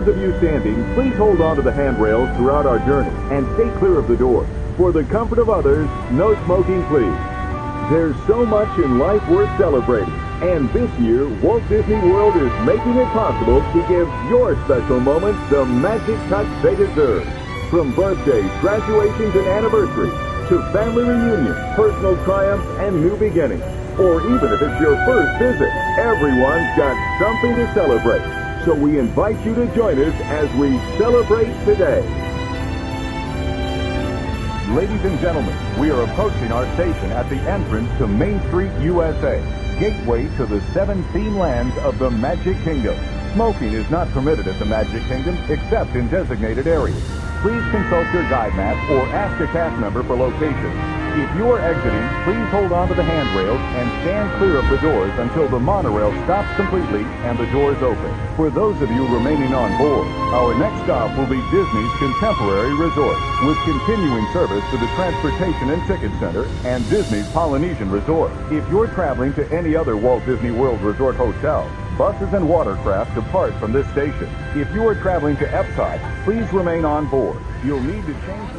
Those of you standing, please hold on to the handrails throughout our journey and stay clear of the doors. For the comfort of others, no smoking, please. There's so much in life worth celebrating, and this year, Walt Disney World is making it possible to give your special moments the magic touch they deserve. From birthdays, graduations, and anniversaries, to family reunions, personal triumphs, and new beginnings. Or even if it's your first visit, everyone's got something to celebrate. So we invite you to join us as we celebrate today. Ladies and gentlemen, we are approaching our station at the entrance to Main Street, U.S.A., gateway to the 7 theme lands of the Magic Kingdom. Smoking is not permitted at the Magic Kingdom except in designated areas. Please consult your guide map or ask a cast member for locations. If you are exiting, please hold on to the handrails and stand clear of the doors until the monorail stops completely and the doors open. For those of you remaining on board, our next stop will be Disney's Contemporary Resort, with continuing service to the Transportation and Ticket Center and Disney's Polynesian Resort. If you're traveling to any other Walt Disney World Resort hotel, buses and watercraft depart from this station. If you are traveling to Epcot, please remain on board. You'll need to change...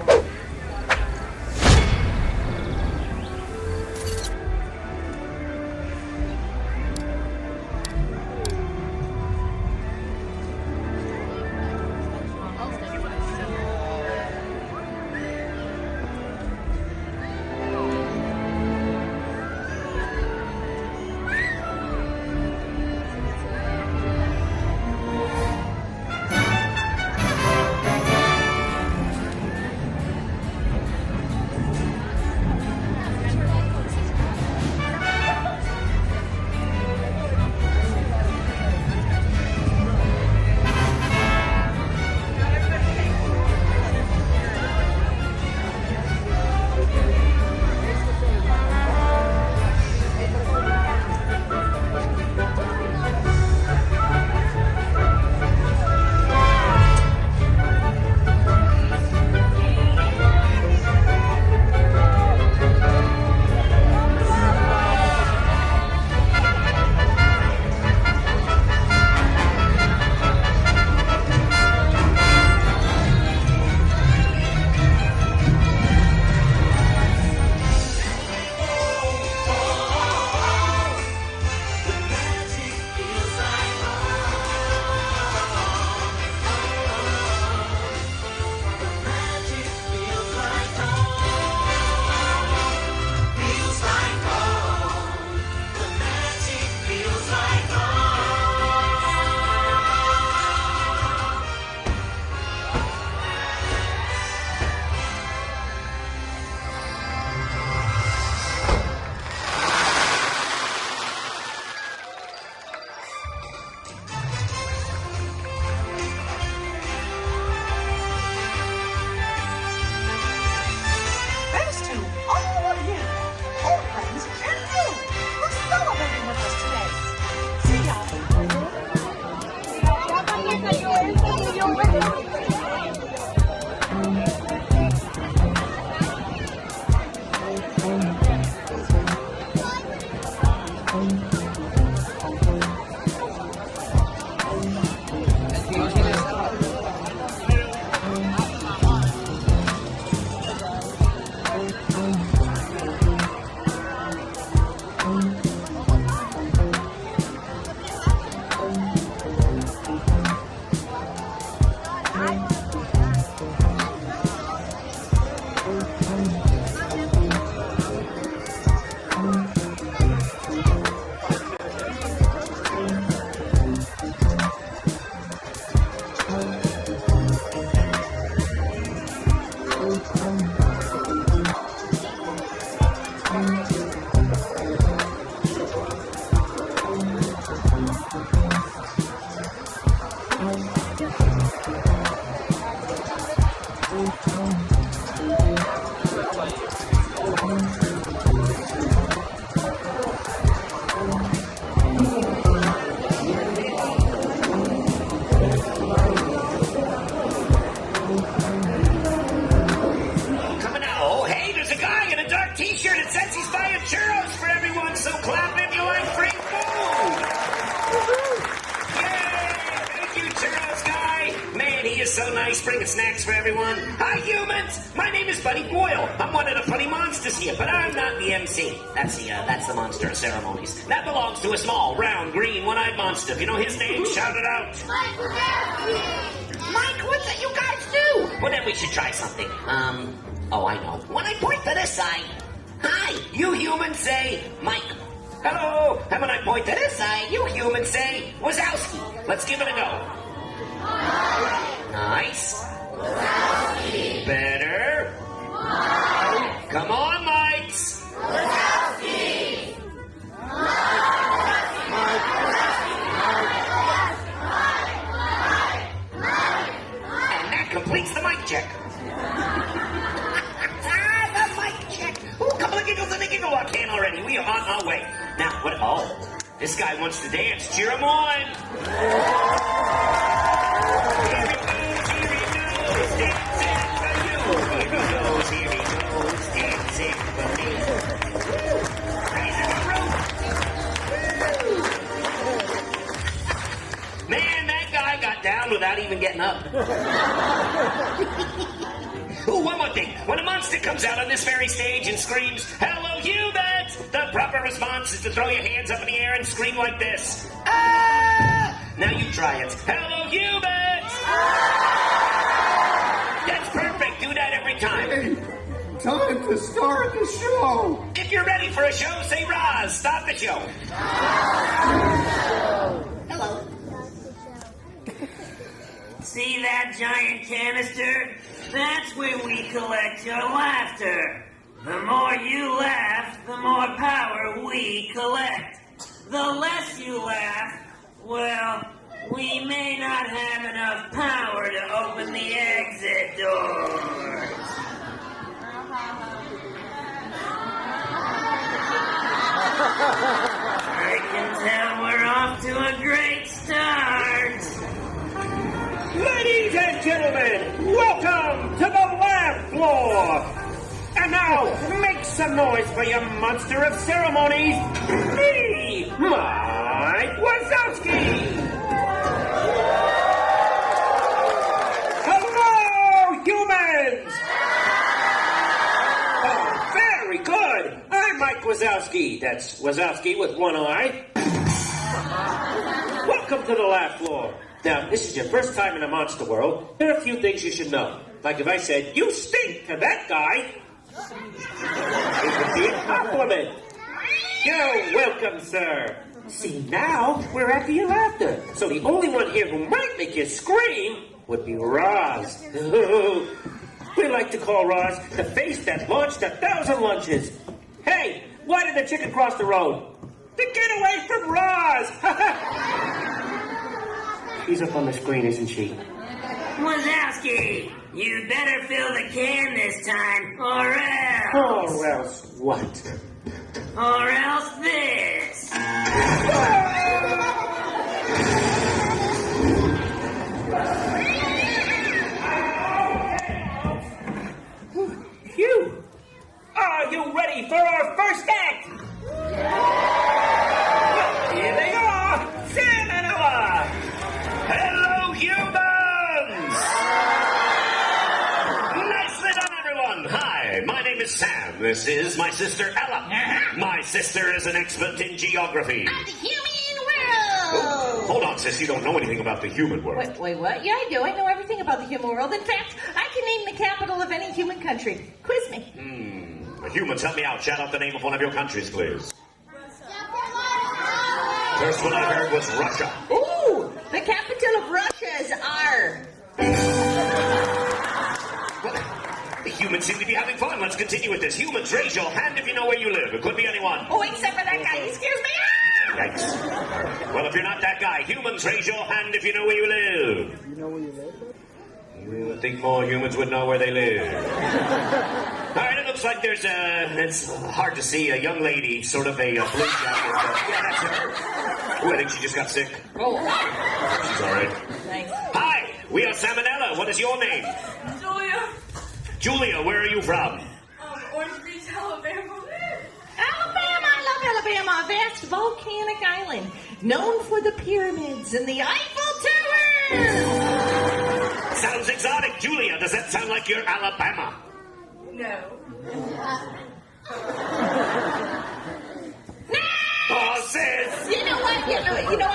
is so nice, bringing snacks for everyone. Hi, humans! My name is Buddy Boyle. I'm one of the funny monsters here, but I'm not the MC. That's the monster of ceremonies. That belongs to a small, round, green, one-eyed monster. If you know his name, shout it out. Mike, what's that you guys do? Well, then we should try something. Oh, I know. When I point to this side, hi, you humans say Mike. Hello, and when I point to this side, you humans say Wazowski. Let's give it a go. Nice. Wazowski. Better. Mike. Come on, Mikes. Wazowski. And that completes the mic check. The mic check. Ooh, couple of giggles and a giggle I can already. We are on our way. Now, what? Oh, this guy wants to dance. Cheer him on. Here he goes, dancing for you. Here he goes, dancing for me. Raising the roof. Man, that guy got down without even getting up. Ooh, one more thing. When a monster comes out on this very stage and screams, "Hello, humans!" the proper response is to throw your hands up in the air and scream like this. Ah! Now you try it. Hello, humans! Ah! That's perfect. Do that every time. Hey, time to start the show. If you're ready for a show, say Roz. Stop the show. Hello. See that giant canister? That's where we collect your laughter. The more you laugh, the more power we collect. The less you laugh, well, we may not have enough power to open the exit doors. I can tell we're off to a great start. Ladies and gentlemen, welcome to the laugh floor. And now, make some noise for your monster of ceremonies, me, Mike Wazowski. Hello, humans. Oh, very good. I'm Mike Wazowski. That's Wazowski with one eye. Welcome to the laugh floor. Now, this is your first time in the monster world. There are a few things you should know. Like if I said, "You stink" to that guy, it would be a compliment. You're welcome, sir. See, now we're after your laughter. So the only one here who might make you scream would be Roz. We like to call Roz the face that launched 1,000 lunches. Hey, why did the chicken cross the road? To get away from Roz! She's up on the screen, isn't she? Wazowski, you better fill the can this time, or else. Or else what? Or else this. Phew! Are you ready for our first act? Here they are, Cinderella! Hello, humans! Nicely done, everyone! Hi, my name is Sam. This is my sister, Ella. My sister is an expert in geography. Of the human world. Hold on, sis, you don't know anything about the human world. Wait, what? Yeah, I do. I know everything about the human world. In fact, I can name the capital of any human country. Quiz me. Humans, help me out. Shout out the name of one of your countries, please. First one I heard was Russia. Ooh, the capital of Russia is R. Well, the humans seem to be having fun. Let's continue with this. Humans, raise your hand if you know where you live. It could be anyone. Oh, except for that guy. Excuse me. Yikes. Well, if you're not that guy, humans, raise your hand if you know where you live. You know where you live? I think more humans would know where they live. All right, it looks like there's it's hard to see, a young lady, sort of a blue jacket. Yeah, that's her. Oh, I think she just got sick. Oh. She's all right. Nice. Hi, we are Salmonella. What is your name? Julia, Julia, where are you from? Orange Beach, Alabama. Alabama, I love Alabama, a vast volcanic island known for the pyramids and the Eiffel Tower. sounds exotic. Julia, does that sound like you're Alabama? No. Oh, sis! You know what?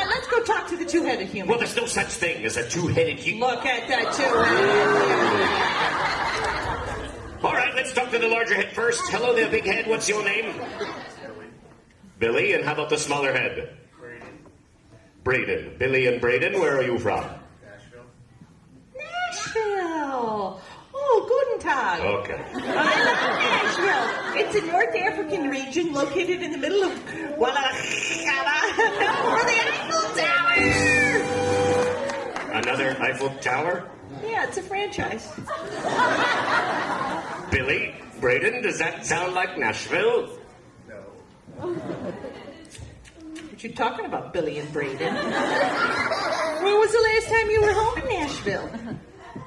Let's go talk to the two-headed human. Well, there's no such thing as a two-headed human. Look at that two-headed human. All right, let's talk to the larger head first. Hello there, big head. What's your name? Billy. And how about the smaller head? Braden. Billy and Braden, where are you from? Nashville. Oh, guten Tag. Okay. I love Nashville. It's a North African region located in the middle of Guadalajara. No, the Eiffel Tower. Another Eiffel Tower? Yeah, it's a franchise. Billy, Braden, does that sound like Nashville? What you talking about, Billy and Braden? When was the last time you were home in Nashville?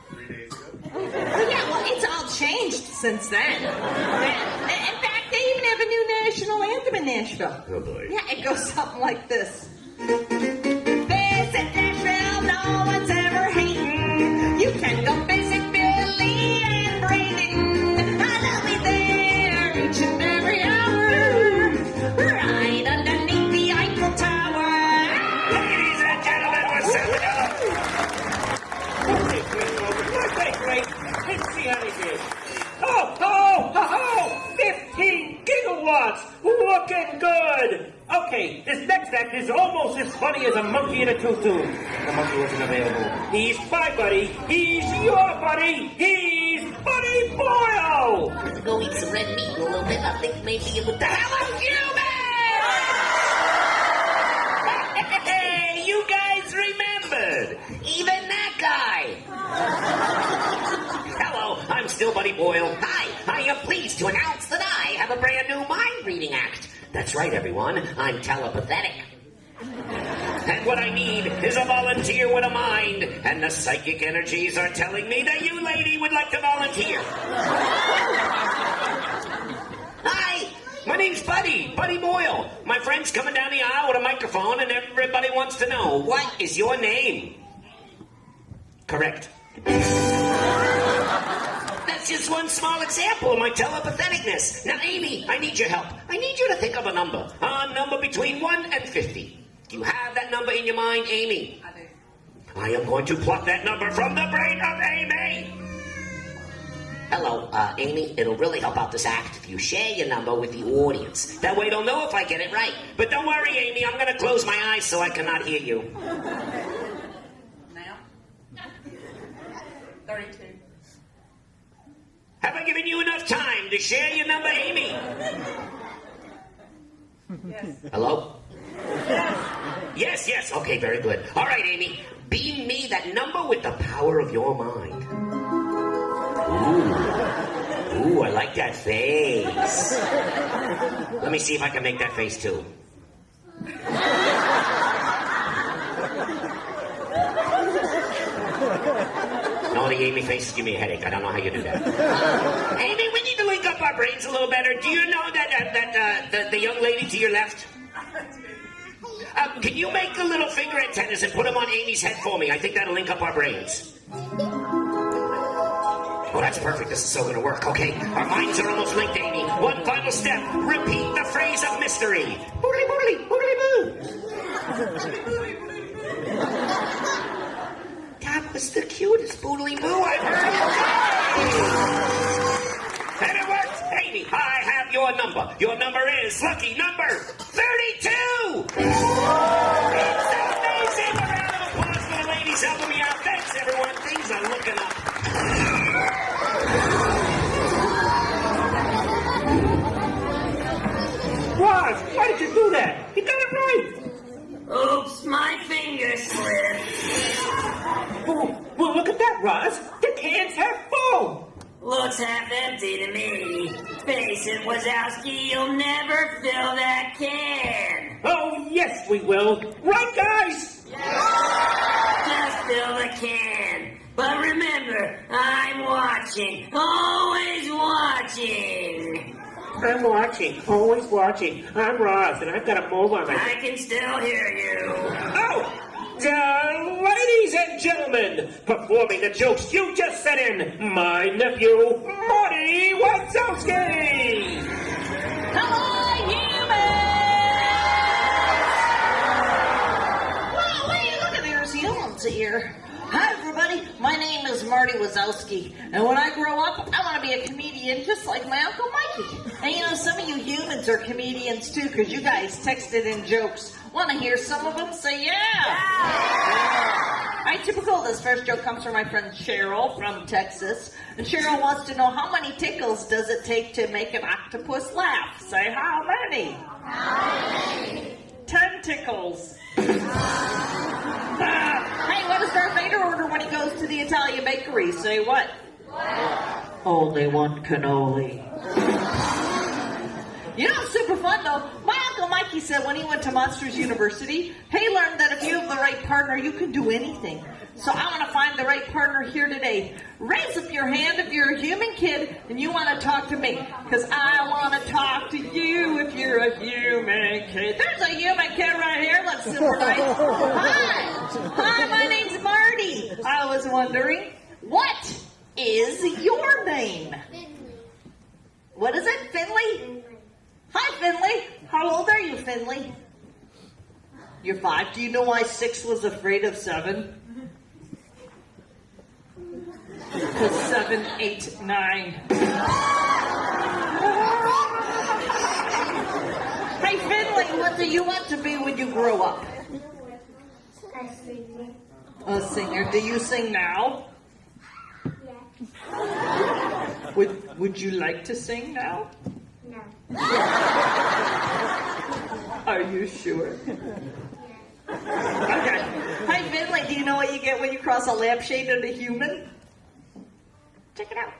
3 days ago. Oh, yeah, well, it's all changed since then. In fact, they even have a new national anthem in Nashville. Oh, boy. Yeah, it goes something like this. Visit Nashville, no one's ever hating. You can go visit Billy and Braden. I'll be there each and every hour. Right underneath the Eiffel Tower. Ladies and gentlemen, we're setting up. Great. Let's see how they did. Oh! 15 gigawatts! Looking good! Okay, this next act is almost as funny as a monkey in a tutu. The monkey wasn't available. He's my buddy. He's your buddy. He's Buddy Boyle! Let's go eat some red meat in a little bit. I think maybe it would... Hello, human! Hey, you guys remembered! Even that guy! Hello, I'm still Buddy Boyle. Hi, I am pleased to announce that I have a brand new mind-reading act. That's right, everyone. I'm telepathetic. And what I need is a volunteer with a mind. And the psychic energies are telling me that you lady would like to volunteer. Hi, my name's Buddy Boyle. My friend's coming down the aisle with a microphone and everybody wants to know, what is your name? Correct. That's just one small example of my telepatheticness. Now, Amy, I need your help. I need you to think of a number between 1 and 50. Do you have that number in your mind, Amy? I do. I am going to pluck that number from the brain of Amy. Hello, Amy. It'll really help out this act if you share your number with the audience. That way they'll know if I get it right. But don't worry, Amy, I'm going to close my eyes so I cannot hear you. Now? 32. Have I given you enough time to share your number, Amy? Yes. Hello? Yes. Okay, very good. All right, Amy. Beam me that number with the power of your mind. Ooh, I like that face. Let me see if I can make that face, too. No, the Amy faces give me a headache. I don't know how you do that. Amy, we need to link up our brains a little better. Do you know that the young lady to your left? Can you make the little finger antennas and put them on Amy's head for me? I think that'll link up our brains. Oh, that's perfect. This is so going to work. Okay, our minds are almost linked, Amy. One final step. Repeat the phrase of mystery. Boodly, boodly, boodly, boo. That was the cutest boodly boo I've heard. And it worked, Amy. I have your number. Your number is lucky number 32. It's amazing. A round of applause for the ladies helping me out. Thanks, everyone. Things are looking up. Roz, why did you do that? You got it right. Oops, my finger slipped. Oh, well, look at that, Roz. The can's half full. Looks half empty to me. Face it, Wazowski, you'll never fill that can. Oh, yes, we will. Right, guys? Just fill the can. But remember, I'm watching. Always watching. I'm watching, always watching. I'm Roz, and I've got a mole on my... I can still hear you. Oh! Ladies and gentlemen, performing the jokes you just sent in, my nephew, Marty Wazowski! Hello, humans! Well, what are you looking at? There's humans here. Hi, everybody. My name is Marty Wazowski, and when I grow up, I want to be a comedian just like my Uncle Mikey. And you know, some of you humans are comedians too, because you guys texted in jokes. Want to hear some of them? Say yeah! Alright, typical. This first joke comes from my friend Cheryl from Texas. And Cheryl wants to know, how many tickles does it take to make an octopus laugh? Say, how many? How many? 10 tickles. Hey, what does Darth Vader order when he goes to the Italian bakery? Say what? Only one cannoli. You know, it's super fun, though. My Uncle Mikey said when he went to Monsters University, he learned that if you have the right partner, you can do anything. So I want to find the right partner here today. Raise up your hand if you're a human kid and you want to talk to me. Because I want to talk to you if you're a human kid. There's a human kid right here. Let's super nice. Hi, my name's Marty. I was wondering, what is your name? What is it, Finley? Hi, Finley. How old are you, Finley? You're 5. Do you know why 6 was afraid of 7? Because 7, 8, 9. Hey, Finley, what do you want to be when you grow up? A singer. A singer. Do you sing now? Yeah. Would you like to sing now? No. Are you sure? Okay. Hey, Finley, do you know what you get when you cross a lampshade and a human? Check it out.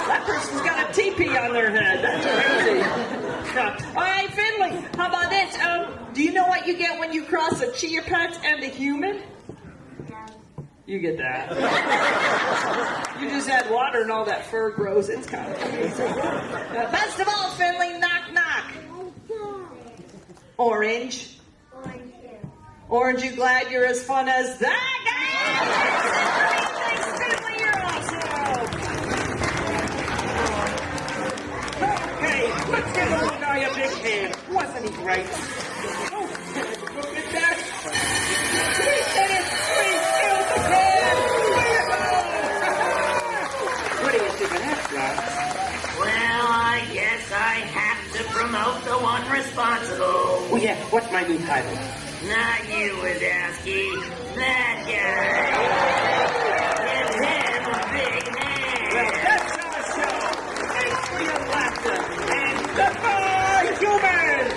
That person's got a teepee on their head. That's crazy. All right, Finley, how about this? Do you know what you get when you cross a chia pet and a human? You get that. You just add water and all that fur grows. It's kind of amazing. Best of all, Finley, knock, knock. Orange. Orange, you glad you're as fun as that guy? Thanks, Finley, you're awesome. Okay, let's give the little guy a big hand. Wasn't he great? Oh, look at that. We did it! We killed the kid! What do you think of that, Rob? Well, I guess I have to promote the one responsible. Oh, yeah, what's my new title? Not you, Wazowski. That guy. Give him a big hand. Well, that's our show. Thanks for your laughter. And goodbye, humans!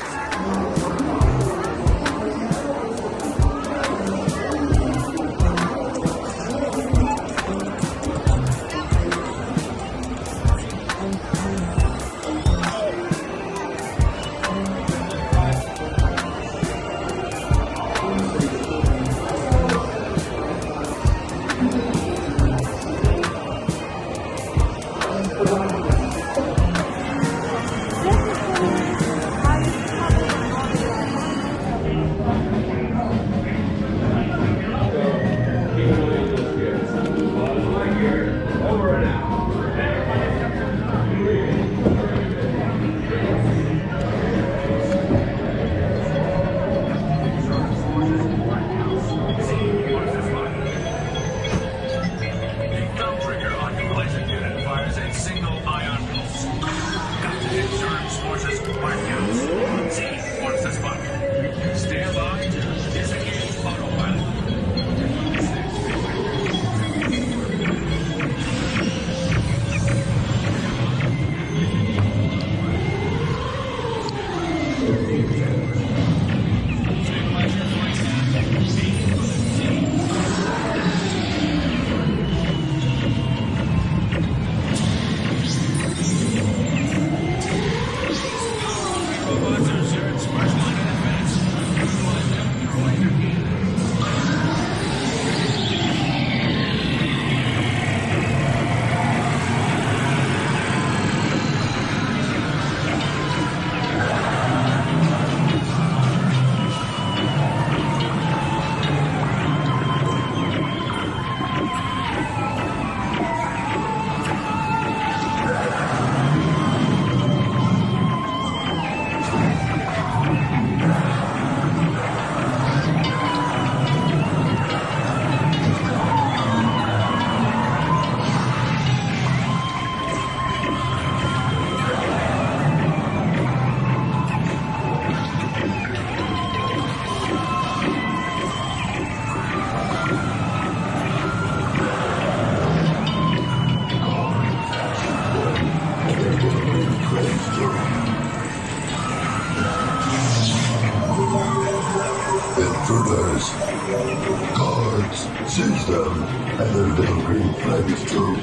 Seize them, and their little green friends too.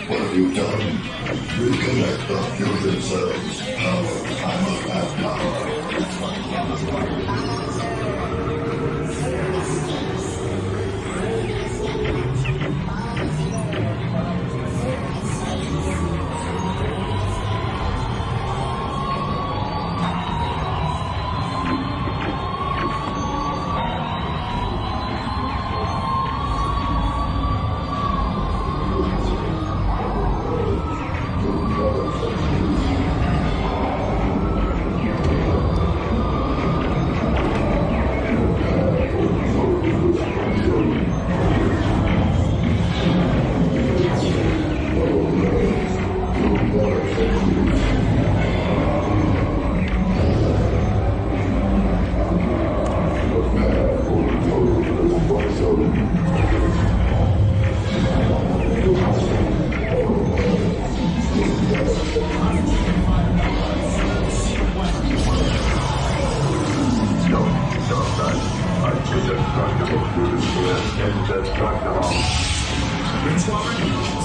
What have you done? Reconnect the fusion cells. Power. I must have power.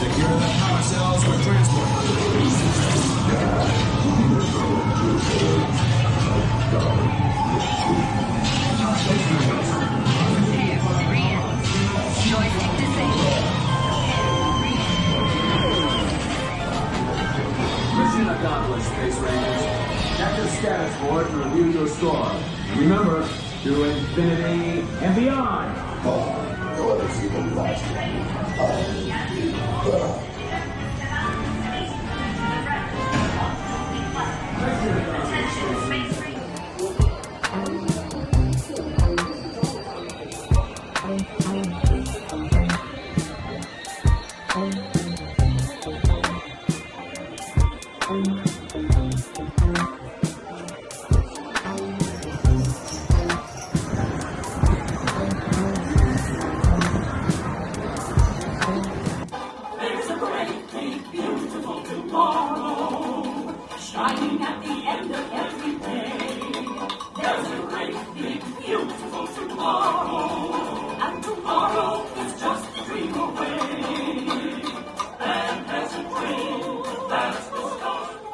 Secure the power cells for transport. Mission accomplished, Space Rangers. Check the status board and review your score. Remember, to infinity and beyond.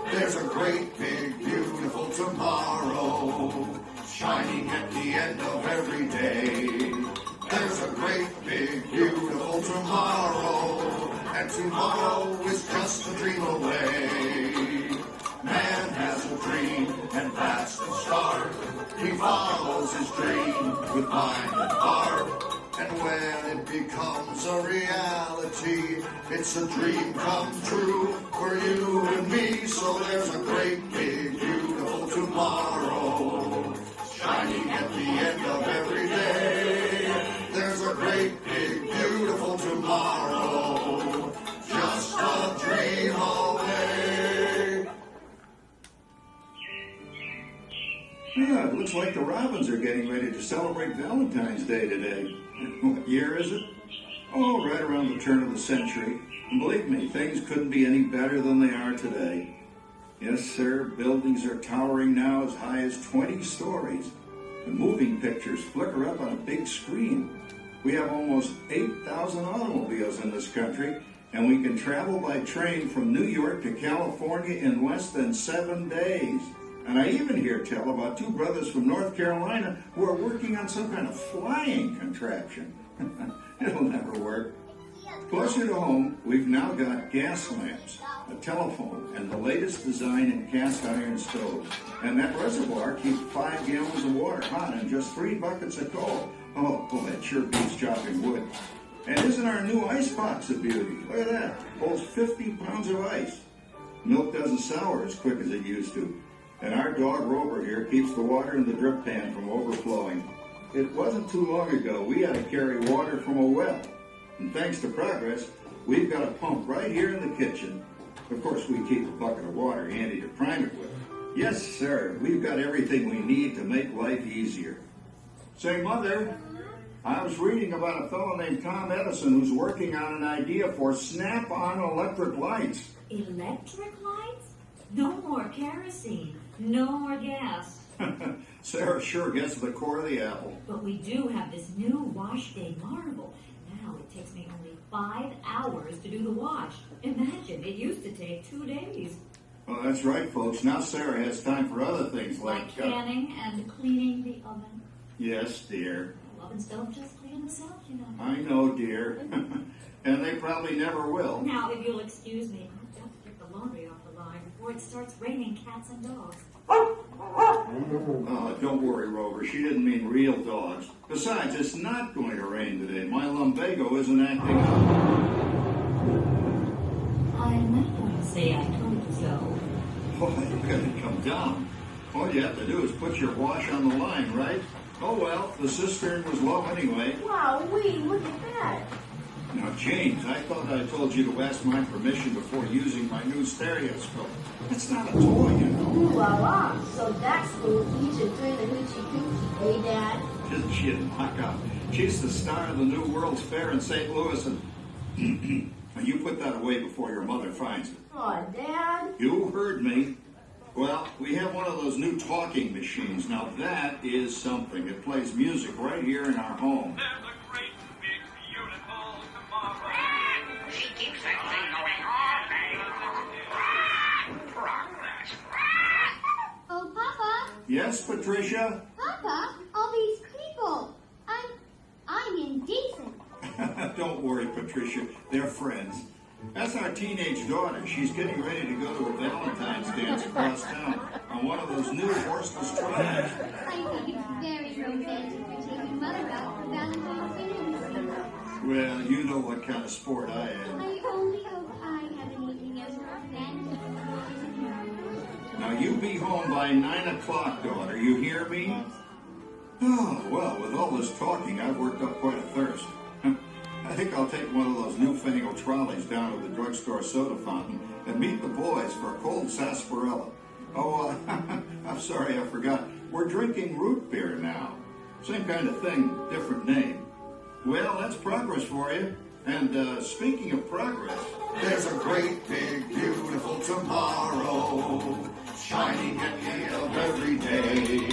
There's a great, big, beautiful tomorrow, shining at the end of every day. There's a great, big, beautiful tomorrow, and tomorrow is just a dream away. Man has a dream, and that's the start. He follows his dream with mind and heart. And when it becomes a reality, it's a dream come true for you and me. So there's a great, big, beautiful tomorrow, shining at the end of every day. There's a great, big, beautiful tomorrow, just a dream away. Yeah, it looks like the Robins are getting ready to celebrate Valentine's Day today. What year is it? Oh, right around the turn of the century. And believe me, things couldn't be any better than they are today. Yes, sir, buildings are towering now as high as 20 stories. The moving pictures flicker up on a big screen. We have almost 8,000 automobiles in this country, and we can travel by train from New York to California in less than 7 days. And I even hear tell about 2 brothers from North Carolina who are working on some kind of flying contraption. It'll never work. Closer to home, we've now got gas lamps, a telephone, and the latest design in cast iron stoves. And that reservoir keeps 5 gallons of water hot and just 3 buckets of coal. Oh, that sure beats chopping wood. And isn't our new ice box a beauty? Look at that. Holds 50 pounds of ice. Milk doesn't sour as quick as it used to. And our dog Rover here keeps the water in the drip pan from overflowing. It wasn't too long ago we had to carry water from a well. And thanks to progress, we've got a pump right here in the kitchen. Of course, we keep a bucket of water handy to prime it with. Yes, sir, we've got everything we need to make life easier. Say, Mother, I was reading about a fellow named Tom Edison who's working on an idea for snap-on electric lights. Electric lights? No more kerosene. No more gas. Sarah sure gets to the core of the apple. But we do have this new wash day marvel. Now it takes me only 5 hours to do the wash. Imagine, it used to take 2 days. Well, that's right, folks. Now Sarah has time for other things Like canning and cleaning the oven. Yes, dear. Ovens don't just clean themselves, you know. I know, dear. And they probably never will. Now, if you'll excuse me, I've got to get the laundry off the line before it starts raining cats and dogs. Oh, don't worry, Rover. She didn't mean real dogs. Besides, it's not going to rain today. My lumbago isn't acting up. I'm not going to say I told you so. Oh, you gotta come down. All you have to do is put your wash on the line, right? Oh, well, the cistern was low anyway. Wow, look at that. Now, James, I thought I told you to ask my permission before using my new stereoscope. It's not a toy, you know. Ooh la la. So that's Spooky should do the hoochie coochie, eh, Dad? Just shit, knock out. She's the star of the new World's Fair in St. Louis, and you put that away before your mother finds it. Oh, Dad. You heard me. Well, we have one of those new talking machines. Now, that is something. It plays music right here in our home. There's a great, big, beautiful tomorrow. She keeps that thing going all day. Progress. Oh, Papa. Yes, Patricia? Papa, all these people. I'm indecent. Don't worry, Patricia. They're friends. That's our teenage daughter. She's getting ready to go to a Valentine's dance across town on one of those new horseless drives. I think it's very romantic for taking Mother out for Valentine's Day. Well, you know what kind of sport I am. I only hope I have an evening as romantic. Now, you be home by 9 o'clock, daughter. You hear me? Oh, well, with all this talking, I've worked up quite a thirst. I think I'll take one of those newfangled trolleys down to the drugstore soda fountain and meet the boys for a cold sarsaparilla. Oh, I'm sorry, I forgot. We're drinking root beer now. Same kind of thing, different name. Well, that's progress for you. And speaking of progress, There's a great, big, beautiful tomorrow, shining at the end of every day.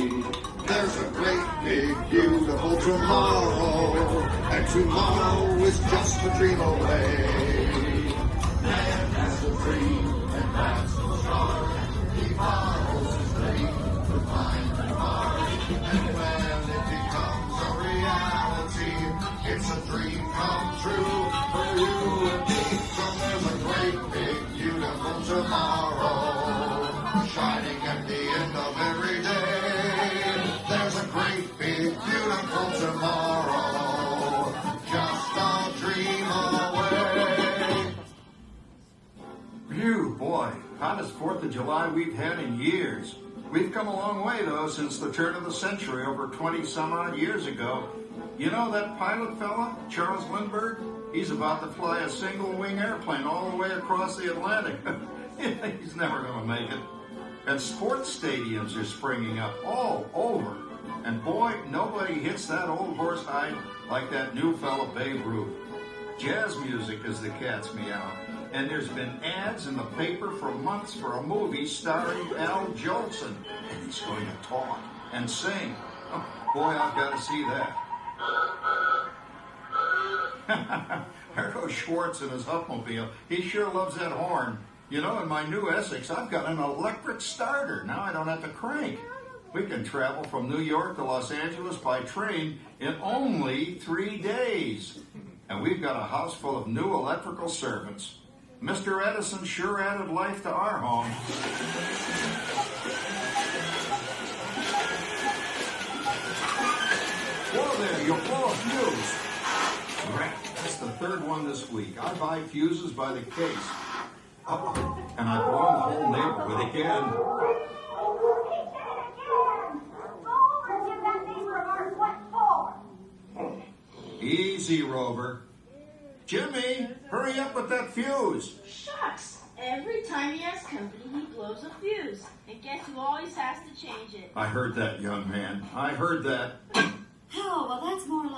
There's a great, big, beautiful tomorrow, and tomorrow is just a dream away. Man has a dream, and that's the start. He follows his dream to find the heart. And when it becomes a reality, it's a dream come true for you and me. So there's a great, big, beautiful tomorrow, shining at the end of every day. There's a great, big, beautiful tomorrow, just a dream away. phew, boy, hottest 4th of July we've had in years. We've come a long way, though, since the turn of the century, over 20-some-odd years ago. You know that pilot fella, Charles Lindbergh? He's about to fly a single-wing airplane all the way across the Atlantic. He's never going to make it. And sports stadiums are springing up all over. And boy, nobody hits that old horse hide like that new fella Babe Ruth. Jazz music as the cat's meow. And there's been ads in the paper for months for a movie starring Al Jolson. And he's going to talk and sing. Oh, boy, I've got to see that. There goes Schwartz in his Huffmobile. He sure loves that horn. You know, in my new Essex, I've got an electric starter. Now I don't have to crank. We can travel from New York to Los Angeles by train in only 3 days. And we've got a house full of new electrical servants. Mr. Edison sure added life to our home. Whoa there, you'll blow a fuse. Rat, that's the 3rd one this week. I buy fuses by the case. Uh-oh, and I blow the whole neighborhood again. Easy, Rover. Jimmy, hurry up with that fuse. Shucks. Every time he has company, he blows a fuse. And guess who always has to change it? I heard that, young man. I heard that.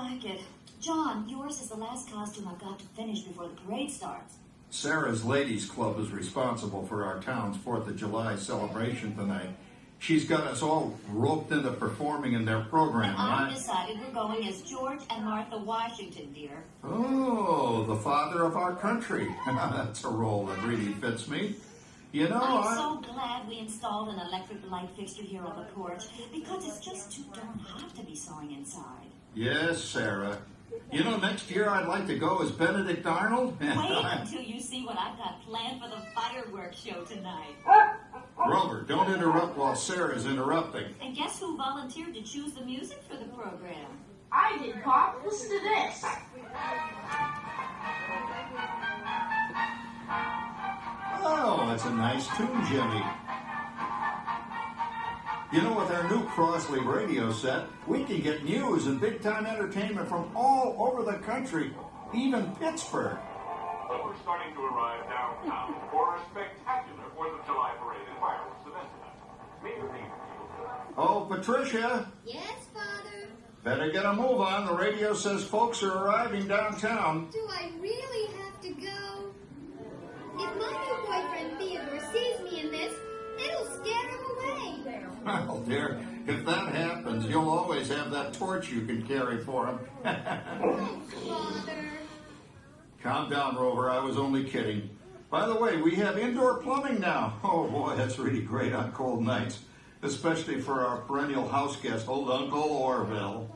like it. John, yours is the last costume I've got to finish before the parade starts. Sarah's Ladies Club is responsible for our town's 4th of July celebration tonight. She's got us all roped into performing in their program, And right? I've decided we're going as George and Martha Washington, dear. Oh, the father of our country. That's a role that really fits me. You know, I'm so glad we installed an electric light fixture here on the porch, because it's just too darn hot to be sewing inside. Yes, Sarah. You know, next year I'd like to go as Benedict Arnold. Wait until you see what I've got planned for the fireworks show tonight. Rover, don't interrupt while Sarah's interrupting. And guess who volunteered to choose the music for the program? I did, Pop. Listen to this. Oh, that's a nice tune, Jimmy. You know, with our new Crossley radio set, we can get news and big-time entertainment from all over the country, even Pittsburgh. But we're starting to arrive downtown for a spectacular 4th of July parade and fireworks event tonight. Meet the people. Oh, Patricia, Yes, Father? better get a move on. The radio says folks are arriving downtown. Do I really have to go? If my new boyfriend Theodore sees me in this, it'll scare him away. Well, dear, if that happens, you'll always have that torch you can carry for him. Thanks, Father. Calm down, Rover. I was only kidding. By the way, we have indoor plumbing now. Oh, boy, that's really great on cold nights, especially for our perennial house guest, old Uncle Orville.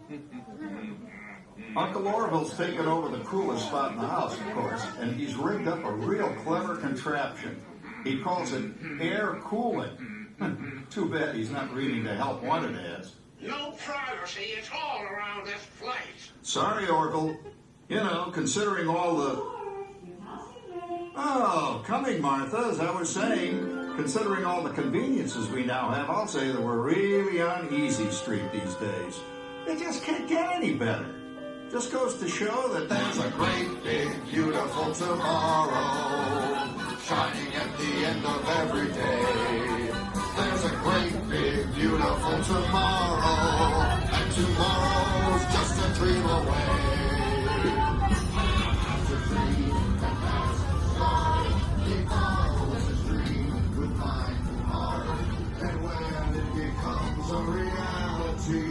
Uncle Orville's taken over the coolest spot in the house, of course, and he's rigged up a real clever contraption. He calls it air cooling. Too bad he's not reading the help wanted ads. No privacy at all around this place. Sorry, Orville. You know, considering all the... Oh, coming, Martha, as I was saying, considering all the conveniences we now have, I'll say that we're really on easy street these days. It just can't get any better. Just goes to show that There's a great, big, beautiful tomorrow shining at the end of every day. There's a great, big, beautiful tomorrow, and tomorrow's just a dream away. It's a dream that passes by. Tomorrow's a dream with mind and heart, and when it becomes a reality,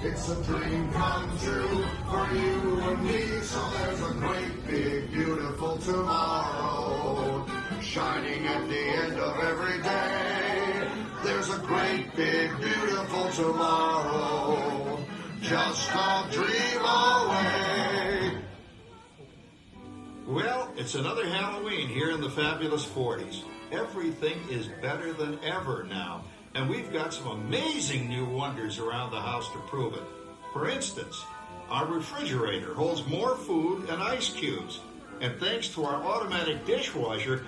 it's a dream come true for you and me. So there's a great, big, beautiful tomorrow shining at the end of every day. There's a great, big, beautiful tomorrow, just a dream away. Well, it's another Halloween here in the fabulous 40s. Everything is better than ever now, and we've got some amazing new wonders around the house to prove it. For instance, our refrigerator holds more food and ice cubes, and thanks to our automatic dishwasher,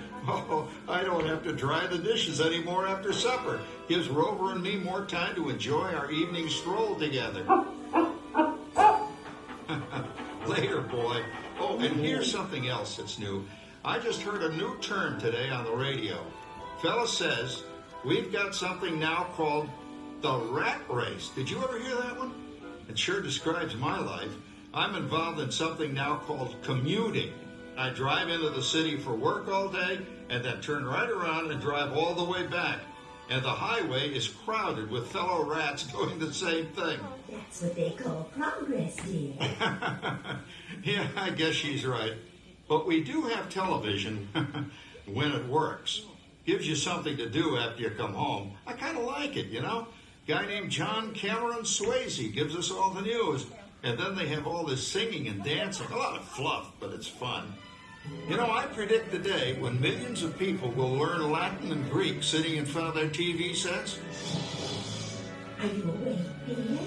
I don't have to dry the dishes anymore after supper. Gives Rover and me more time to enjoy our evening stroll together. Later, boy. Oh, and here's something else that's new. I just heard a new term today on the radio. Fella says we've got something now called the rat race. Did you ever hear that one? It sure describes my life. I'm involved in something now called commuting. I drive into the city for work all day and then turn right around and drive all the way back. And the highway is crowded with fellow rats doing the same thing. That's what they call progress, dear. Yeah, I guess she's right. But we do have television when it works. Gives you something to do after you come home. I kind of like it, you know. Guy named John Cameron Swayze gives us all the news. And then they have all this singing and dancing. A lot of fluff, but it's fun. You know, I predict the day when millions of people will learn Latin and Greek sitting in front of their TV sets. Are you awake, dear?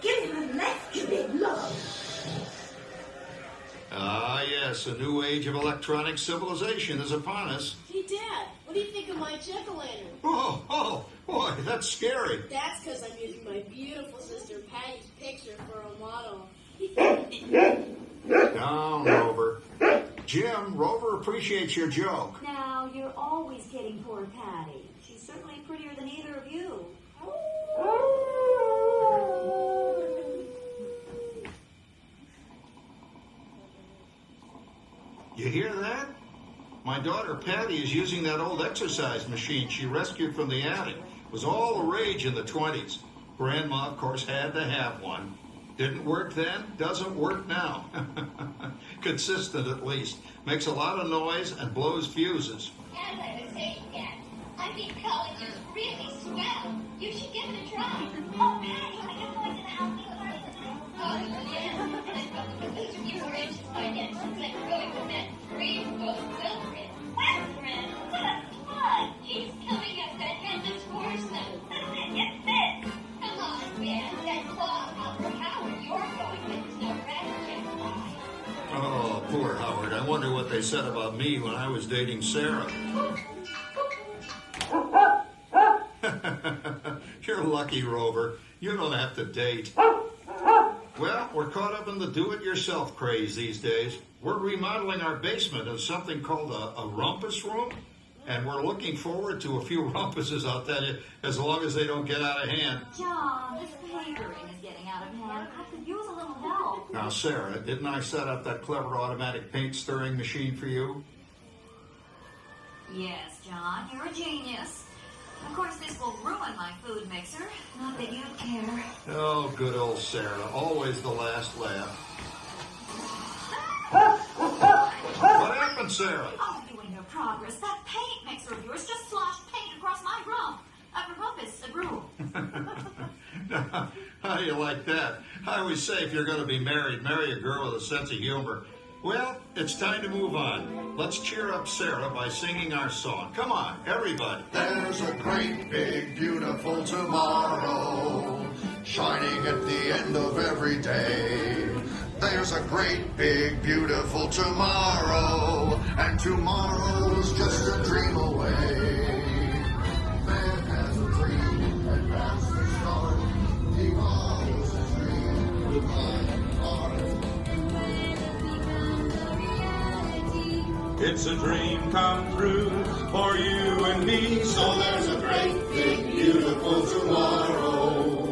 Give him a left, you big love. Ah, yes, a new age of electronic civilization is upon us. Hey, Dad, what do you think of my jack-o'-lantern? Oh, boy, that's scary. That's because I'm using my beautiful sister Patty's picture for a model. Down, Rover. Jim, Rover appreciates your joke. Now, you're always kidding poor Patty. She's certainly prettier than either of you. daughter Patty is using that old exercise machine she rescued from the attic. It was all the rage in the 20s. Grandma, of course, had to have one. Didn't work then, doesn't work now. Consistent at least. Makes a lot of noise and blows fuses. As I was saying, Dad, I think college is really swell. You should give it a try. Oh, Patty, I got boys in the house. Oh, yeah. And I thought the professor you were anxious by then since I'm going from that rainbow Wilfred. Wilfred? What a fun! He's coming up that headless horseman. Get this! Come on, man. That claw for Howard you're going with is no rabbit fly. Oh, poor Howard. I wonder what they said about me when I was dating Sarah. You're lucky, Rover. You don't have to date. Well, we're caught up in the do-it-yourself craze these days. We're remodeling our basement as something called a rumpus room, and we're looking forward to a few rumpuses, I'll tell you, as long as they don't get out of hand. John, this catering is getting out of hand. I could use a little help. Now, Sarah, didn't I set up that clever automatic paint-stirring machine for you? Yes, John, you're a genius. Of course, this will ruin my food mixer. Not that you care. Oh, good old Sarah. Always the last laugh. What happened, Sarah? Oh, you ain't no progress. That paint mixer of yours just sloshed paint across my rump. A broom. How do you like that? I always say if you're going to be married, marry a girl with a sense of humor. Well, it's time to move on. Let's cheer up Sarah by singing our song. Come on, everybody. There's a great, big, beautiful tomorrow shining at the end of every day. There's a great, big, beautiful tomorrow, and tomorrow's just a dream away. Man has a dream, and that's the start. He follows his dream with mind and heart. It's a dream come true for you and me. So there's a great, big, beautiful tomorrow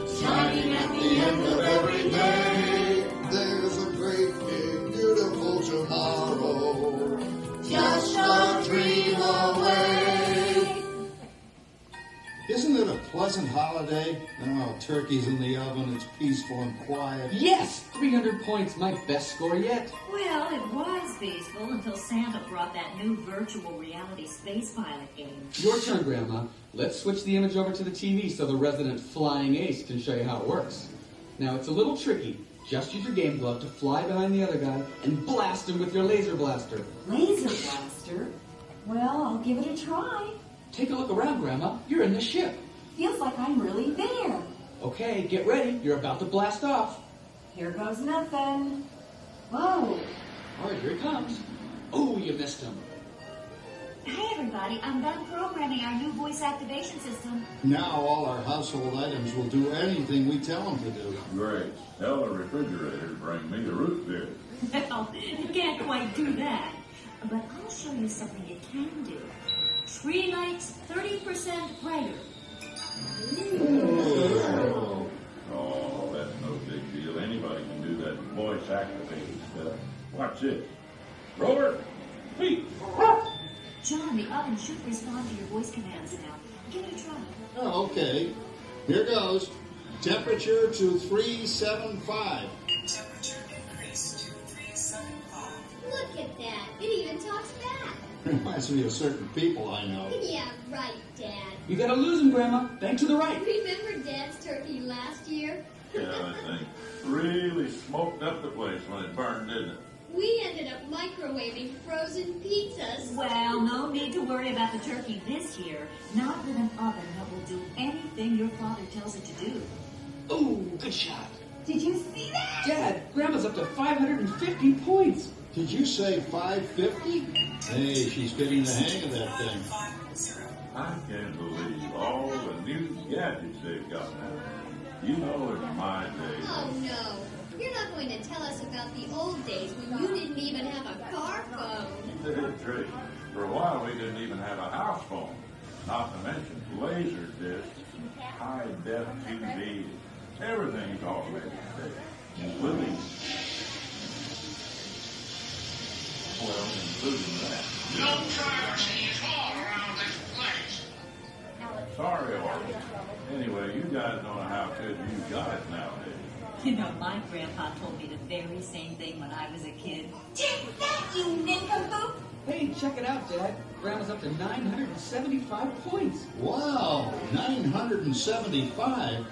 shining at the end of every day. There's a great, big, beautiful tomorrow, just a dream away. Isn't it a pleasant holiday? Oh, turkey's in the oven, it's peaceful and quiet. Yes! 300 points, my best score yet. Well, it was peaceful until Santa brought that new virtual reality space pilot game. Your turn, Grandma. Let's switch the image over to the TV so the resident flying ace can show you how it works. Now, it's a little tricky. Just use your game glove to fly behind the other guy and blast him with your laser blaster. Laser blaster? Well, I'll give it a try. Take a look around, Grandma. You're in the ship. Feels like I'm really there. Okay, get ready. You're about to blast off. Here goes nothing. Whoa. All right, here he comes. Oh, you missed him. Hey, everybody. I'm done programming our new voice activation system. Now all our household items will do anything we tell them to do. Great. Tell the refrigerator to bring me the root beer. Well, you can't quite do that. But I'll show you something you can do. Tree lights 30% brighter. Oh, that's no big deal. Anybody can do that voice activated stuff. Watch this. Rover, feet. John, the oven should respond to your voice commands now. Give it a try. Oh, okay. Here goes. Temperature to 375. Temperature increased to 375. Look at that. It even talks back. Reminds me of certain people I know. Yeah, right, Dad. You gotta lose him, Grandma. Bank to the right. Remember Dad's turkey last year? Yeah, that thing really smoked up the place when it burned, didn't it? We ended up microwaving frozen pizzas. Well, no need to worry about the turkey this year. Not with an oven that will do anything your father tells it to do. Ooh, good shot. Did you see that? Dad, Grandma's up to 550 points. Did you say 550? Hey, she's getting the hang of that thing. I can't believe all the new gadgets they've got now. You know, in my day. Oh, no. You're not going to tell us about the old days when you didn't even have a car phone. Trick. For a while, we didn't even have a house phone. Not to mention laser discs and high-def TV. Everything's already there, including that. No privacy at all around this place. Sorry, Orville. Anyway, you guys don't know how good you got it nowadays. You know, my grandpa told me the very same thing when I was a kid. Take that, you nincompoop! Hey, check it out, Dad. Grandma's up to 975 points. Wow, 975.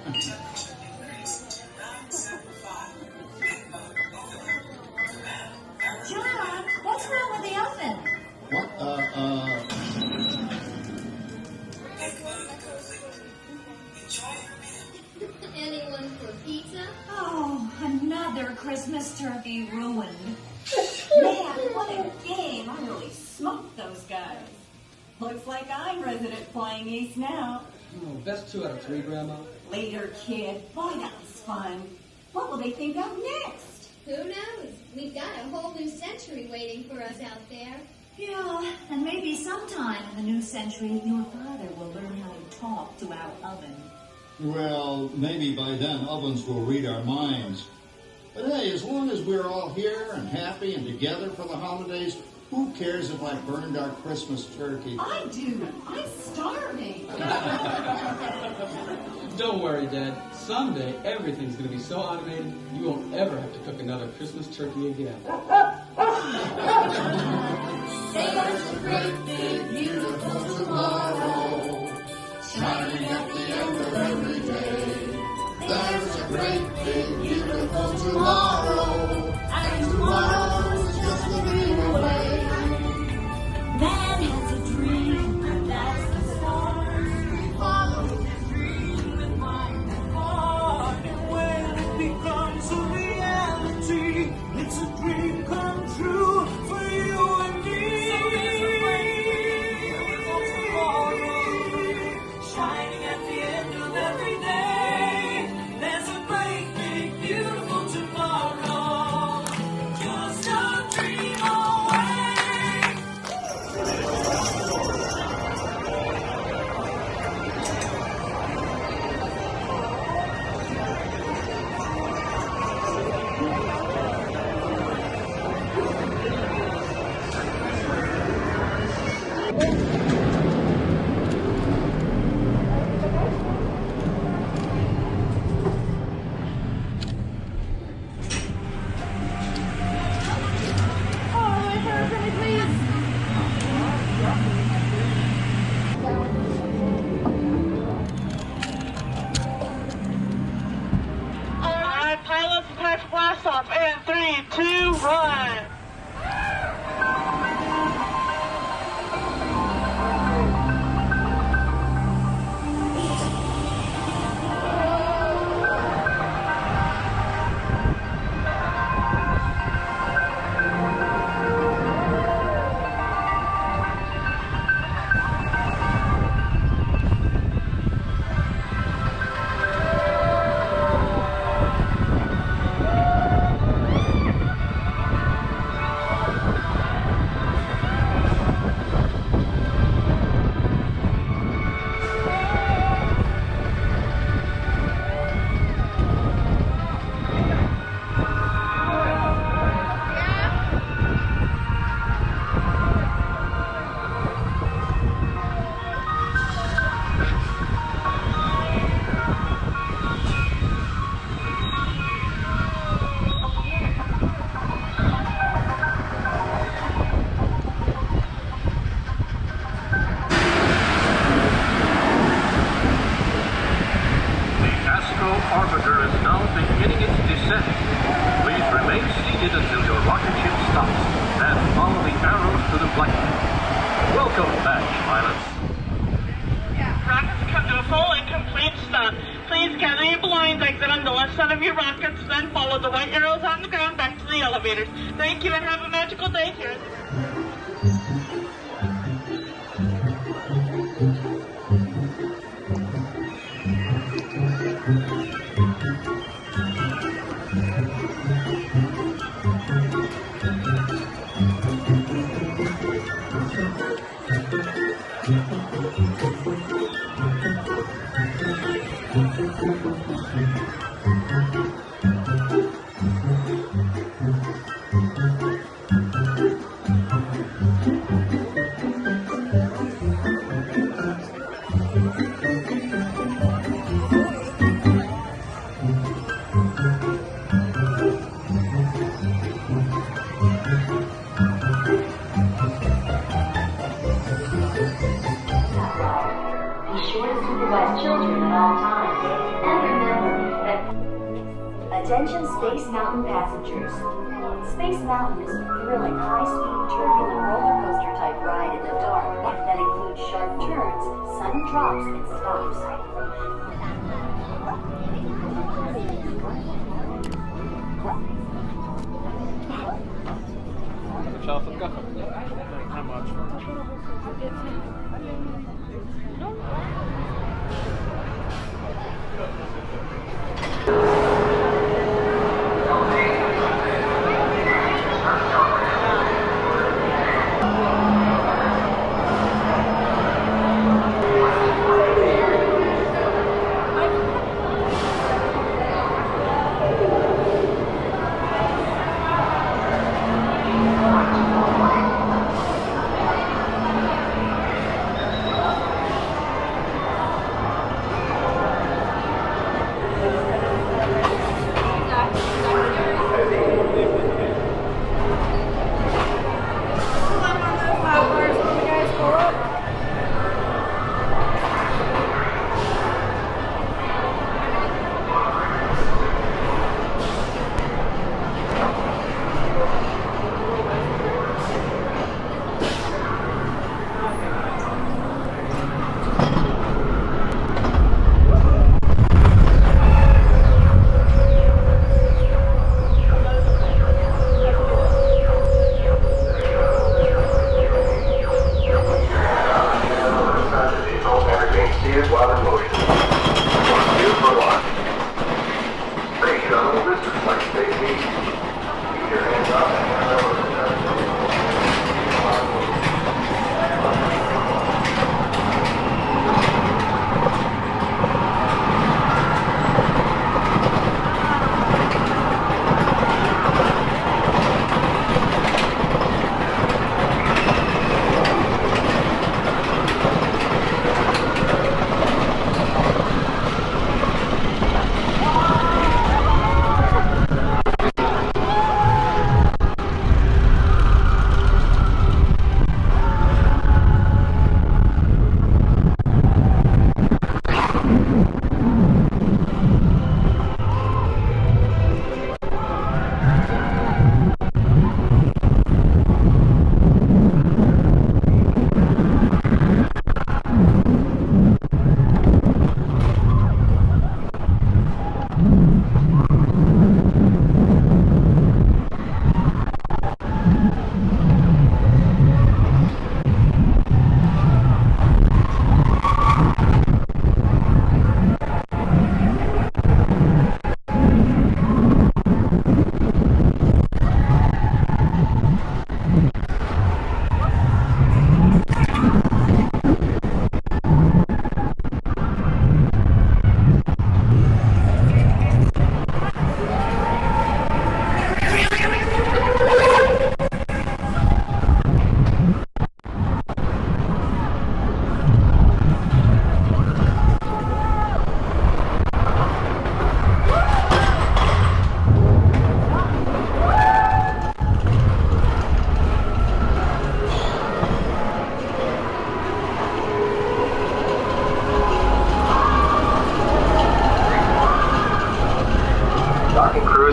John, what's wrong with the oven? What? Anyone for pizza? Oh, another Christmas turkey ruined. Man, what a game. I really smoked those guys. Looks like I'm resident Flying Ace now. Oh, best 2 out of 3, Grandma. Later, kid. Boy, that was fun. What will they think of next? Who knows? We've got a whole new century waiting for us out there. Yeah, and maybe sometime in the new century, your father will learn how to talk to our oven. Well, maybe by then ovens will read our minds. But hey, as long as we're all here and happy and together for the holidays, who cares if I burned our Christmas turkey? I do. I'm starving. Don't worry, Dad. Someday, everything's going to be so automated, you won't ever have to cook another Christmas turkey again. There's a great big beautiful tomorrow, shining at the end of every day. There's a great big beautiful tomorrow, and tomorrow's just a dream away. Man has a dream, and that's the start. Follow his dream with my heart, and when it becomes a reality, it's a dream come true for you and me. Shining at the end of every day, there's a great big beautiful tomorrow, just a dream away. Alright, pilots, attach blast off in 3, 2, 1. Astro Orbiter is now beginning its descent. Please remain seated until your rocket ship stops, and follow the arrows to the flight. Welcome back, pilots. Rockets come to a full and complete stop. Please gather your belongings, exit on the left side of your rockets, then follow the white arrows on the ground back to the elevators. Thank you and have a magical day here. Children at all times. And remember that... Attention Space Mountain passengers. Space Mountain is a thrilling, high-speed, turbulent roller coaster type ride in the dark that includes sharp turns, sudden drops, and stops. How much?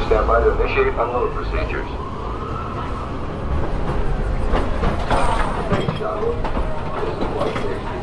Stand by to initiate unload procedures. Space shuttle. This is Flight Safety.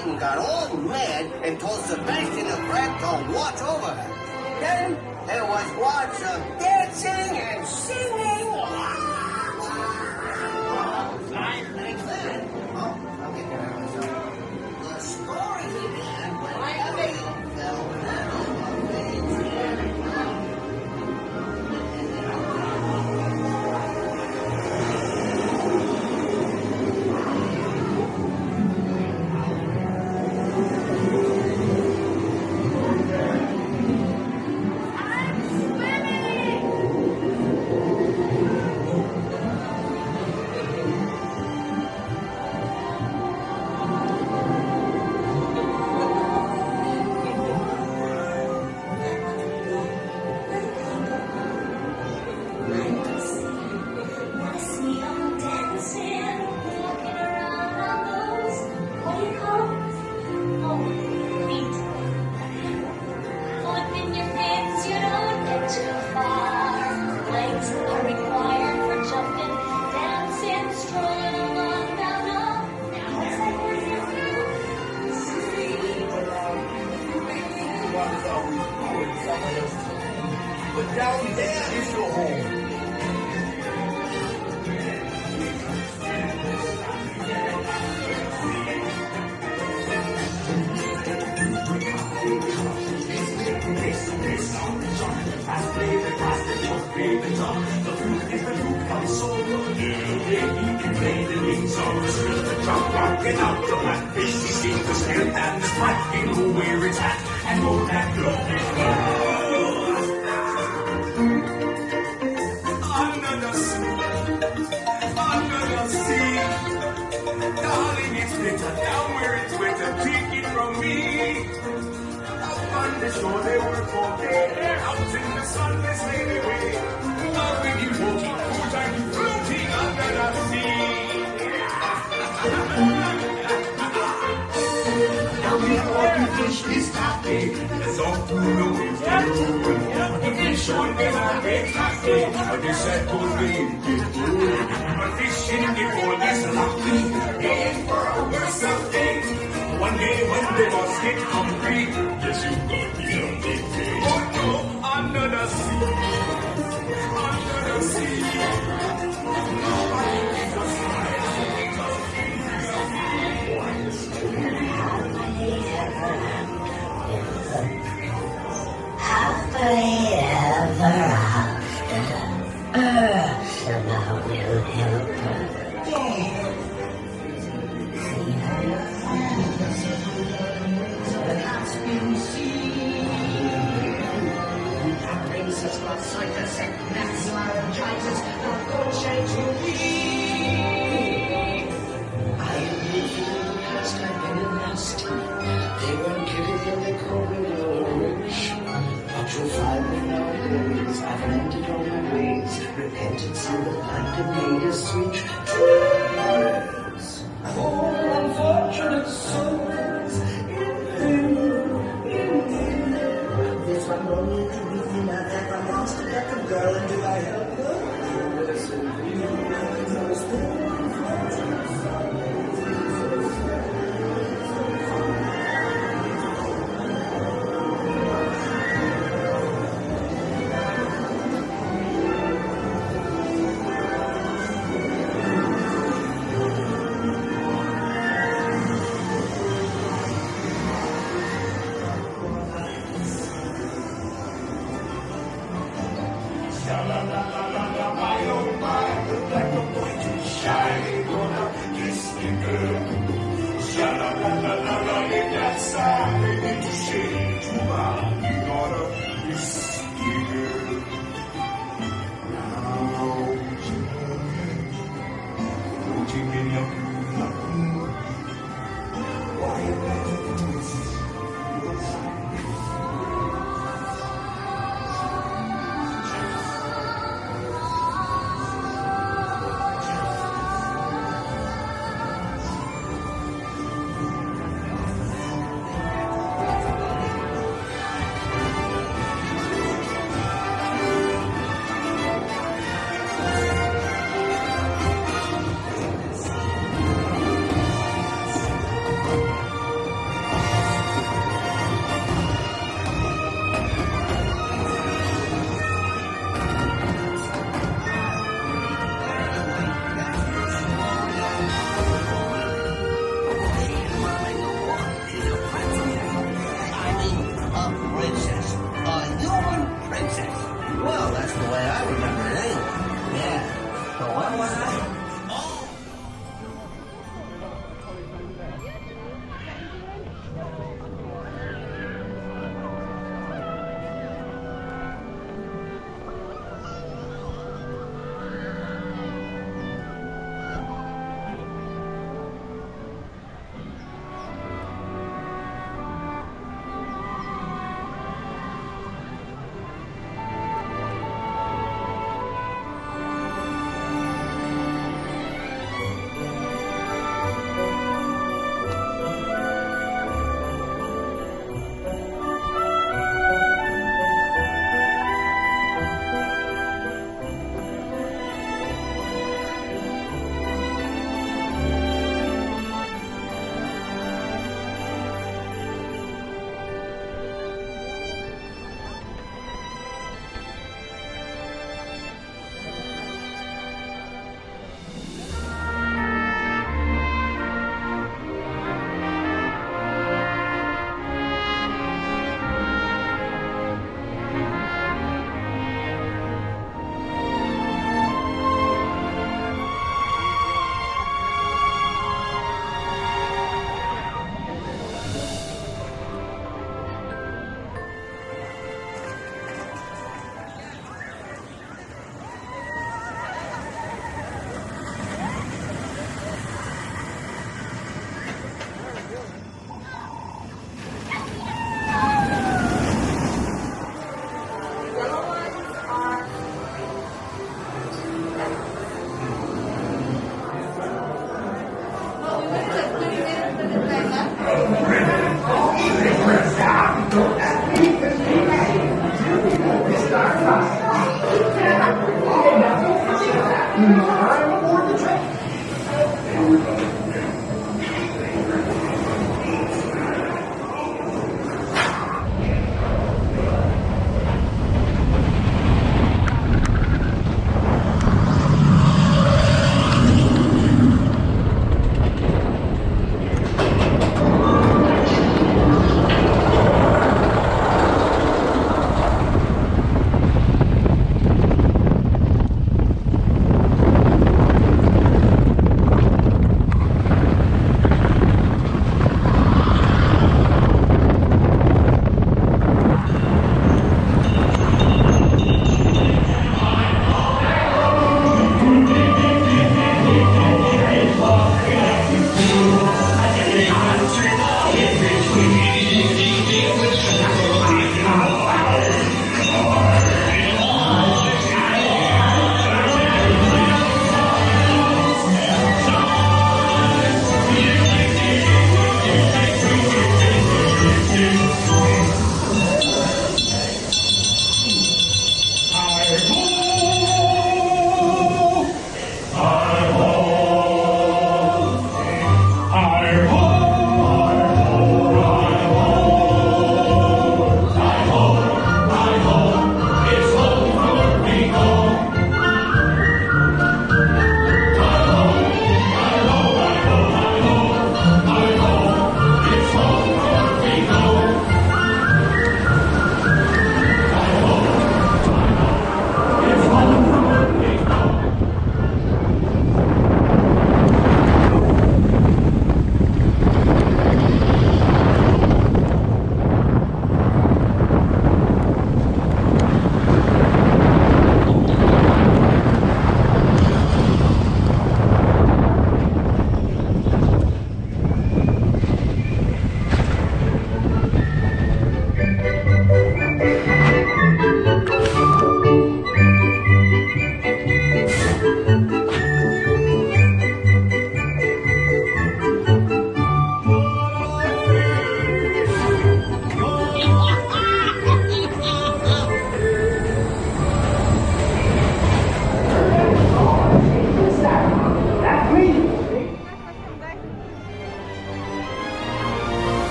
Titan got all mad and told Sebastian the Crab to watch over her. Then there was lots of dancing and singing. Like that. Oh, I'll get there. The story began when a baby fell down the waves.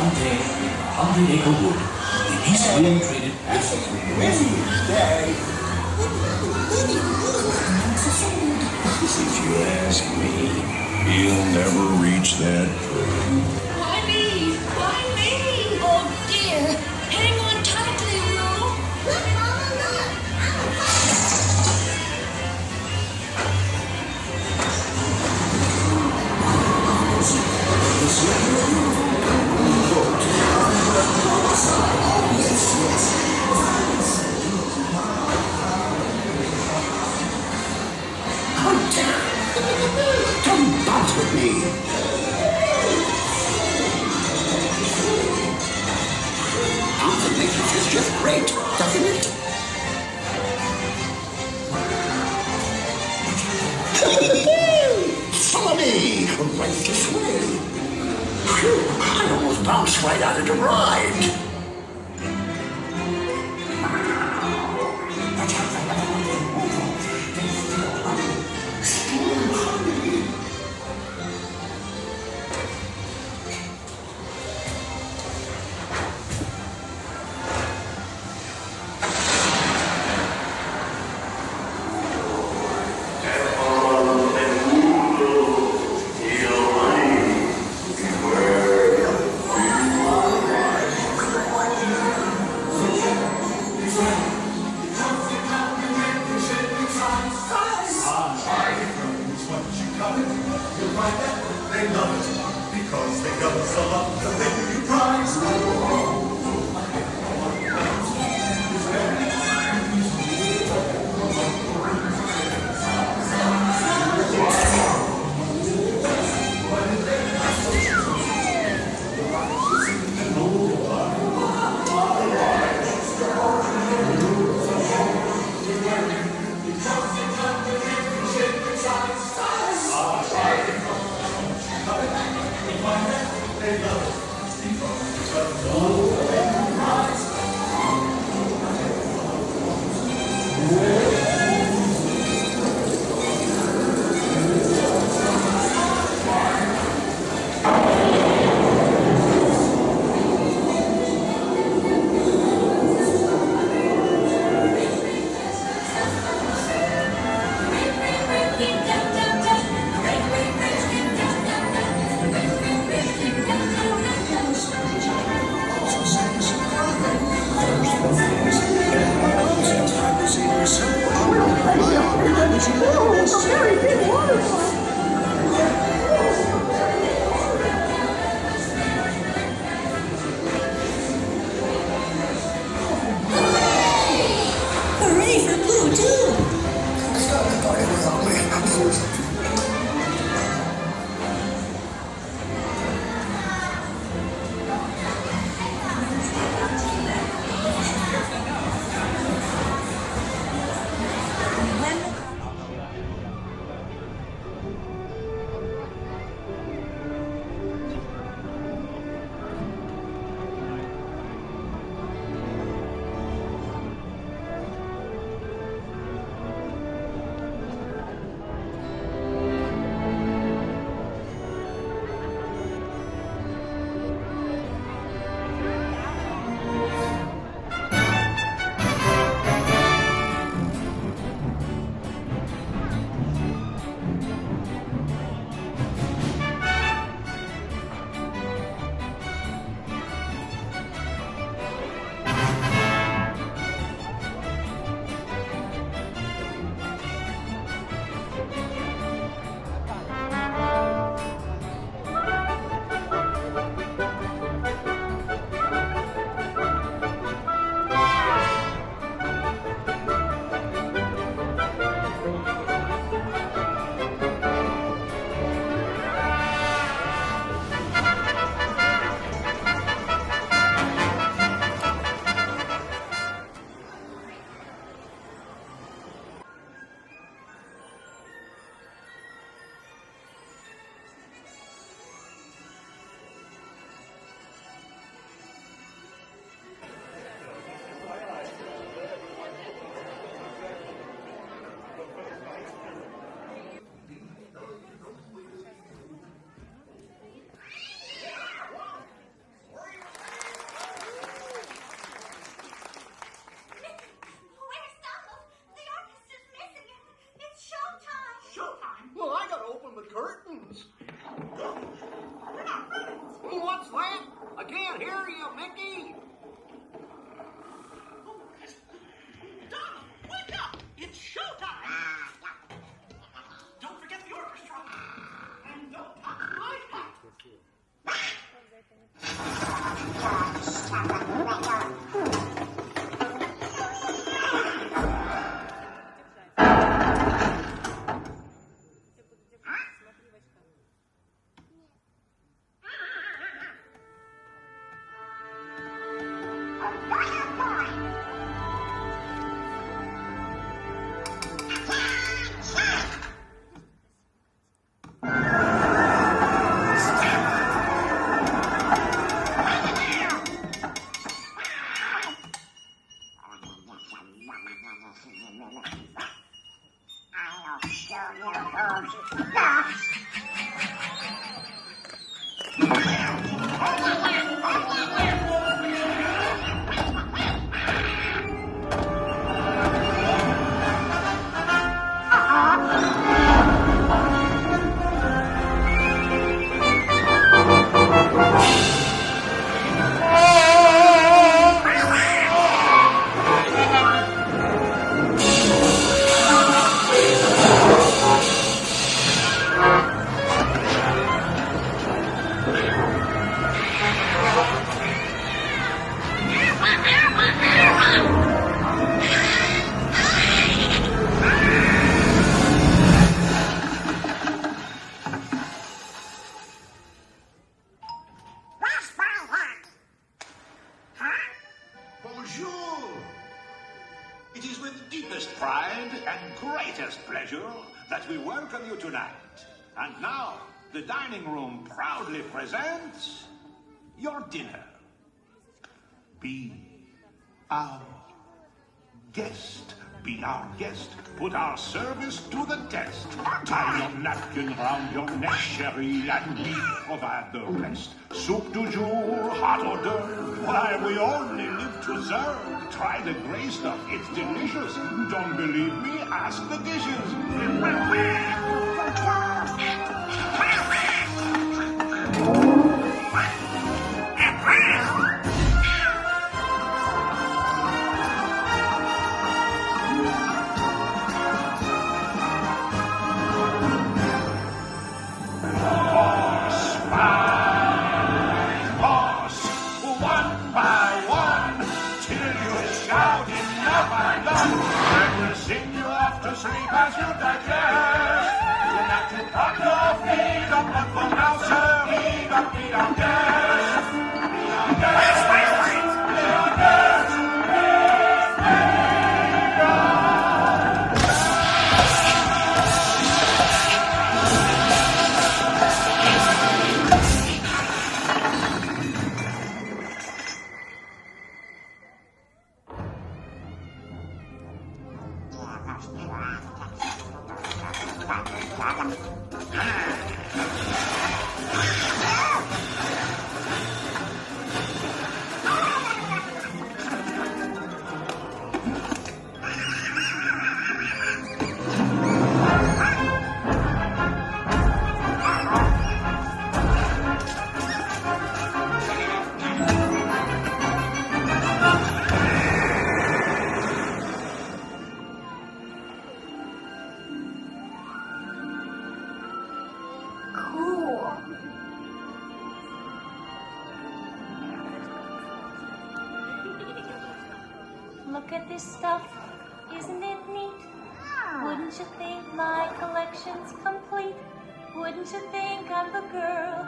One day, 100-acre wood, the East Wind traded with Winnie's Day. If you ask me, he'll never reach that tree. Why me? Why me? Oh dear. Hang on tightly, Lou. Look, Mama, look. Hunter! Come bounce with me! Bouncing nature is just great, doesn't it? Follow me! Right this way! Phew, I almost bounced right out of the ride! Presents your dinner. Be our guest. Be our guest. Put our service to the test. Tie your napkin round your neck, Sherry, and we provide the rest. Soup du jour, hot hors d'oeuvre. Why, we only live to serve. Try the gray stuff, it's delicious. Don't believe me? Ask the dishes. As you digest, you have to cut your feet up, but for now, sir, be our guest. Be our guest. Be our guest. Look at this stuff, isn't it neat? Wouldn't you think my collection's complete? Wouldn't you think I'm the girl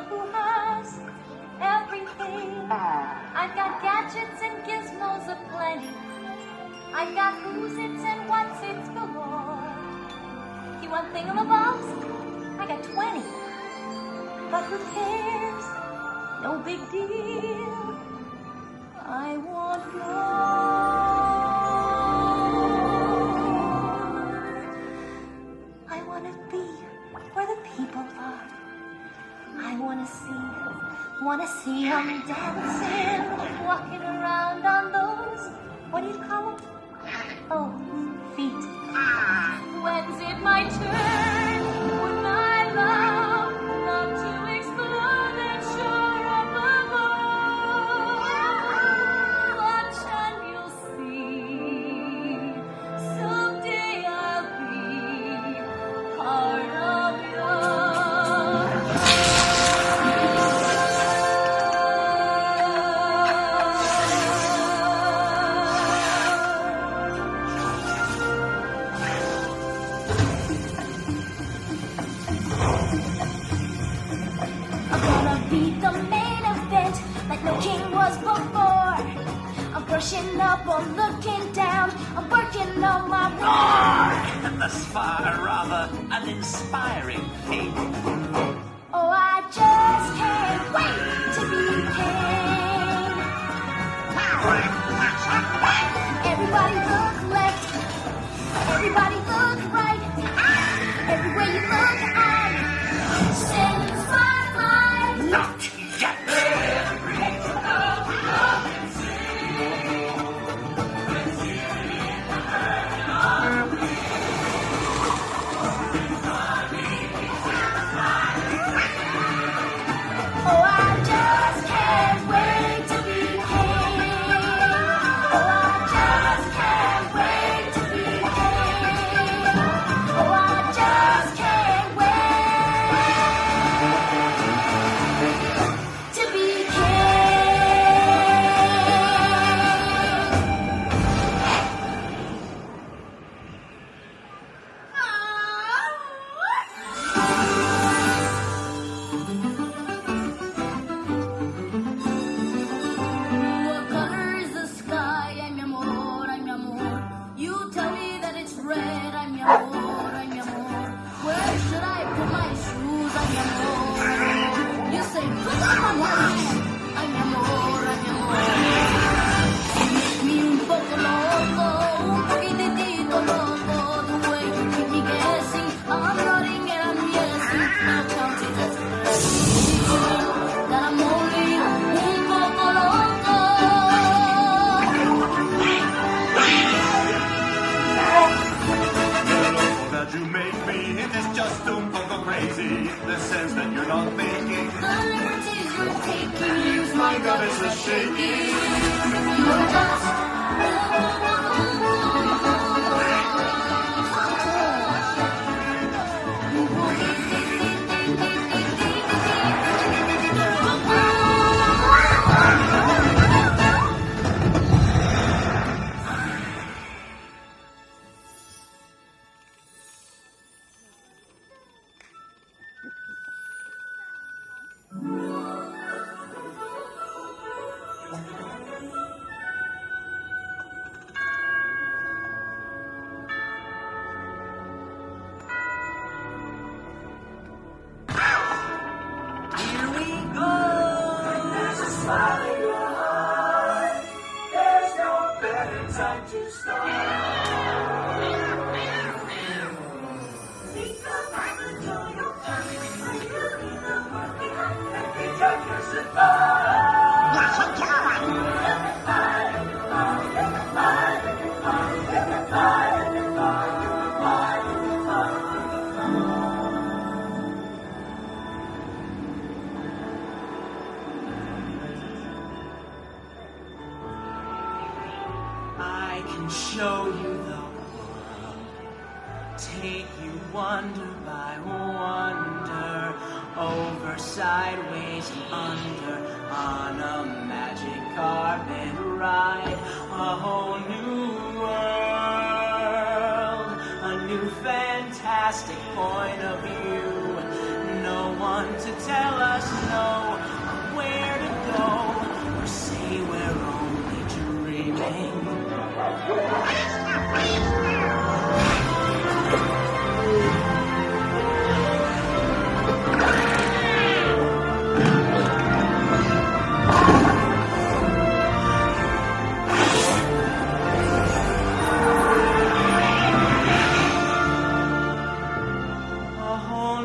who has everything? I've got gadgets and gizmos aplenty. I've got who's its and what's its galore. You want thingamabobs? I got 20. But who cares? No big deal. I want more. I want to be where the people are. I want to see them dancing, walking around on those, what do you call them? Oh, feet. When's it my turn? Wouldn't I love to explore that shore up above? Watch and you'll see. Someday I'll be part of your be the main event like no king was before. I'm brushing up, I'm looking down, I'm working on my roar. Thus far, rather uninspiring fate. Oh, I just can't wait to be king. Everybody look left, everybody look right. Everywhere you look, I'm sending spotlight. Not yet. Oh, I just can't wait to be king. Oh, I just can't wait to be king. Oh, I just can't wait to be What color is the sky? Ay, mi amor, ay, mi amor. You tell me that it's red. Ay, mi amor, ay, mi amor. Where should I put my shoes? Ay, mi amor, ay, mi amor. You say, put on my watch. Ay, mi amor, ay, mi amor. You make me un poco loco, un poquitito loco. The way you keep me guessing, I'm nodding and I'm yesing. Now counting that I'm only un poco loco. That you make me, it is just un poco crazy. The sense that you're not thinking. The liberties you're taking leaves my God is guts a shaking. You're just Here we go. There's a smile in your heart. There's no better time to start. Think about the joy you'll find when you're in the working and enjoy your safari. I can show you the world, take you wonder by wonder, over, sideways, under, on a magic carpet ride, a whole new world, a new fantastic point of view, no one to tell us no, where to go, or say we're only dreaming. A whole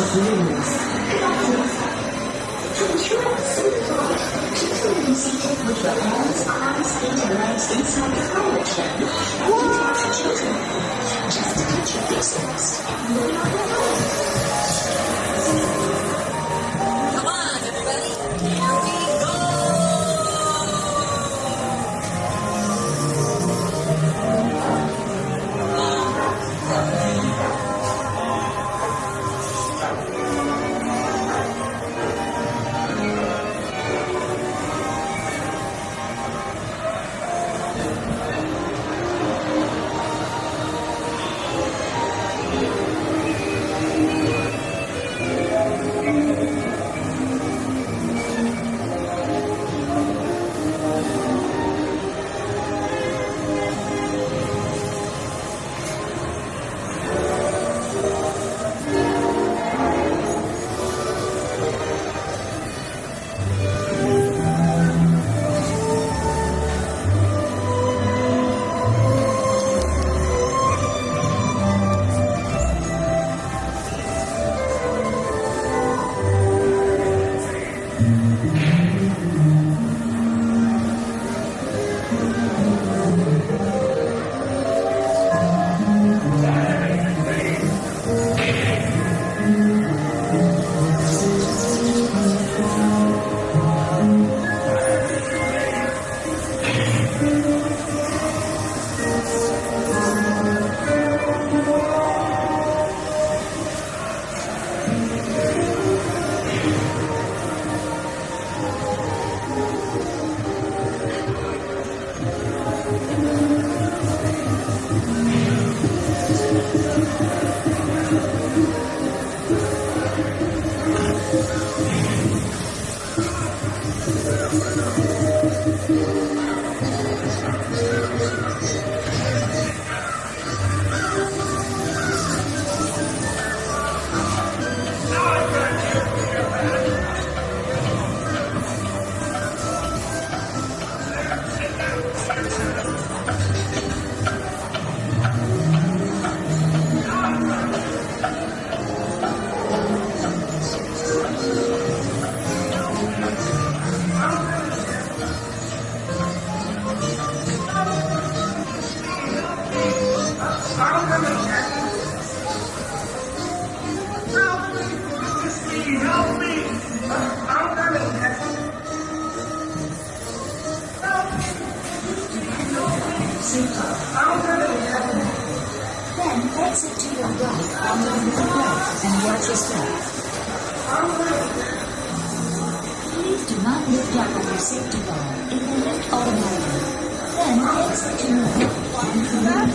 precious news. To ensure a safe flight, people will be seated with your hands, arms, feet, and legs inside the pilot tray. And details for children. Just touch your face first. Come on, everybody. Here we go. Then exit to your right onto the right and watch your step. Please do not lift up on your safety bar. It will lift automatically. Then exit to your right onto the right.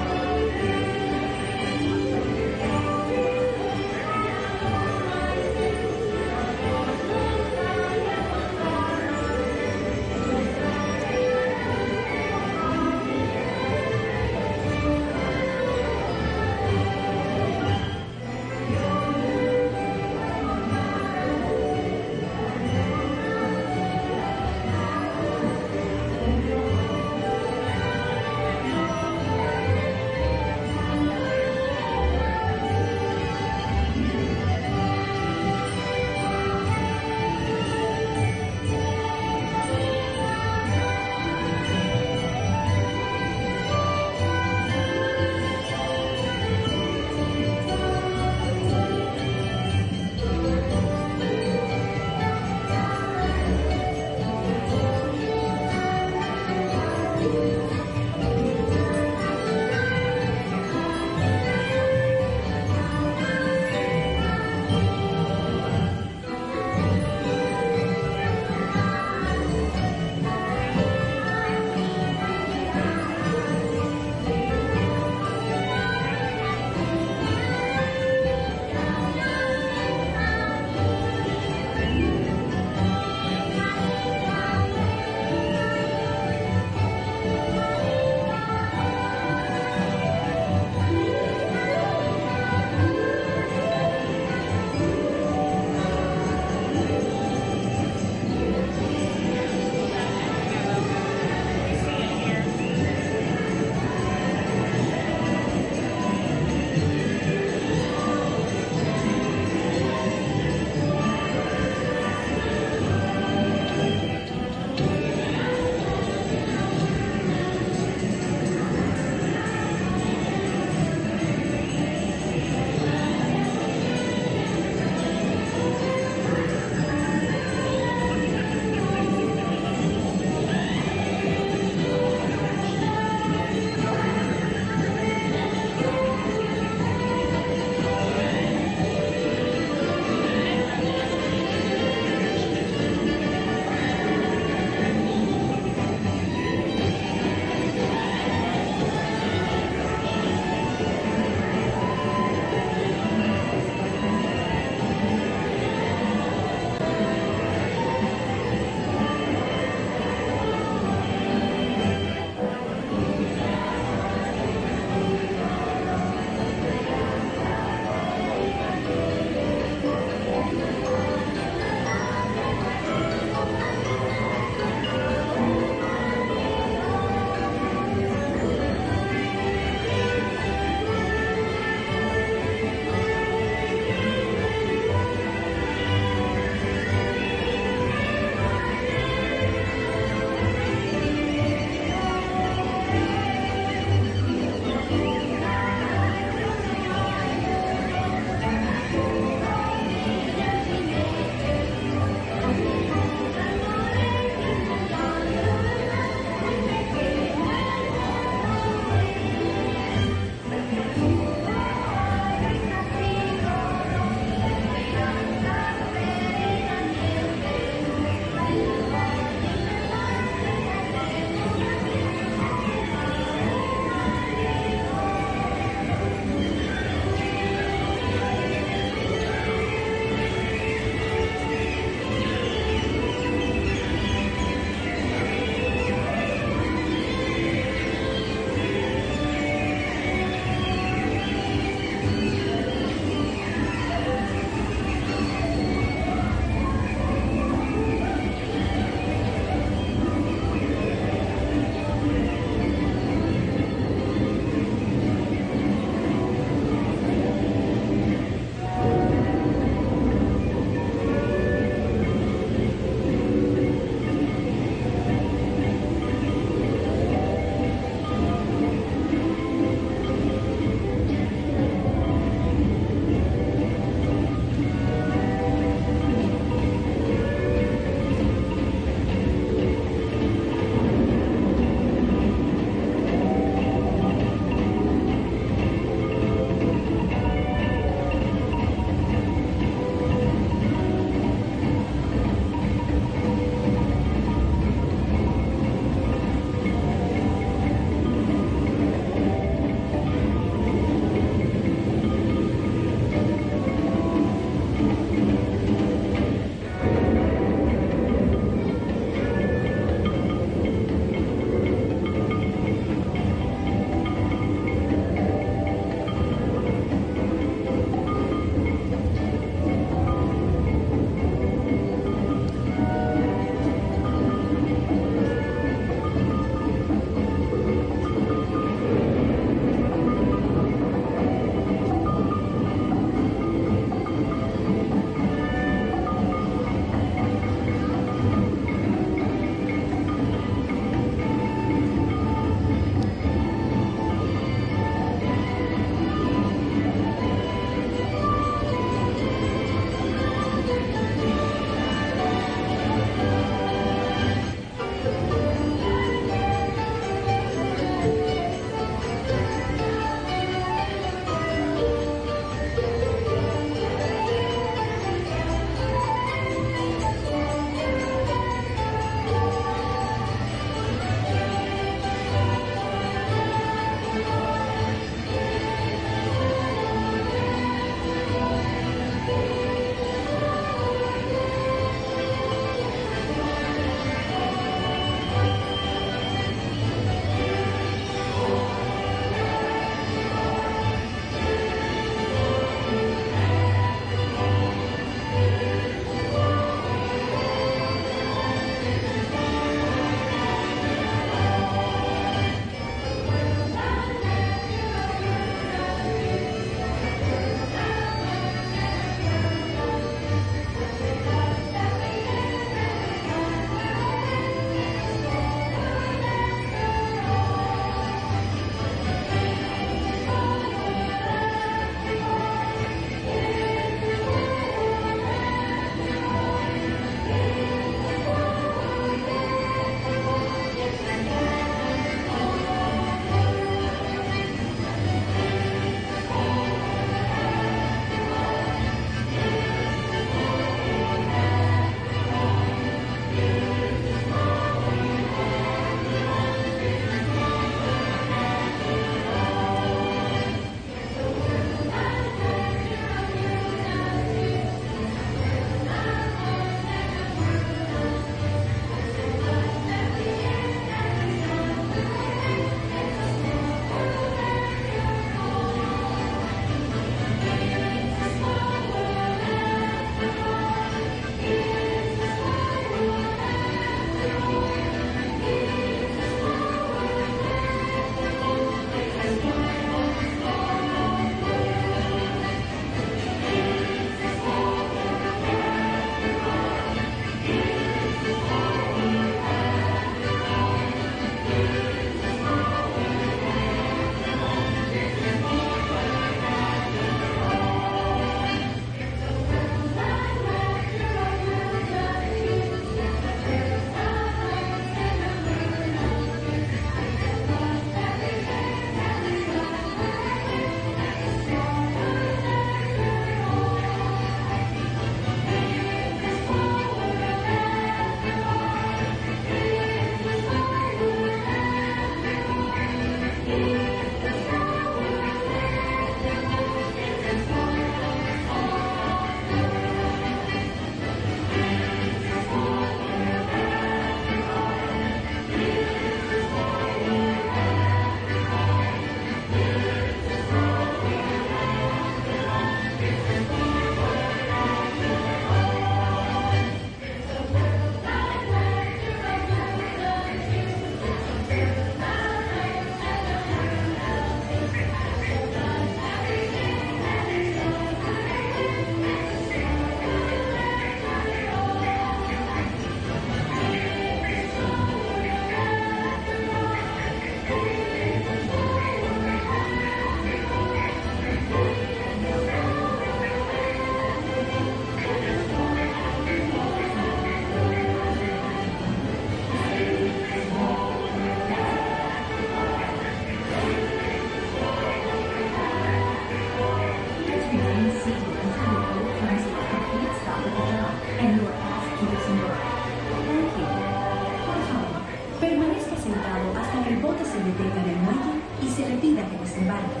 que el bote se detenga en el muelle y se le pida que desembarque.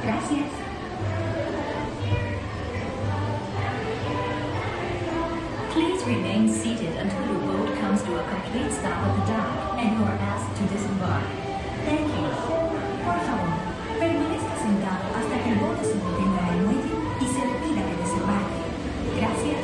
Gracias. Please remain seated until your boat comes to a complete stop at the dock and you are asked to disembark. Thank you. Por favor, permanezca sentado hasta que el bote se detenga en el muelle y se le pida que desembarque. Gracias.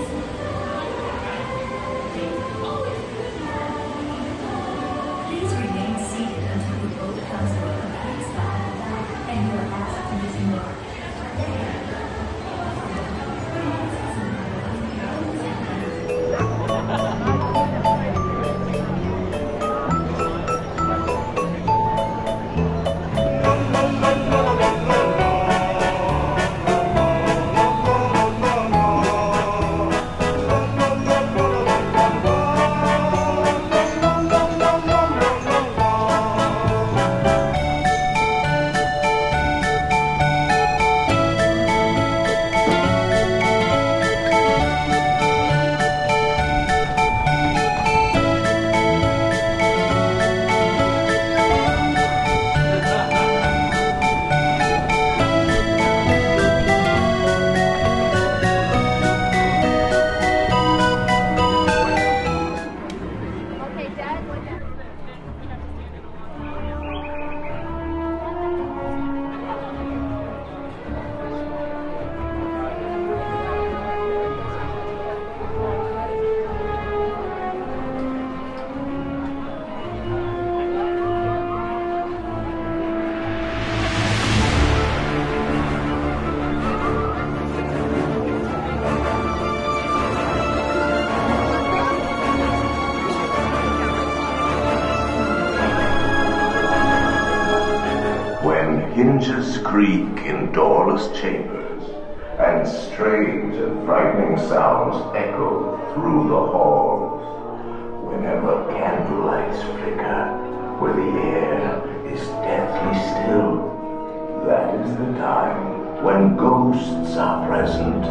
Please remain seated until your boat comes to a complete stop at the dock and you are asked to disembark. Hinges creak in doorless chambers, and strange and frightening sounds echo through the halls. Whenever candlelights flicker, where the air is deathly still, that is the time when ghosts are present,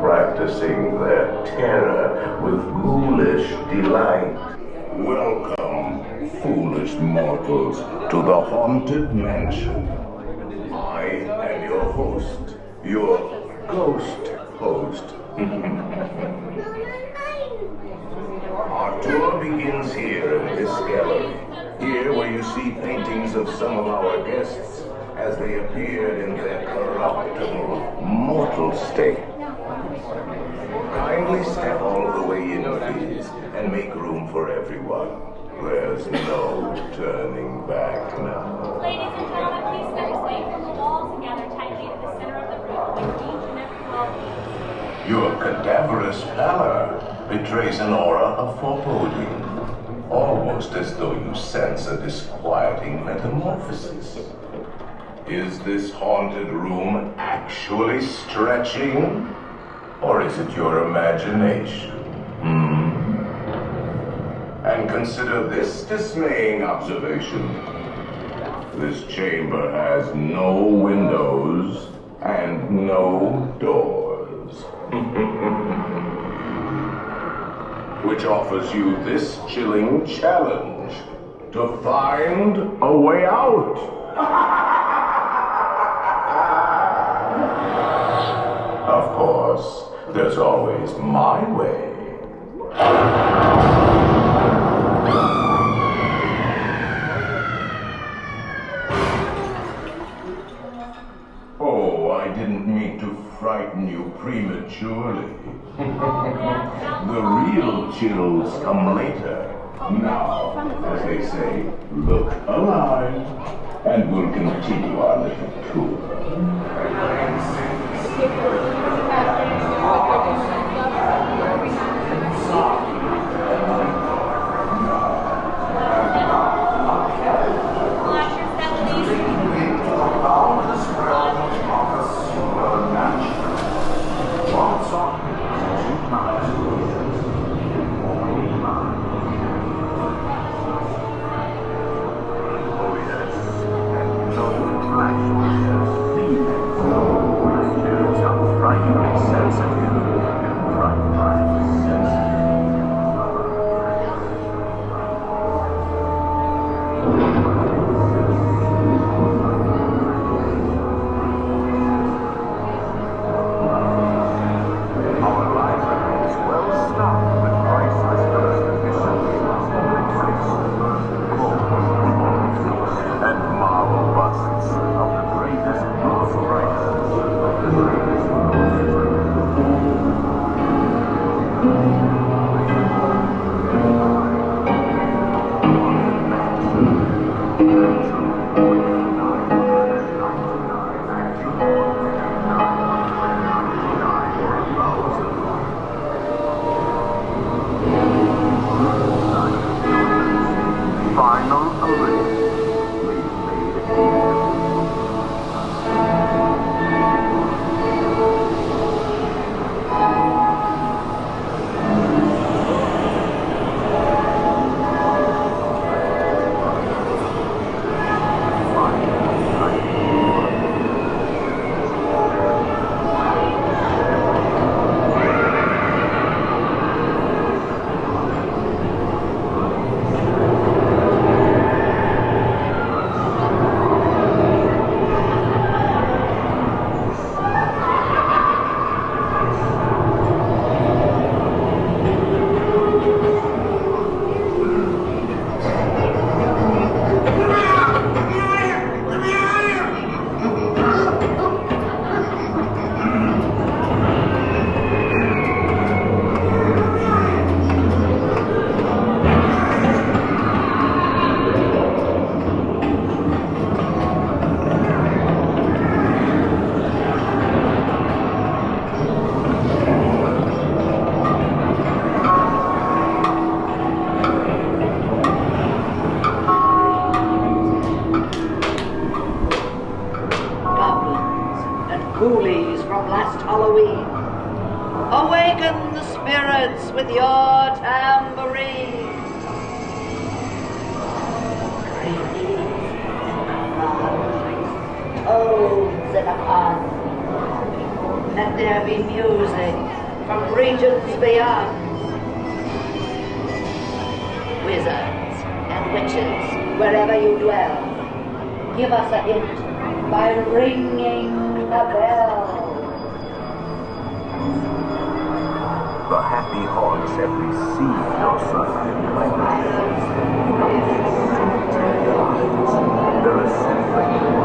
practicing their terror with ghoulish delight. Welcome, foolish mortals, to the Haunted Mansion. I am your host, your ghost host. Our tour begins here in this gallery, here where you see paintings of some of our guests as they appeared in their corruptible, mortal state. Kindly step all the way in, please, and make room for everyone. There's no turning back now. Ladies and gentlemen, please step away from the walls and gather tightly to the center of the room. Each and every well. Your cadaverous pallor betrays an aura of foreboding, almost as though you sense a disquieting metamorphosis. Is this haunted room actually stretching, or is it your imagination? And consider this dismaying observation. This chamber has no windows and no doors. Which offers you this chilling challenge to find a way out. Of course, there's always my way. Oh, I didn't mean to frighten you prematurely. The real chills come later. Now, as they say, look alive, and we'll continue our little tour. coolies from last Halloween. Awaken the spirits with your tambourine. Toads in a pond. Let there be music from regions beyond. Wizards and witches, wherever you dwell, give us a hint by ringing a bell. The happy haunts have received your suffering kindness. They're assembling.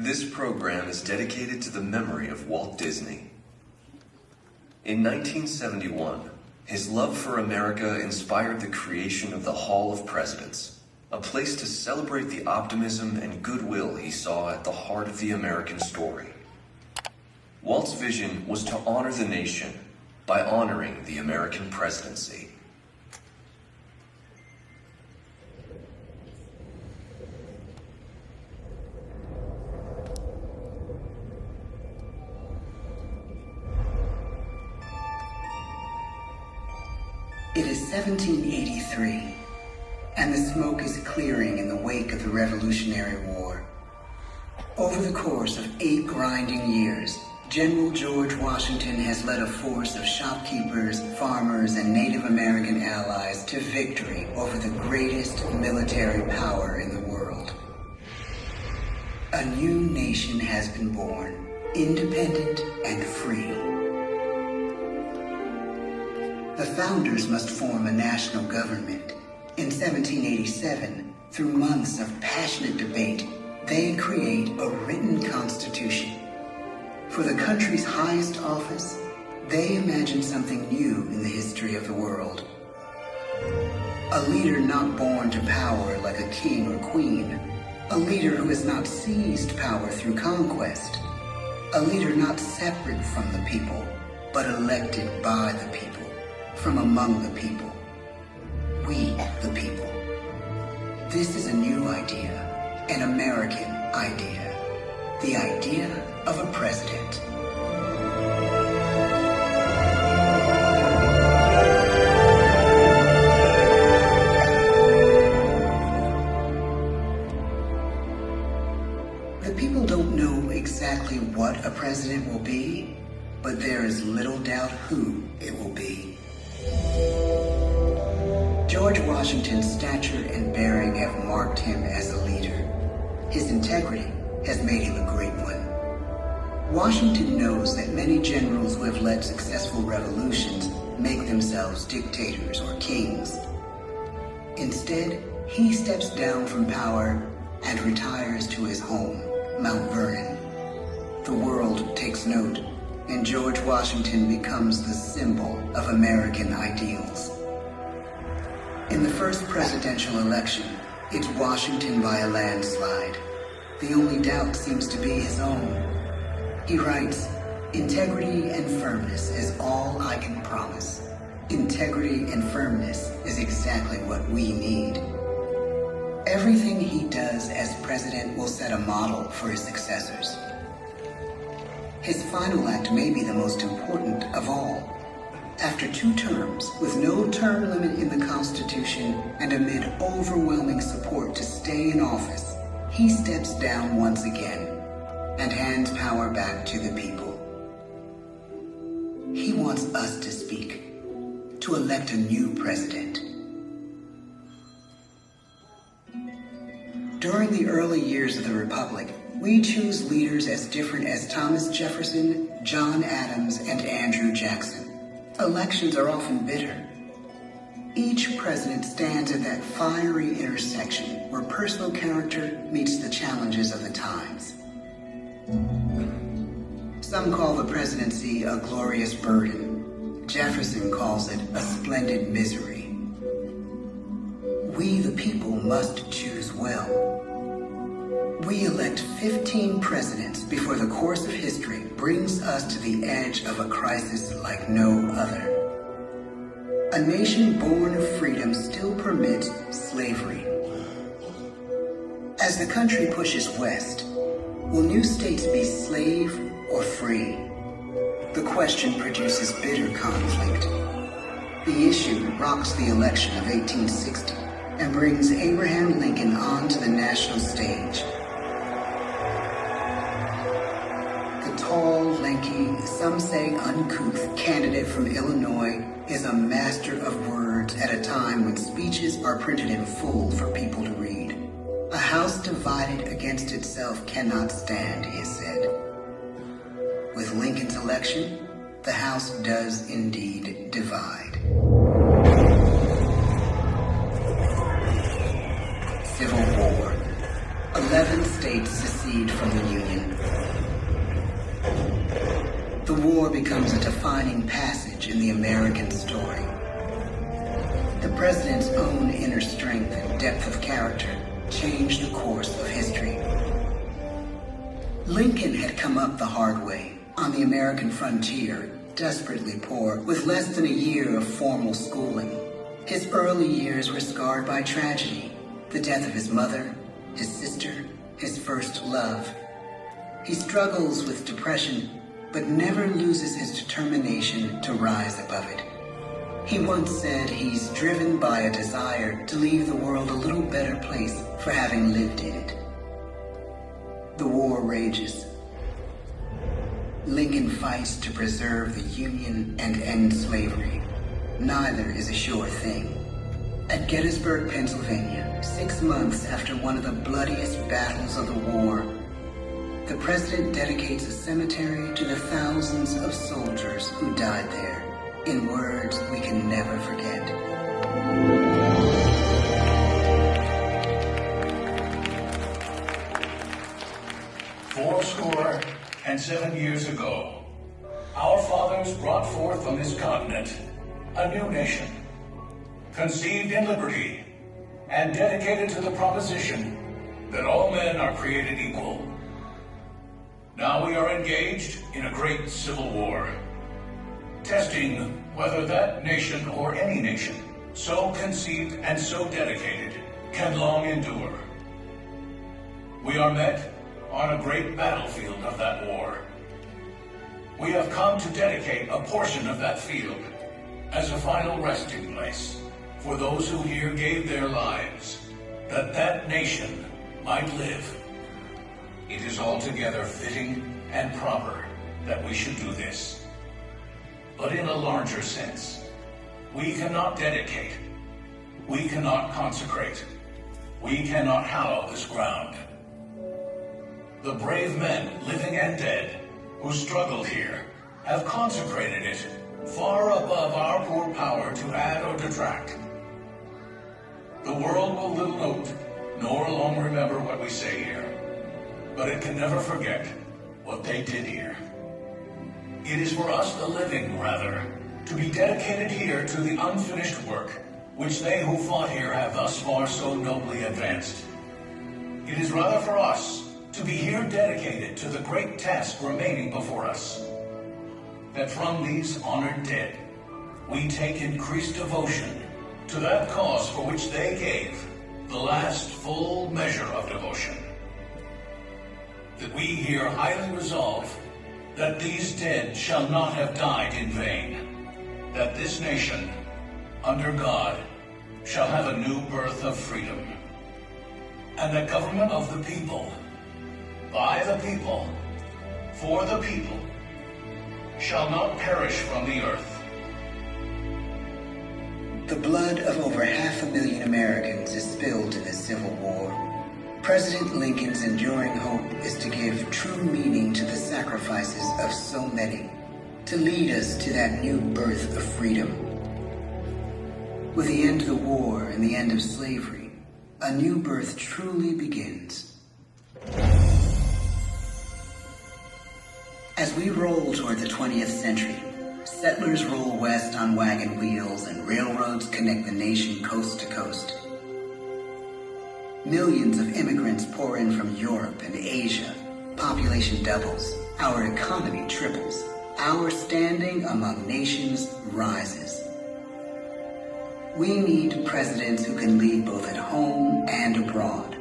This program is dedicated to the memory of Walt Disney. In 1971, his love for America inspired the creation of the Hall of Presidents, a place to celebrate the optimism and goodwill he saw at the heart of the American story. Walt's vision was to honor the nation by honoring the American presidency. It is 1783, and the smoke is clearing in the wake of the Revolutionary War. Over the course of 8 grinding years, General George Washington has led a force of shopkeepers, farmers, and Native American allies to victory over the greatest military power in the world. A new nation has been born, independent and free. The founders must form a national government. In 1787, through months of passionate debate, they create a written constitution. For the country's highest office, they imagine something new in the history of the world. A leader not born to power like a king or queen. A leader who has not seized power through conquest. A leader not separate from the people, but elected by the people. From among the people. We, the people. This is a new idea, an American idea. The idea of a president. The people don't know exactly what a president will be, but there is little doubt who it will be. George Washington's stature and bearing have marked him as a leader. His integrity has made him a great one. Washington knows that many generals who have led successful revolutions make themselves dictators or kings. Instead, he steps down from power and retires to his home, Mount Vernon. The world takes note, and George Washington becomes the symbol of American ideals. In the first presidential election, it's Washington by a landslide. The only doubt seems to be his own. He writes, "Integrity and firmness is all I can promise. Integrity and firmness is exactly what we need." Everything he does as president will set a model for his successors. His final act may be the most important of all. After 2 terms, with no term limit in the Constitution and amid overwhelming support to stay in office, he steps down once again and hands power back to the people. He wants us to speak, to elect a new president. During the early years of the Republic, we choose leaders as different as Thomas Jefferson, John Adams, and Andrew Jackson. Elections are often bitter. Each president stands at that fiery intersection where personal character meets the challenges of the times. Some call the presidency a glorious burden. Jefferson calls it a splendid misery. We, the people, must choose well. We elect 15 presidents before the course of history brings us to the edge of a crisis like no other. A nation born of freedom still permits slavery. As the country pushes west, will new states be slave or free? The question produces bitter conflict. The issue rocks the election of 1860 and brings Abraham Lincoln onto the national stage. Tall, lanky, some say uncouth candidate from Illinois is a master of words at a time when speeches are printed in full for people to read. A house divided against itself cannot stand, he said. With Lincoln's election, the house does indeed divide. Civil War. 11 states secede from the Union. The war becomes a defining passage in the American story. The president's own inner strength and depth of character changed the course of history. Lincoln had come up the hard way, on the American frontier, desperately poor, with less than a year of formal schooling. His early years were scarred by tragedy, the death of his mother, his sister, his first love. He struggles with depression, but never loses his determination to rise above it. He once said he's driven by a desire to leave the world a little better place for having lived in it. The war rages. Lincoln fights to preserve the Union and end slavery. Neither is a sure thing. At Gettysburg, Pennsylvania, 6 months after one of the bloodiest battles of the war, the president dedicates a cemetery to the thousands of soldiers who died there, in words we can never forget. Fourscore and 7 years ago, our fathers brought forth on this continent a new nation, conceived in liberty and dedicated to the proposition that all men are created equal. Now we are engaged in a great civil war, testing whether that nation or any nation so conceived and so dedicated can long endure. We are met on a great battlefield of that war. We have come to dedicate a portion of that field as a final resting place for those who here gave their lives, that that nation might live. It is altogether fitting and proper that we should do this. But in a larger sense, we cannot dedicate, we cannot consecrate, we cannot hallow this ground. The brave men, living and dead, who struggled here, have consecrated it far above our poor power to add or detract. The world will little note, nor long remember what we say here, but it can never forget what they did here. It is for us, the living, rather, to be dedicated here to the unfinished work which they who fought here have thus far so nobly advanced. It is rather for us to be here dedicated to the great task remaining before us, that from these honored dead we take increased devotion to that cause for which they gave the last full measure of devotion. That we here highly resolve that these dead shall not have died in vain, that this nation, under God, shall have a new birth of freedom, and the government of the people, by the people, for the people, shall not perish from the earth. The blood of over 500,000 Americans is spilled in this Civil War. President Lincoln's enduring hope is to give true meaning to the sacrifices of so many, to lead us to that new birth of freedom. With the end of the war and the end of slavery, a new birth truly begins. As we roll toward the 20th century, settlers roll west on wagon wheels and railroads connect the nation coast to coast. Millions of immigrants pour in from Europe and Asia. Population doubles. Our economy triples. Our standing among nations rises. We need presidents who can lead both at home and abroad.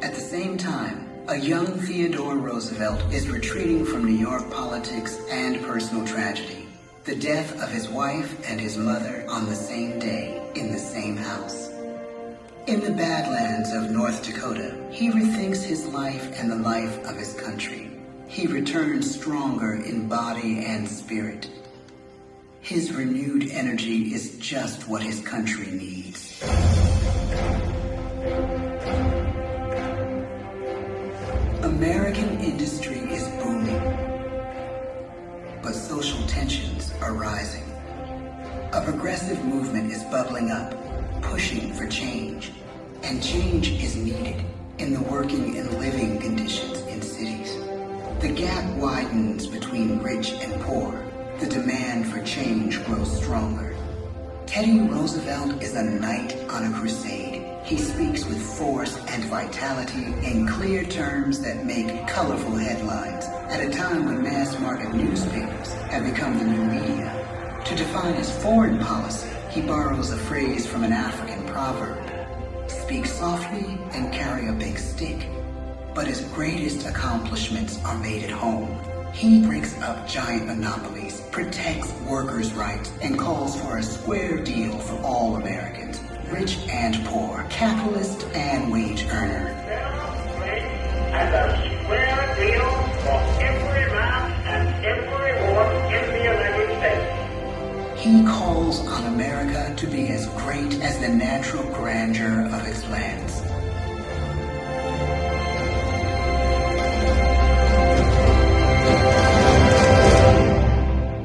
At the same time, a young Theodore Roosevelt is retreating from New York politics and personal tragedy. The death of his wife and his mother on the same day in the same house. In the Badlands of North Dakota, he rethinks his life and the life of his country. He returns stronger in body and spirit. His renewed energy is just what his country needs. American industry is booming, but social tensions are rising. A progressive movement is bubbling up, pushing for change, and change is needed in the working and living conditions in cities. The gap widens between rich and poor. The demand for change grows stronger. Teddy Roosevelt is a knight on a crusade. He speaks with force and vitality in clear terms that make colorful headlines at a time when mass-market newspapers have become the new media. To define his foreign policy, he borrows a phrase from an African proverb: speak softly and carry a big stick. But his greatest accomplishments are made at home. He breaks up giant monopolies, protects workers' rights, and calls for a square deal for all Americans, rich and poor, capitalist and wage earner. And a square deal for every man and every woman in the United States. He calls on America to be as great as the natural grandeur of its lands.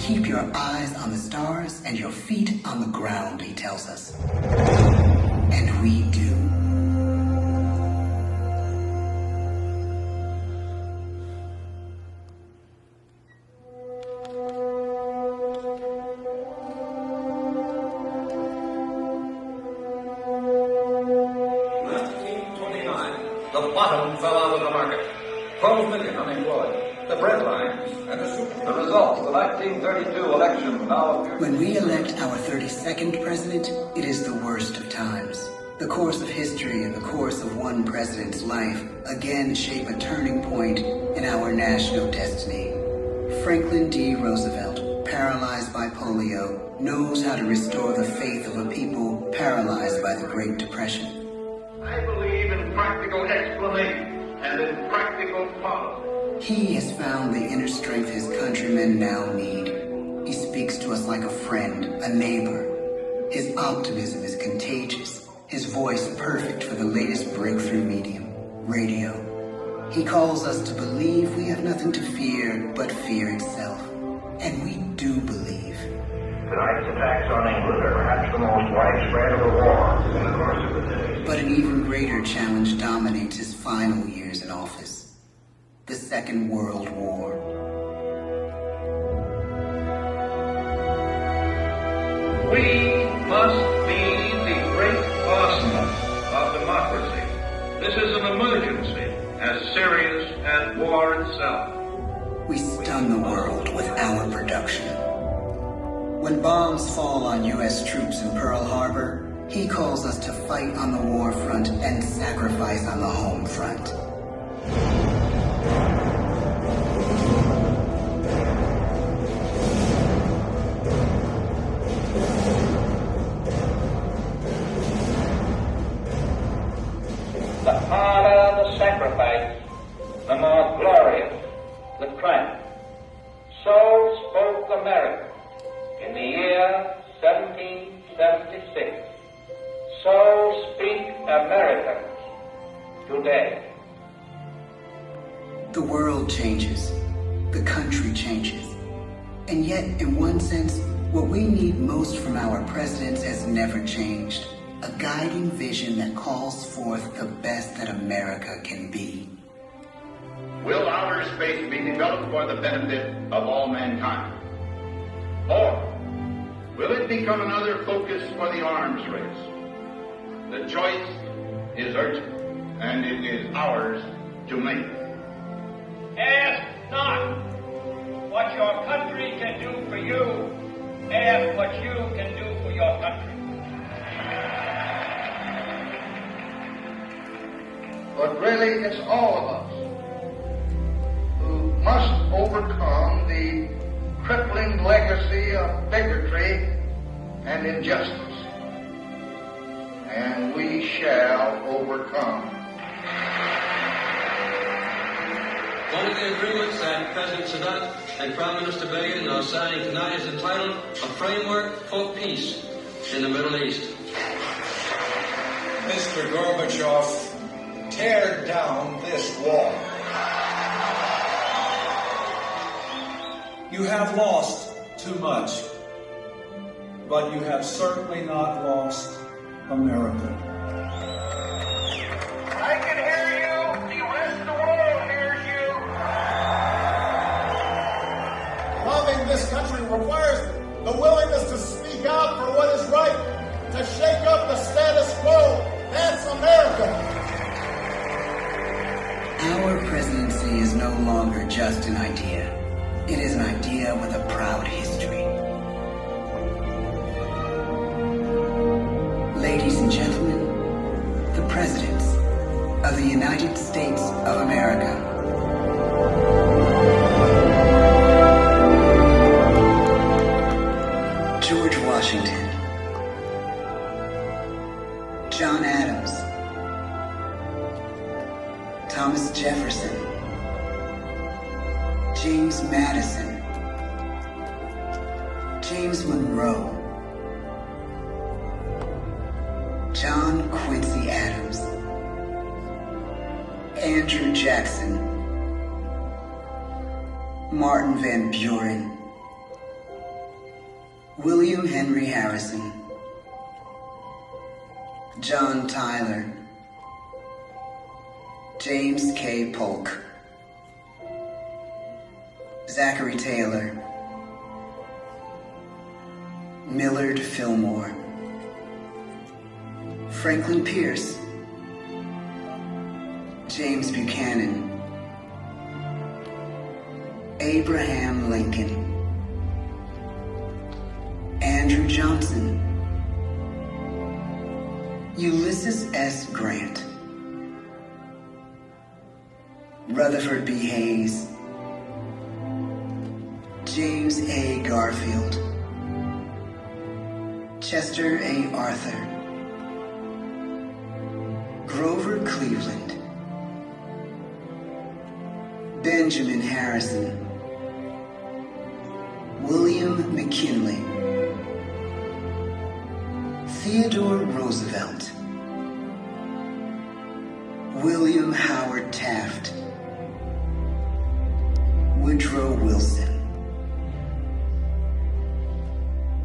Keep your eyes on the stars and your feet on the ground, he tells us. And we do. The bottom fell out of the market. 12 million unemployed. The bread lines and the soup. The results of the 1932 election now appear. When we elect our 32nd president, it is the worst of times. The course of history and the course of one president's life again shape a turning point in our national destiny. Franklin D. Roosevelt, paralyzed by polio, knows how to restore the faith of a people paralyzed by the Great Depression. I believe in practical explanation and in practical policy. He has found the inner strength his countrymen now need. He speaks to us like a friend, a neighbor. His optimism is contagious, his voice perfect for the latest breakthrough medium, radio. He calls us to believe we have nothing to fear but fear itself. And we do believe. Tonight's attacks on England are perhaps the most widespread of the war in the course of the day. But an even greater challenge dominates his final years in office. The Second World War. We must be the great arsenal of democracy. This is an emergency as serious as war itself. We stun the world with our production. When bombs fall on U.S. troops in Pearl Harbor, he calls us to fight on the war front and sacrifice on the home front. The harder the sacrifice, the more glorious the triumph. So spoke America in the year 1776. So speak Americans today. The world changes. The country changes. And yet, in one sense, what we need most from our presidents has never changed. A guiding vision that calls forth the best that America can be. Will outer space be developed for the benefit of all mankind? Or will it become another focus for the arms race? The choice is urgent, and it is ours to make. Ask not what your country can do for you. Ask what you can do for your country. But really, it's all of us who must overcome the crippling legacy of bigotry and injustice. And we shall overcome. One of the agreements that President Sadat and Prime Minister Begin are signing tonight is entitled A Framework for Peace in the Middle East. Mr. Gorbachev, tear down this wall. You have lost too much, but you have certainly not lost America. I can hear you speak out for what is right, to shake up the status quo. That's America. Our presidency is no longer just an idea. It is an idea with a proud history. Ladies and gentlemen, the presidents of the United States of America. George Washington, John Adams, Thomas Jefferson, James Madison, James Monroe, John Quincy Adams, Andrew Jackson, Martin Van Buren, William Henry Harrison, John Tyler, James K. Polk, Zachary Taylor, Millard Fillmore, Franklin Pierce, James Buchanan, Abraham Lincoln, Andrew Johnson, Ulysses S. Grant, Rutherford B. Hayes, James A. Garfield, Chester A. Arthur, Grover Cleveland, Benjamin Harrison, William McKinley, Theodore Roosevelt, William Howard Taft, Woodrow Wilson,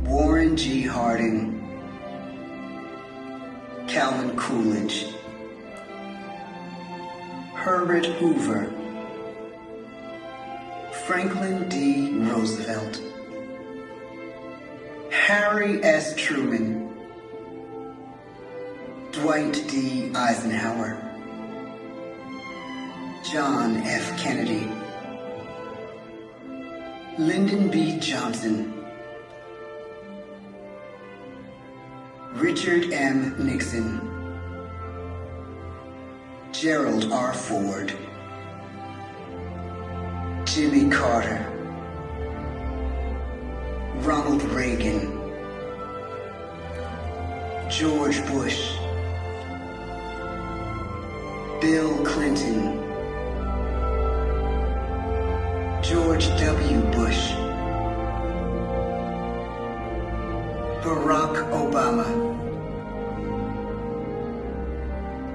Warren G. Harding, Calvin Coolidge, Herbert Hoover, Franklin D. Roosevelt, Harry S. Truman, Dwight D. Eisenhower, John F. Kennedy, Lyndon B. Johnson, Richard M. Nixon, Gerald R. Ford, Jimmy Carter, Ronald Reagan, George Bush, Bill Clinton, George W. Bush, Barack Obama,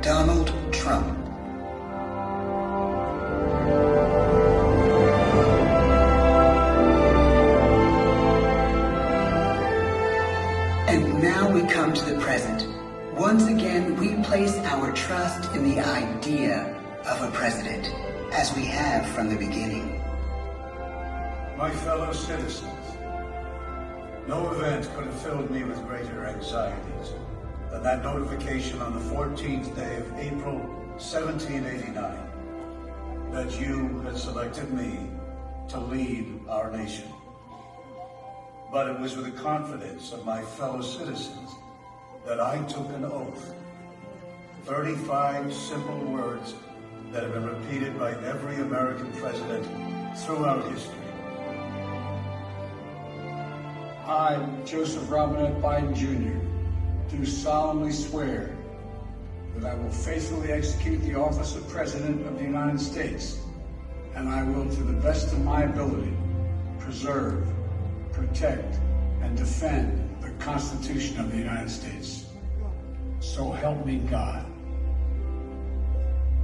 Donald Trump. And now we come to the present. Once again, we place our trust in the idea of a president, as we have from the beginning. My fellow citizens, no event could have filled me with greater anxieties than that notification on the 14th day of April, 1789, that you had selected me to lead our nation. But it was with the confidence of my fellow citizens that I took an oath. 35 simple words that have been repeated by every American president throughout history. I, Joseph Robinette Biden Jr., do solemnly swear that I will faithfully execute the office of President of the United States, and I will, to the best of my ability, preserve, protect, and defend the Constitution of the United States. So help me God.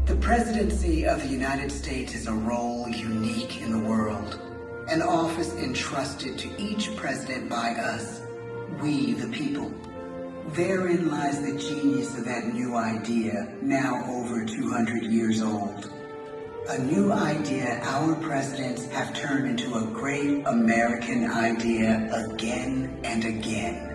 The presidency of the United States is a role unique in the world, an office entrusted to each president by us, we the people. Therein lies the genius of that new idea, now over 200 years old. A new idea our presidents have turned into a great American idea again and again.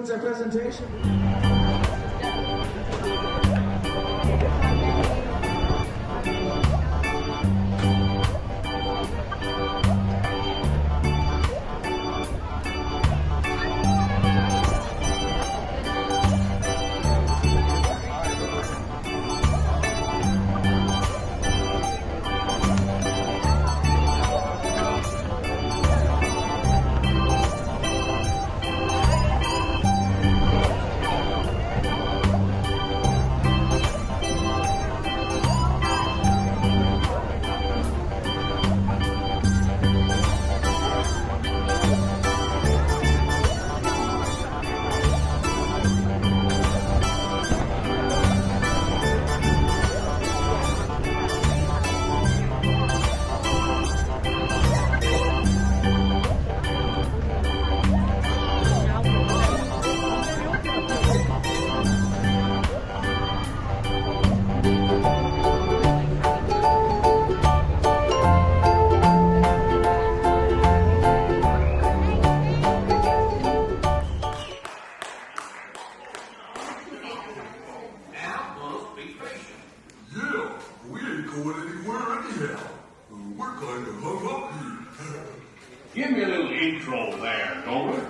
concludes our presentation. Give me a little intro there, Dora.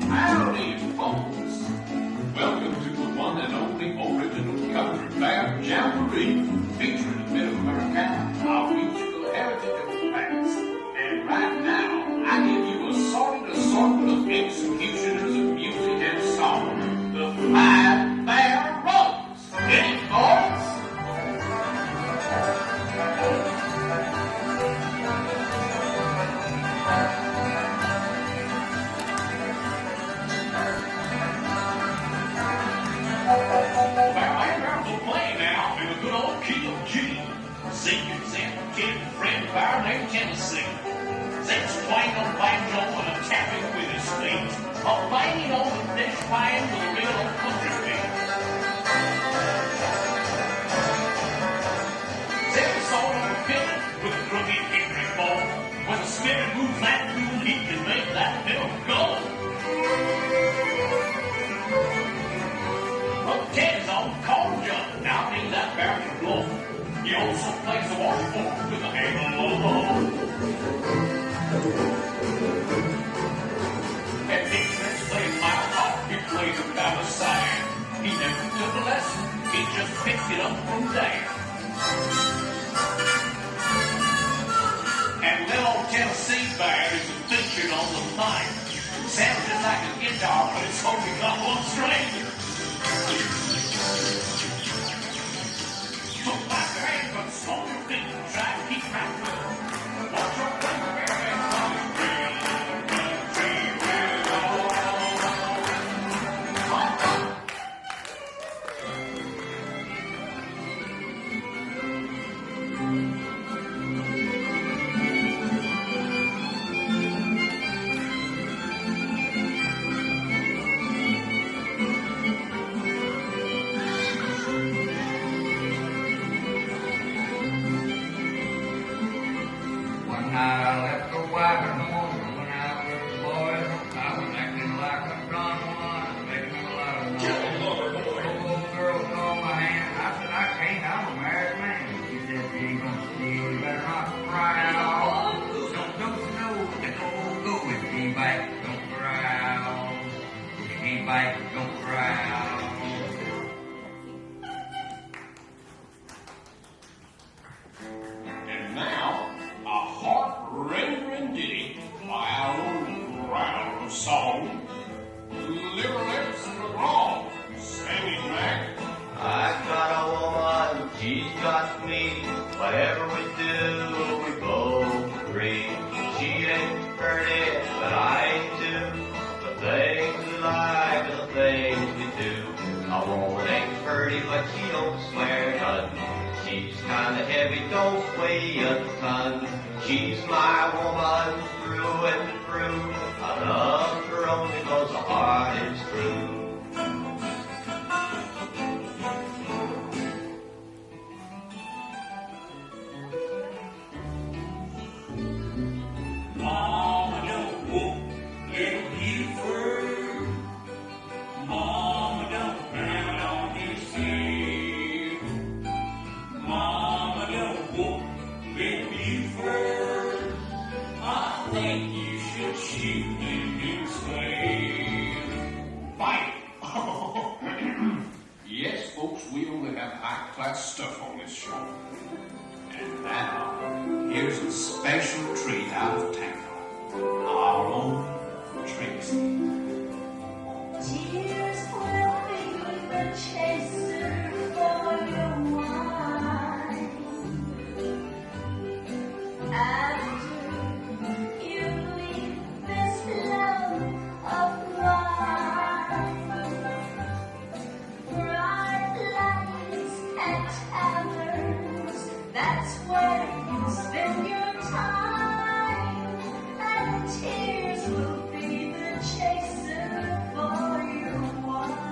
Howdy, folks. Welcome to the one and only original country fair Jamboree, featuring the Mid-America, our musical heritage of the past. And right now, I give you a sorted assortment of executioners of music and song. The Five Bear Rolls. Get it, boys? Bear will play now in a good old key of G. Singers and kid friend of our named Tennessee. Sings playing on banjo and a tapping with his feet. A banging on the dish pan with a real old country beat. There's a song on the filling with a crooked hickory bowl. When the spirit moves that cool, he can make that fiddle go. Well, Ted's on corn jump. Now I need that barrel to blow. He also plays the washboard with a halo. And Dixon's plays my harp, he plays a ballad side. He never took a lesson, he just picked it up from there. And little Tennessee Bear is a featured on the mic. Sounds just like a guitar, but it's only got one string. So clap your hands, but slow your feet, and try to keep my rhythm. Watch your finger, bear hands on the tree. And now, a heart-rending ditty by our own writer of song, Lyrics Wrong, Sammy Mac. I've got a woman, she's got me. Whatever we do, we both agree. She ain't pretty, but I ain't too. The things we like and the things we do. A woman ain't pretty, but she don't swear none. She's kinda heavy, don't weigh a ton. She's my woman through and through. I love her only 'cause her heart is true. make me first. I think you should shoot him instead. Fight! Yes, folks, we only have high-class stuff on this show. And now, here's a special treat out of Tampa. Our own Tracy. Tears will be the chaser for your wine. After you leave this love of mine, bright lights and taverns, that's where you spend your time, and tears will be the chaser for your wine.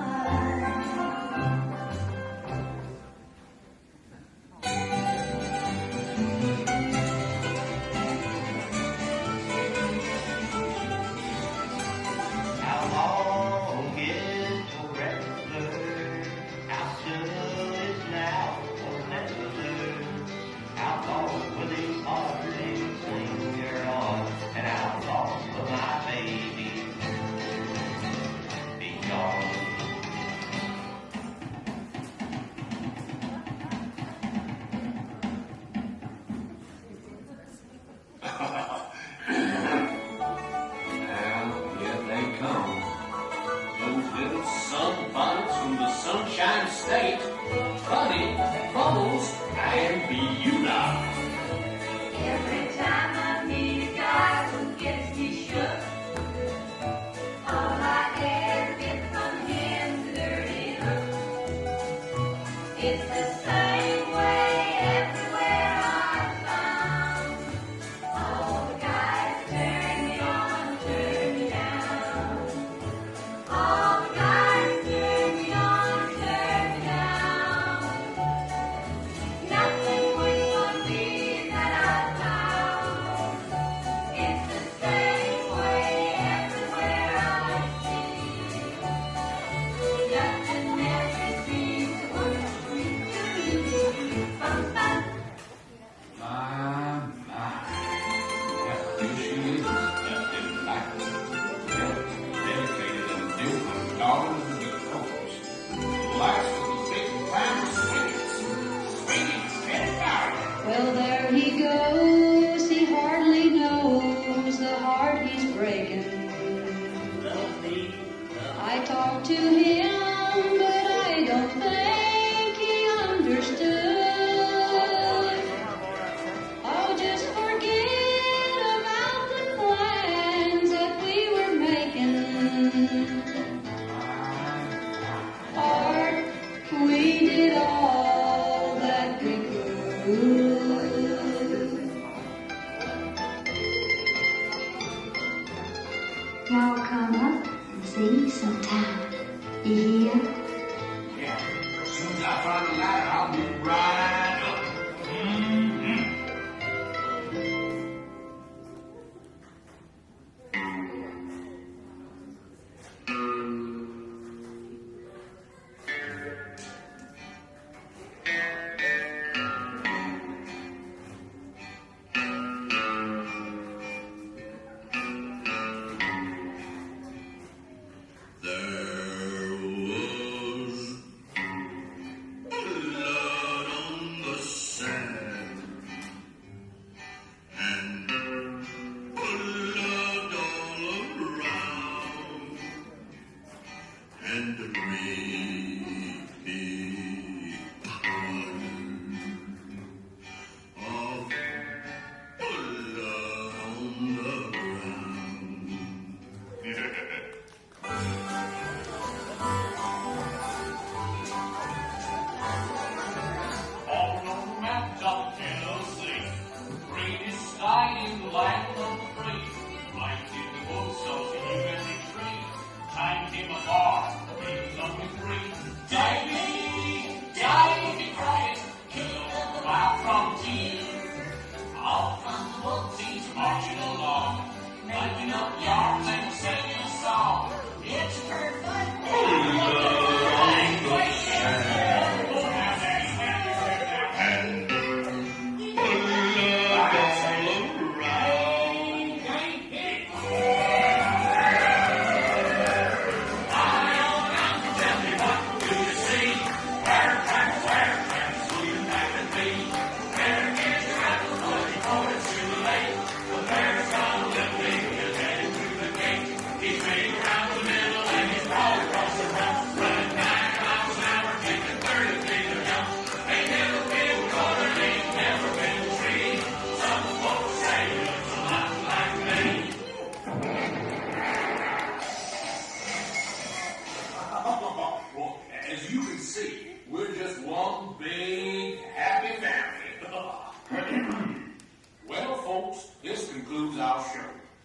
Walt. This concludes our show.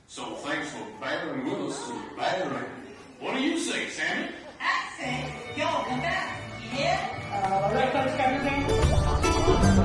So thanks for bearing with us to the very end. What do you say, Sammy? I say, y'all come back. Yeah? Let's go, everything.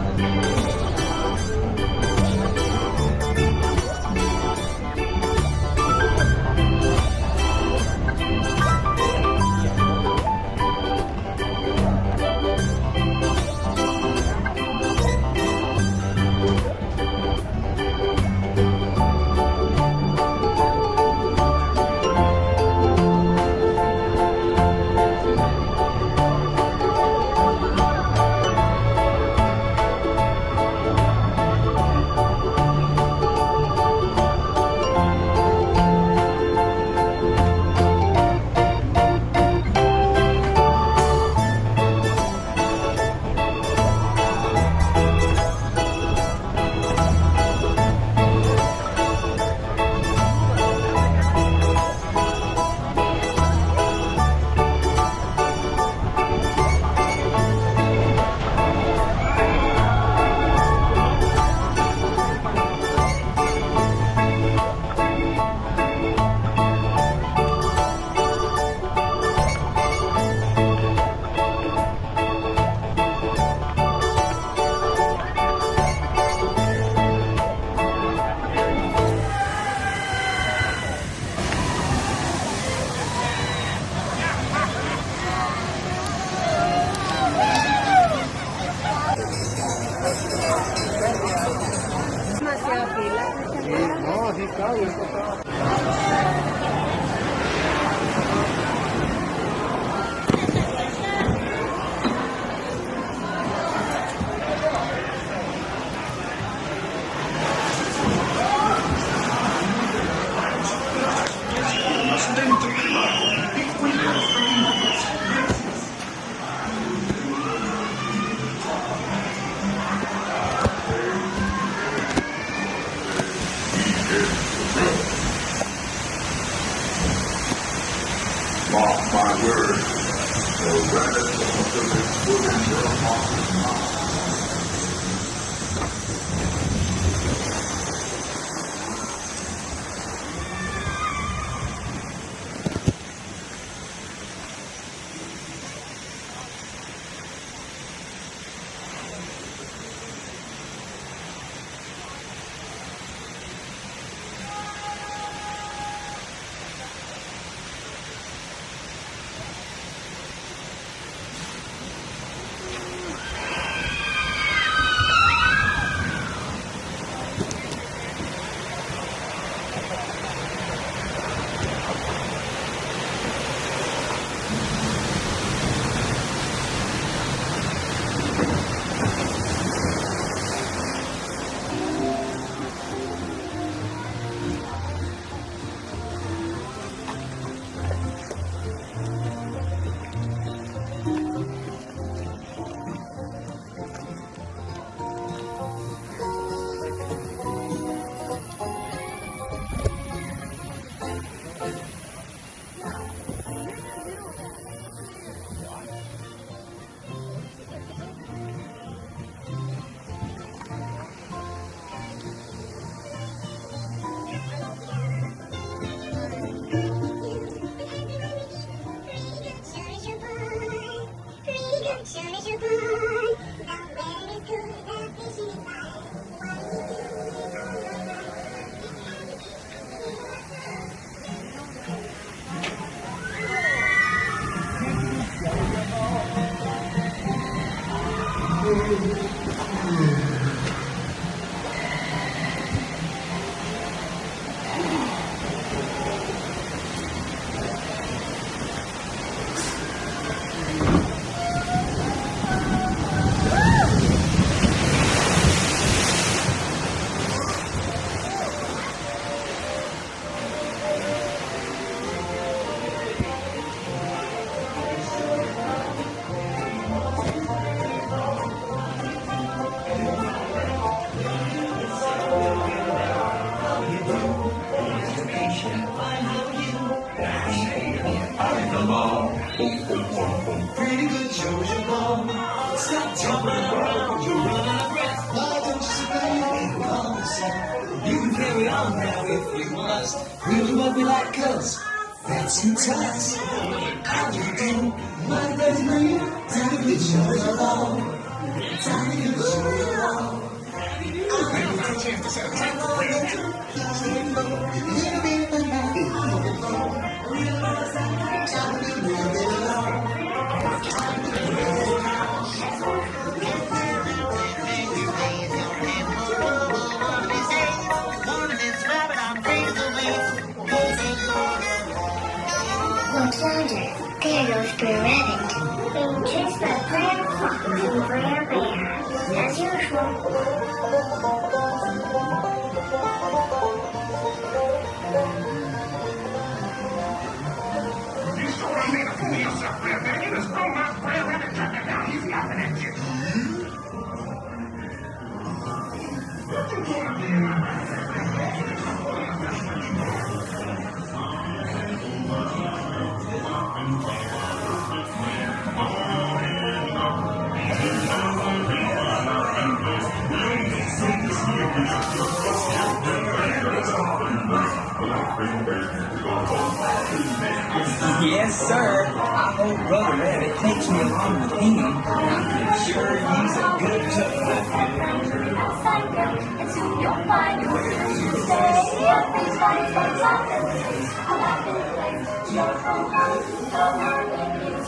Pretty good, show your ball. Stop jumping around, you're running out of breath. Why don't you sit down and calm yourself? on now if we must. We'll do what we like, cause that's who us. How you do? My friends agree. Time to get yours along. Time to get yours along. Maybe we'll take a chance to set a time for prayer. Looks larger. There goes Brer Rabbit. Being chased by Brer Fox and Brer Bear. As usual. Yes, sir. I hope Brother Rabbit takes me along with him. I'm sure he's a good tough. And soon you'll find you stay at these fine spots on the place. A laughing place, joyful house, the morning is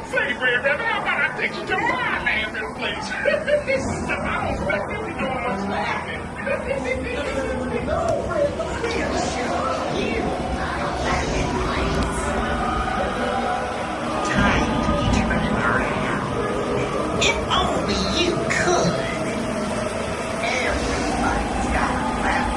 Say, Brer Rabbit, how about I take you to my landing place? I don't expect you to be doing much laughing. Time to turn it around. If only you could. Everybody's got a laugh.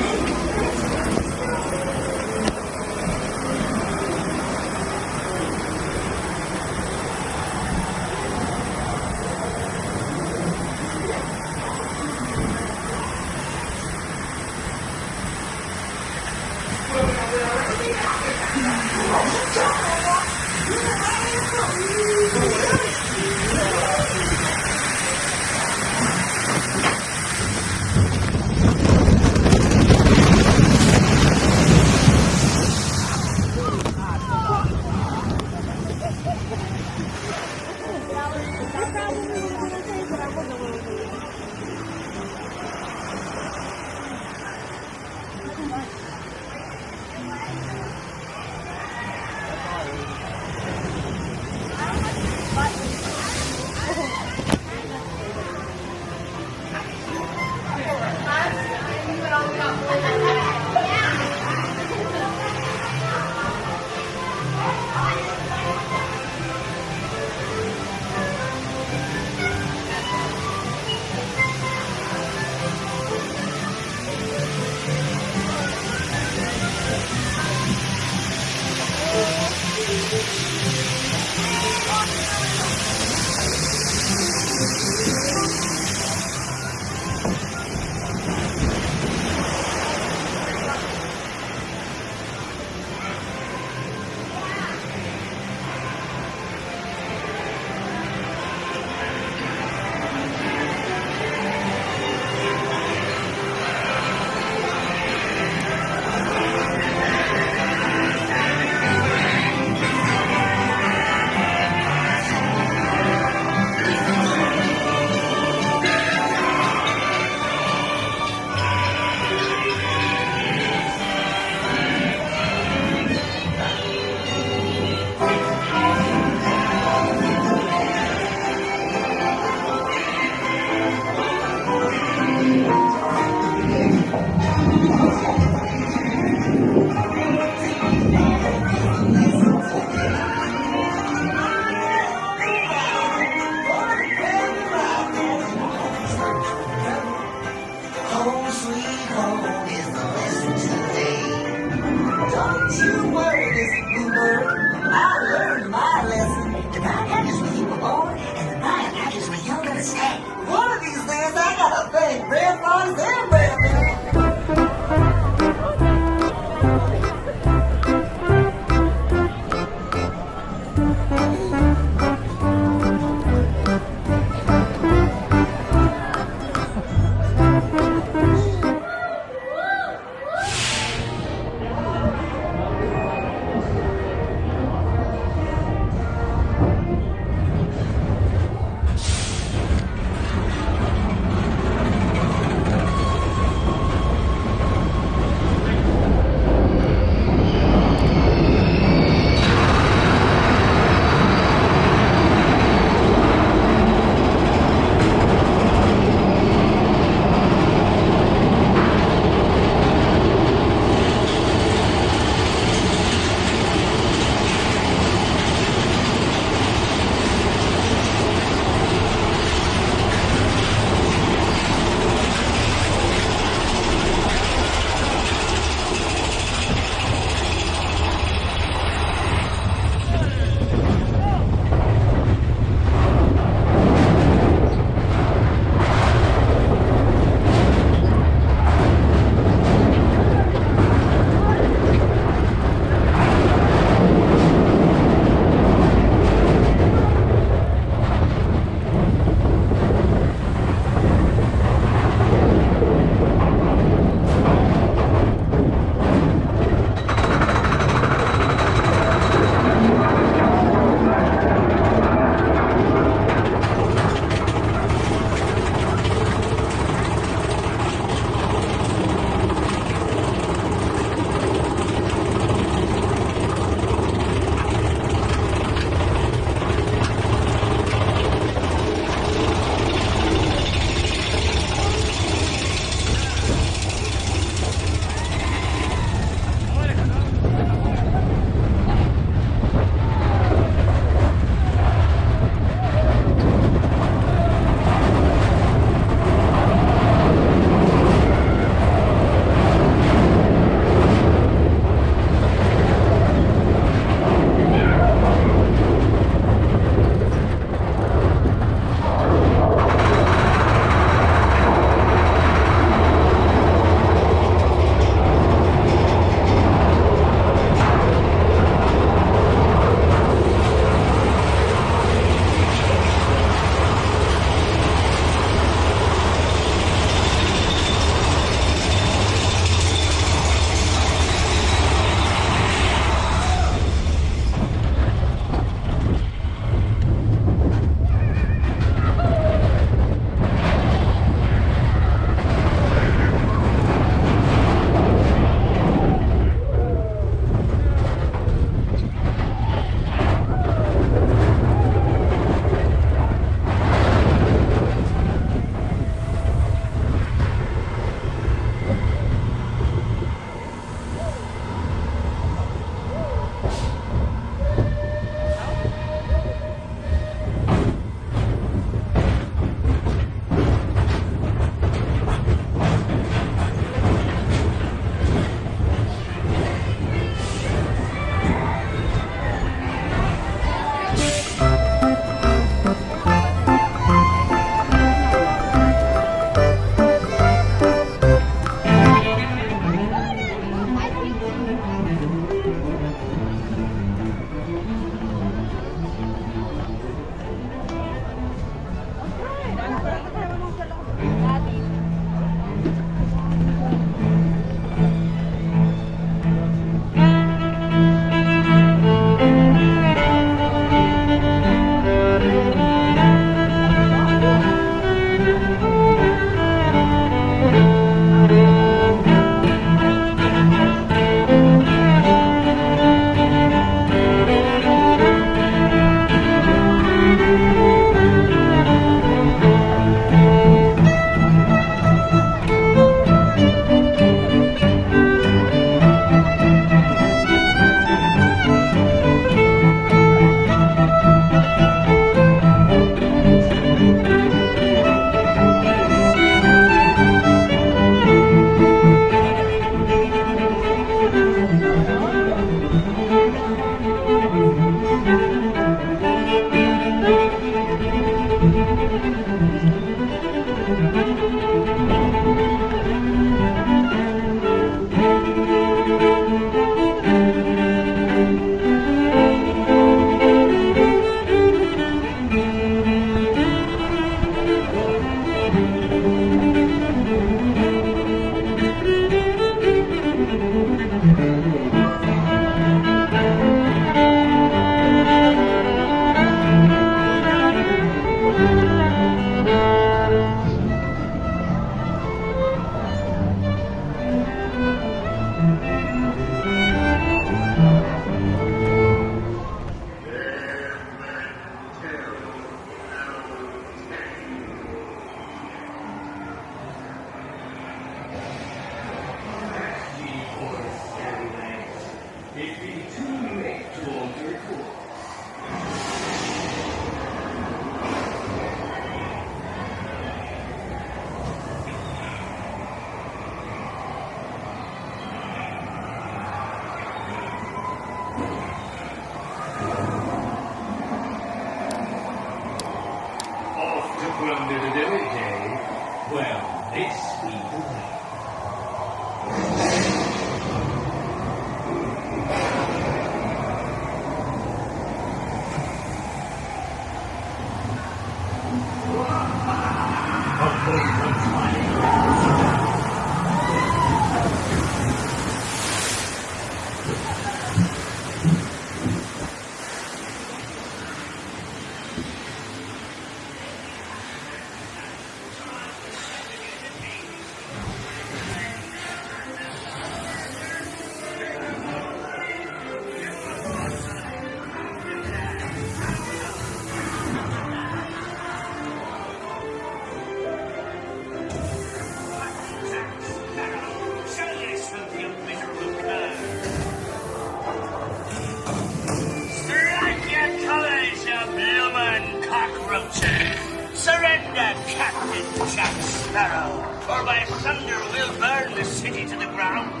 Sparrow, or by thunder we'll burn the city to the ground.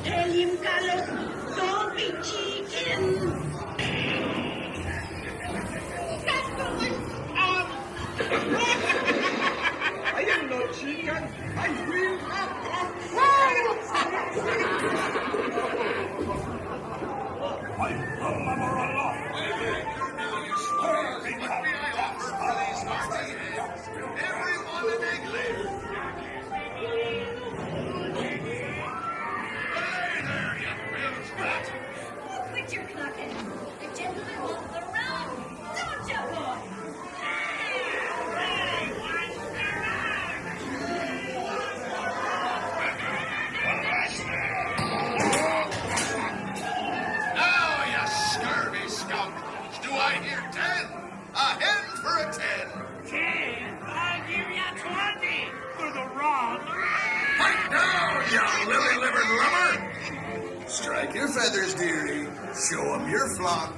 Tell him, Carlos, don't be cheating. I am no chicken. I will Quit your clucking. The gentleman wants the round. Don't you, boy? Now, you scurvy scoundrels, do I hear 10? A hen for a 10. 10? I'll give you 20 for the wrong. Fight now, you lily-livered lumber! Strike your feathers, dearie. Show 'em your flock.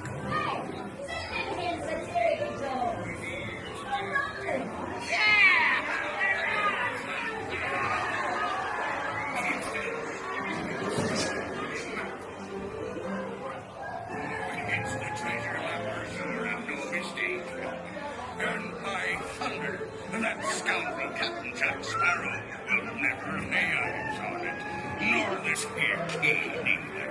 It's the treasure hunters who are no mistake. And by thunder, that scoundrel Captain Jack Sparrow will never lay eyes on it, nor this here cane either.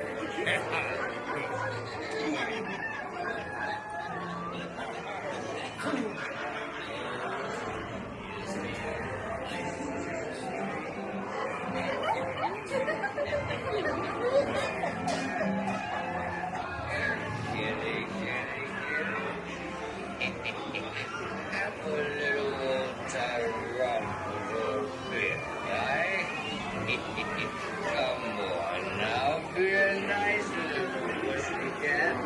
Come on now, be a nice little pussycat.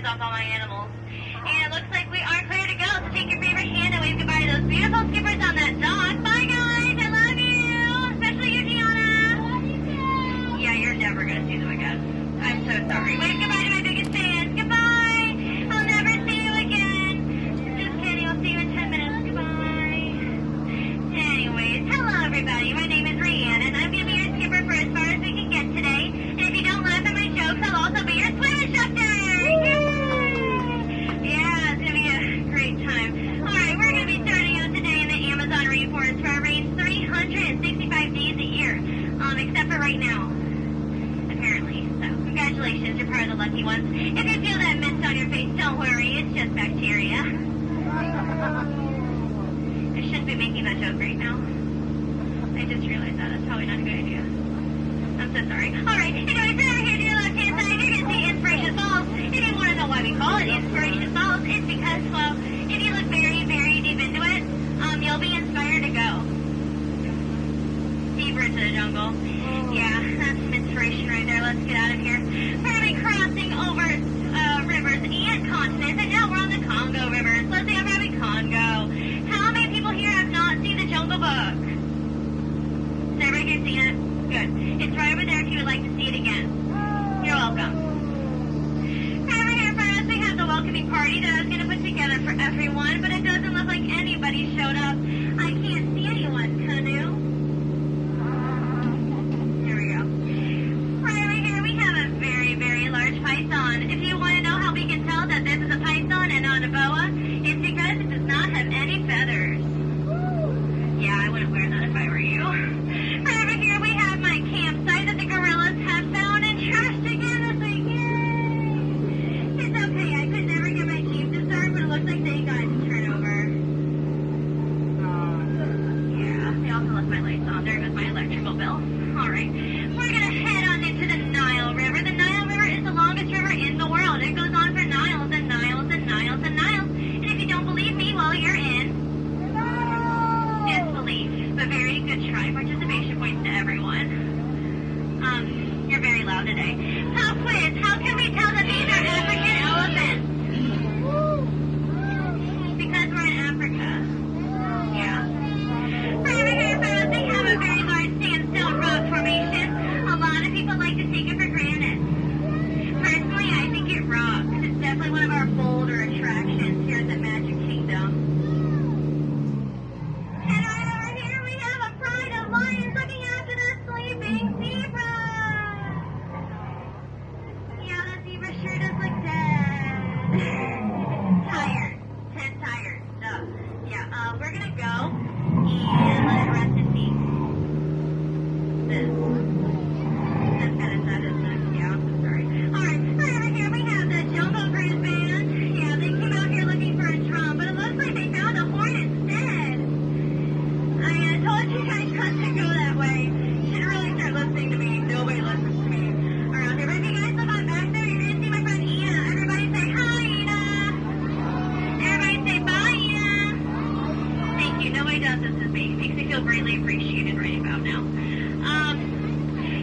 off all my animals. And it looks like we are clear to go. So take your favorite hand and wave goodbye to those beautiful skippers on that dock. Bye, guys. I love you. Especially you, Gianna. I love you, too. Yeah, you're never going to see them again. I'm so sorry. Wave goodbye to my biggest fans. Goodbye. I'll never see you again. Just kidding. I'll see you in 10 minutes. Goodbye. Anyways, hello, everybody. My name is Ryan, and I'm going to be your skipper for as far as we can get today. And if you don't laugh at my jokes, I'll also be your swim instructor. Yay! Yeah, it's going to be a great time. All right, we're going to be starting out today in the Amazon rainforest for a rain 365 days a year, except for right now, apparently. So, congratulations, you're part of the lucky ones. If you feel that mist on your face, don't worry, it's just bacteria. I shouldn't be making that joke right now. I just realized that. That's probably not a good idea. I'm so sorry. Alright, anyways, right over here to your left-hand side, you're going to see Inspiration Falls. If you want to know why we call it Inspiration Falls, it's because, well, if you look very, very deep into it, you'll be inspired to go deeper into the jungle. Yeah, that's some inspiration right there. Let's get out of here. We're going to be crossing over rivers and continents, and now we're on the Congo rivers. Let's see, I'm having Congo. How many people here have not seen the Jungle Book? Has everybody here seen it? Good. It's right over there if you would like to see it again. You're welcome. Right over here in front of us, we have the welcoming party that I was going to put together for everyone, but it doesn't look like anybody showed up. I can't see anyone, Canoe. Here we go. Right over here, we have a very, very large python. If you want to know how we can tell that this is a python and not a boa, it's because it does not have any feathers. Yeah, I wouldn't wear that if I were you. Right over here, we have my campsite that the gorillas have found and trashed again this week. Yay! It's okay, I could never get my team to start, but it looks like they got to turn over. Yeah, they also left my lights on. There goes my electrical bill. Alright, we're gonna head on into the Nile River. The Nile River is the longest river in the world. It goes on for miles and miles and miles and miles. And if you don't believe me, well, you're in. Disbelief, but very good try. Participation points to everyone. You're very loud today. Pop quiz. How can we tell that these are African elephants? Because we're in Africa. Yeah. Right over here, fellas, we have a very large sandstone rock formation. A lot of people like to take it for granted. Personally, I think it rocks. It's definitely one of our bolder attractions here at the Magic Kingdom. And right over here, we have a pride of lions looking after the sleeping zebra. Yeah, the zebra sure does look dead. Tired. Tired. Stuff. Yeah, we're gonna go and let it rest in peace. That's kind of sad, isn't it? Yeah, I'm so sorry. Alright, right over here we have the Jungle Cruise Band. Yeah, they came out here looking for a drum, but it looks like they found a horn instead. I told you guys not to go that way. Should really start listening to me. Nobody listens to me around here. But if you guys look on back there, you're going to see my friend Ina. Everybody say hi, Ina. Everybody say bye, Ina. Thank you. Nobody does this with me. Makes me feel greatly appreciated right about now.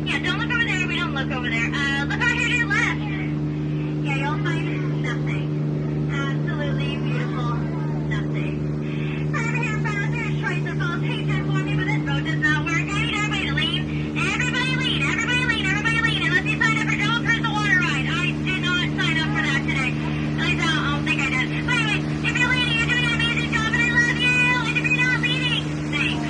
Yeah, don't look over there. We don't look over there. Look over here to your left. Yeah, you'll find nothing. Absolutely beautiful nothing. Right over here in front of us, there's Schweitzer Falls. Hey, to inform you, but this boat does not work. I need everybody to lean. Everybody lean. Everybody lean. Everybody lean. Unless you sign up for Don't Cruise the Water Ride. I did not sign up for that today. At least I don't think I did. But anyway, if you're leaning, you're doing an amazing job, and I love you. And if you're not leaning, thanks.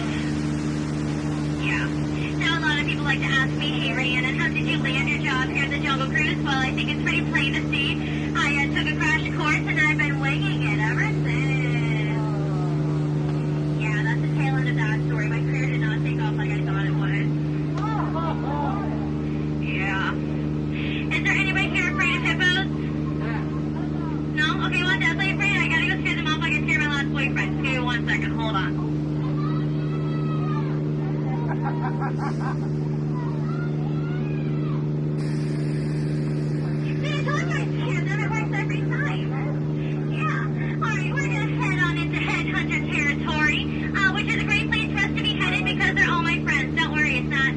Yeah. Now, a lot of people like to ask me, hey, Rhiannon, how did you land your job here at the Jungle Cruise? Well, I think it's pretty plain to see. I took a crash course, and I've been winging it ever since. Yeah, that's the tail end of that story. My career did not take off like I thought it would. Yeah. Is there anybody here afraid of hippos? No? Okay, well, I'm definitely afraid. I gotta go scare them off like I scared my last boyfriend. Give me 1 second. Hold on. See, I told you I scared them. It works every time. Yeah. Alright, we're gonna head on into Headhunter territory, which is a great place for us to be headed because they're all my friends. Don't worry, it's not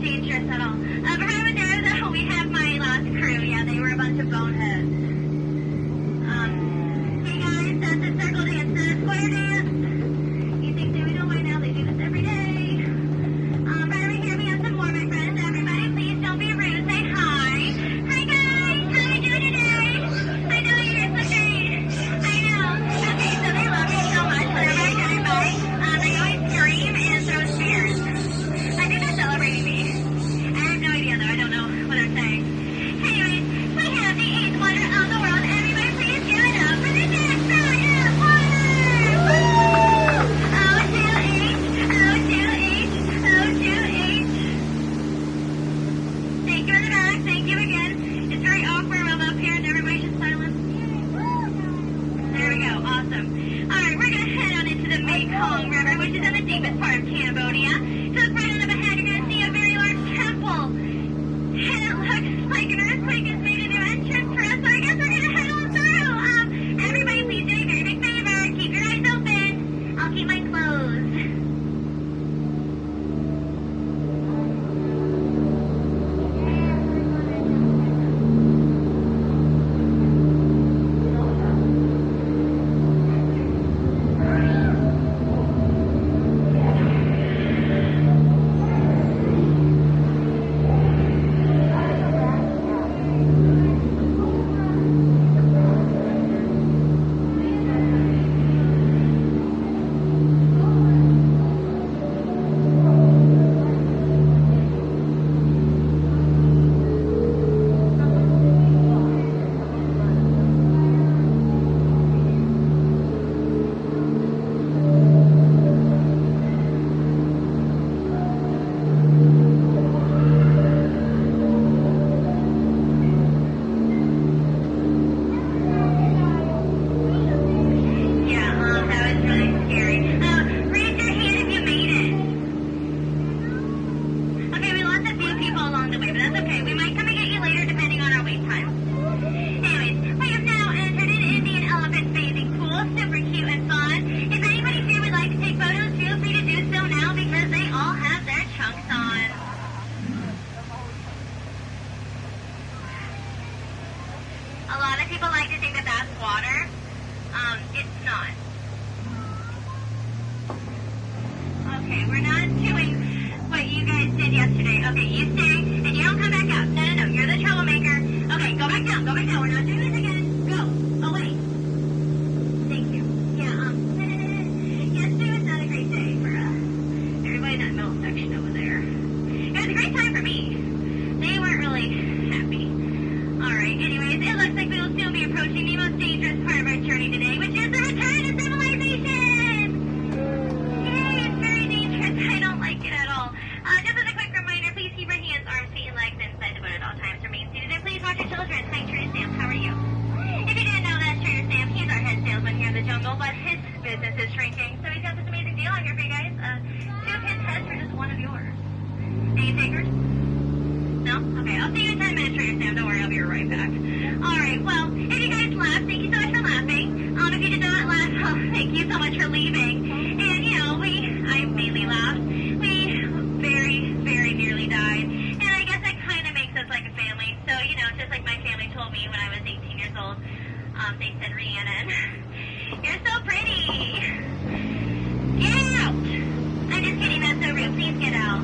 dangerous at all. But right over there, though, we have my last crew. Yeah, they were a bunch of boneheads. A lot of people like to think that that's water. It's not. Okay, we're not doing what you guys did yesterday. Okay, you stay and you don't come back up. No, no, no, you're the troublemaker. Okay, go back down, we're not doing this again. Go, away. Thank you. Yeah, yesterday was not a great day for, everybody in that middle section over there. It was a great time for me. They weren't really happy. Alright, anyways, it looks like we will soon be approaching the most dangerous part of our journey today, which is the return to civilization! Yay, it's very dangerous. I don't like it at all. Just as a quick reminder, please keep your hands, arms, feet, and legs inside the boat at all times. Remain seated, and please watch your children. Hi, Trader Sam. How are you? If you didn't know that, Trader Sam, he's our head salesman here in the jungle, but his business is shrinking, so he's got this amazing deal on here for you guys. 2 of his heads for just 1 of yours. Any takers? No? Okay, I'll see you in 10 minutes, Trader Sam. Don't worry, I'll be right back. Alright, well, if you guys laughed, thank you so much for laughing. If you did not laugh, well, thank you so much for leaving. And, you know, I mainly laughed. We very, very nearly died. And I guess that kind of makes us like a family. So, you know, just like my family told me when I was 18 years old, they said, Rhiannon, you're so pretty. Get out! I'm just kidding, that's so rude. Please get out.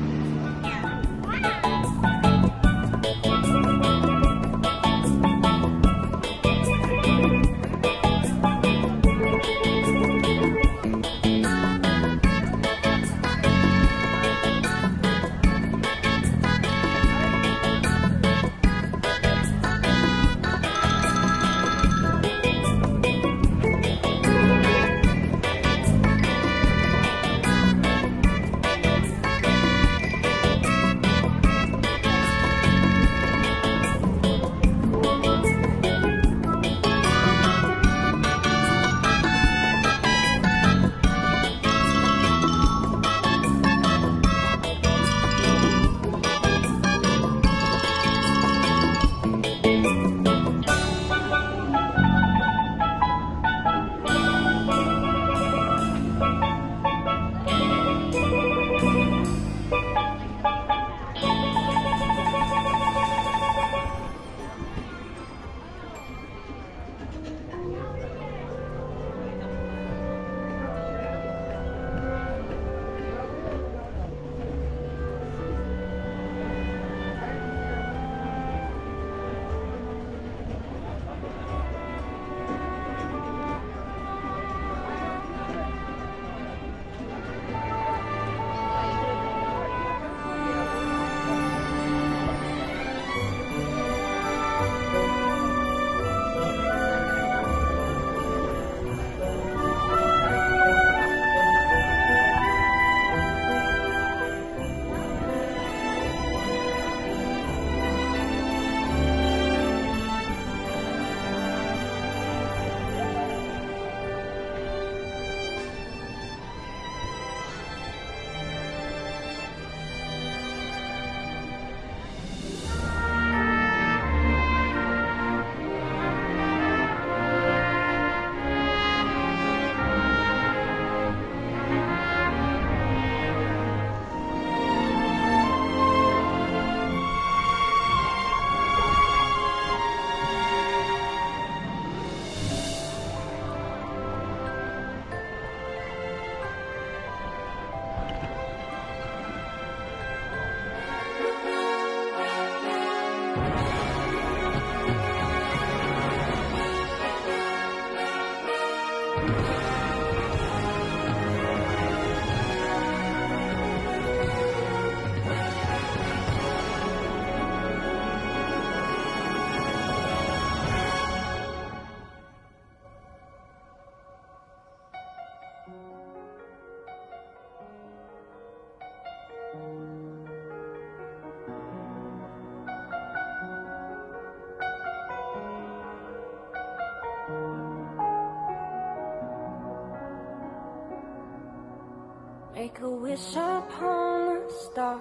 Make a wish upon a star.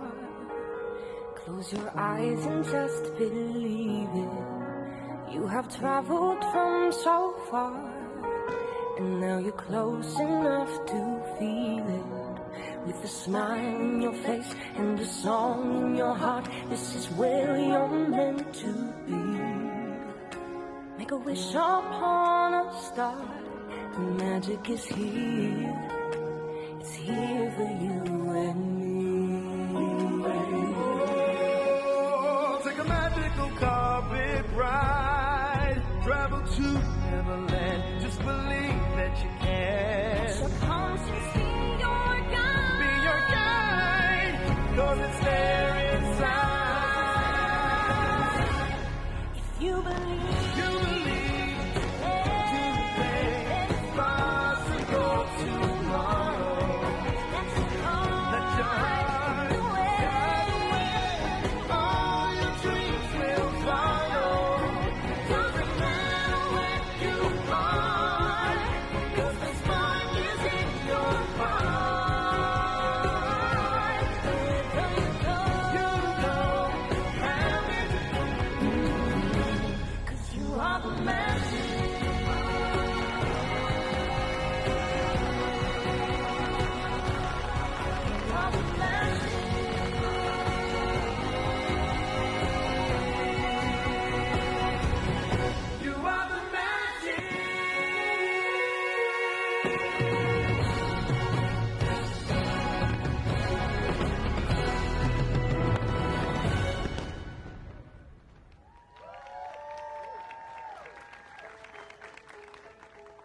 Close your eyes and just believe it. You have traveled from so far, and now you're close enough to feel it. With a smile on your face and a song in your heart, this is where you're meant to be. Make make a wish upon a star. The magic is here. It's here for you and me. Oh, take a magical carpet ride. Travel to Neverland. Just believe that you can. So come to see your guide. Be your guide. 'Cause it's there inside. If you believe.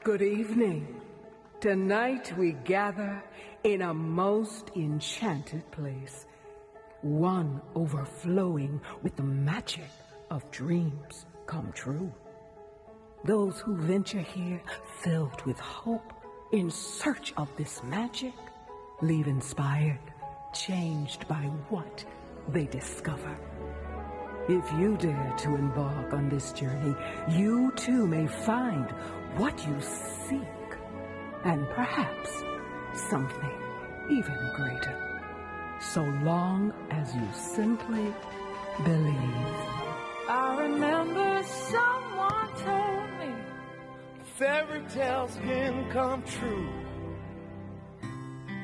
Good evening. Tonight we gather in a most enchanted place, one overflowing with the magic of dreams come true. Those who venture here filled with hope in search of this magic leave inspired, changed by what they discover. If you dare to embark on this journey, you too may find what you seek, and perhaps something even greater, so long as you simply believe. I remember someone told me fairy tales can come true,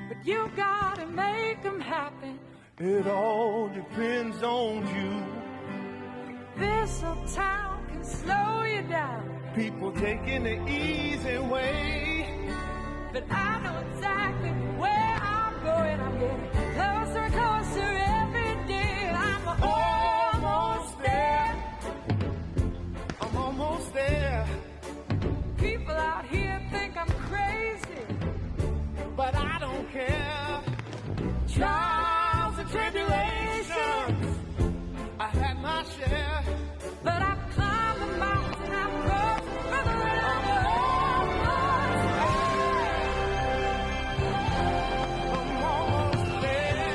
but you gotta make them happen. It all depends on you. This old town can slow you down. People taking the easy way, but I know exactly where I'm going. I'm getting closer, closer every day. I'm almost there. I'm almost there. People out here think I'm crazy, but I don't care. Trials and tribulations, I had my share, but I've climbed the mountain. I've crossed the river, and I'm almost there. I'm almost there.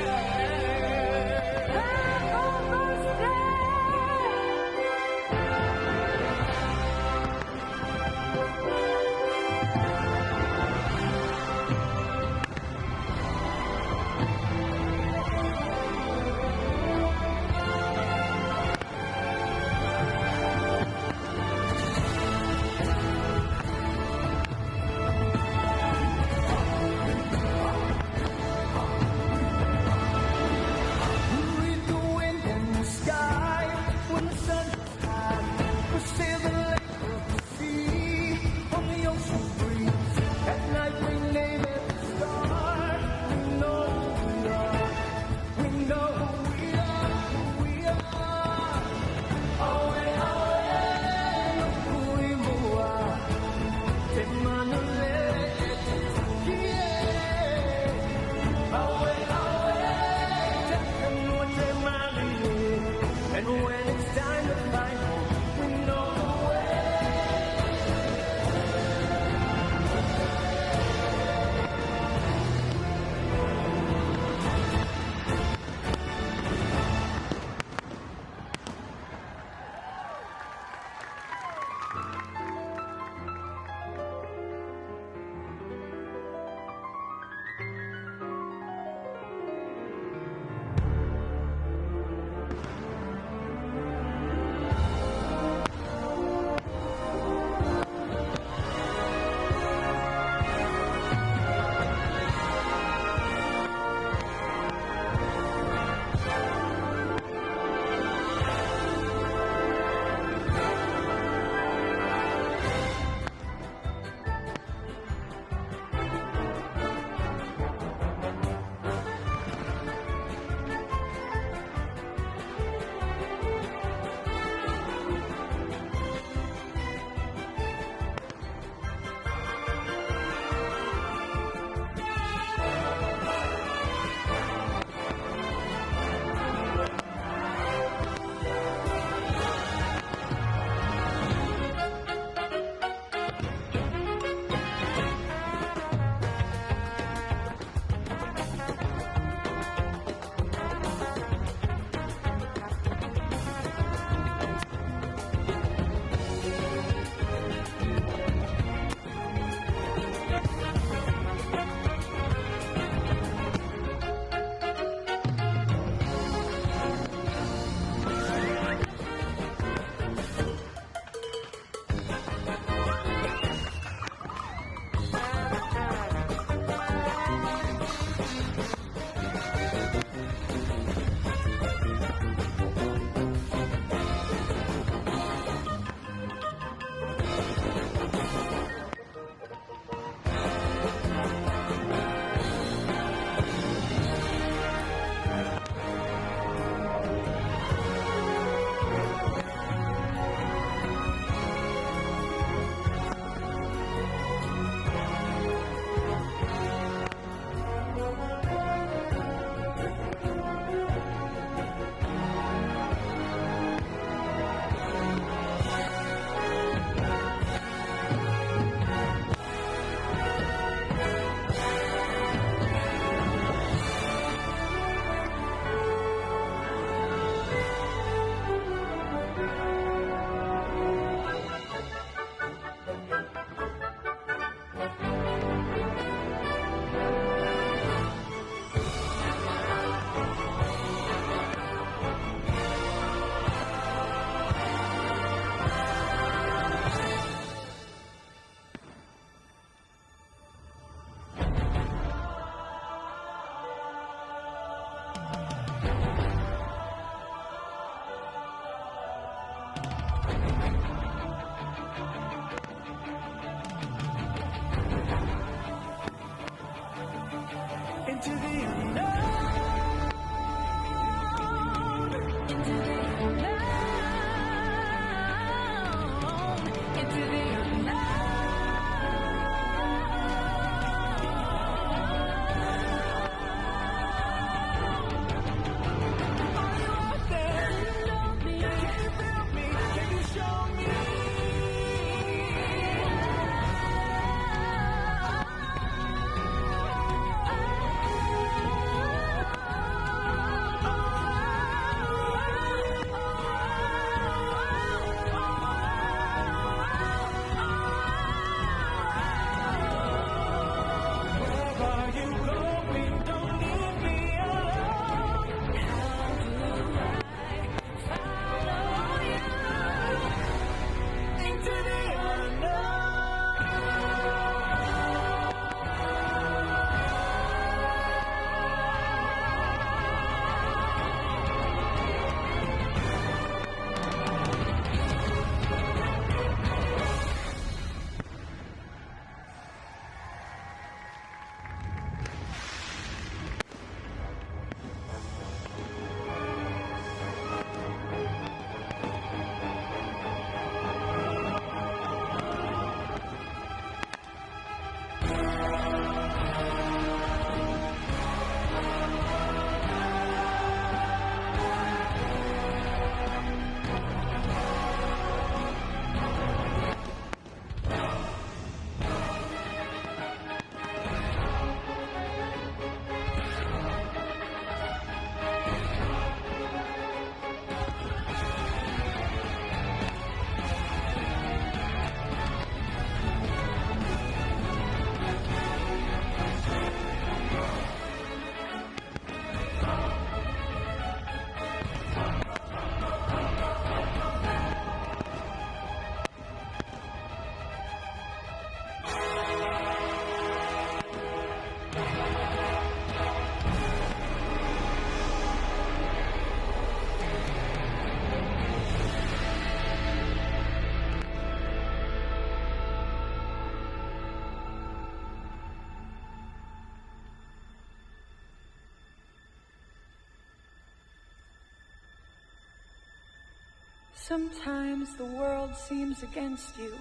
Sometimes the world seems against you.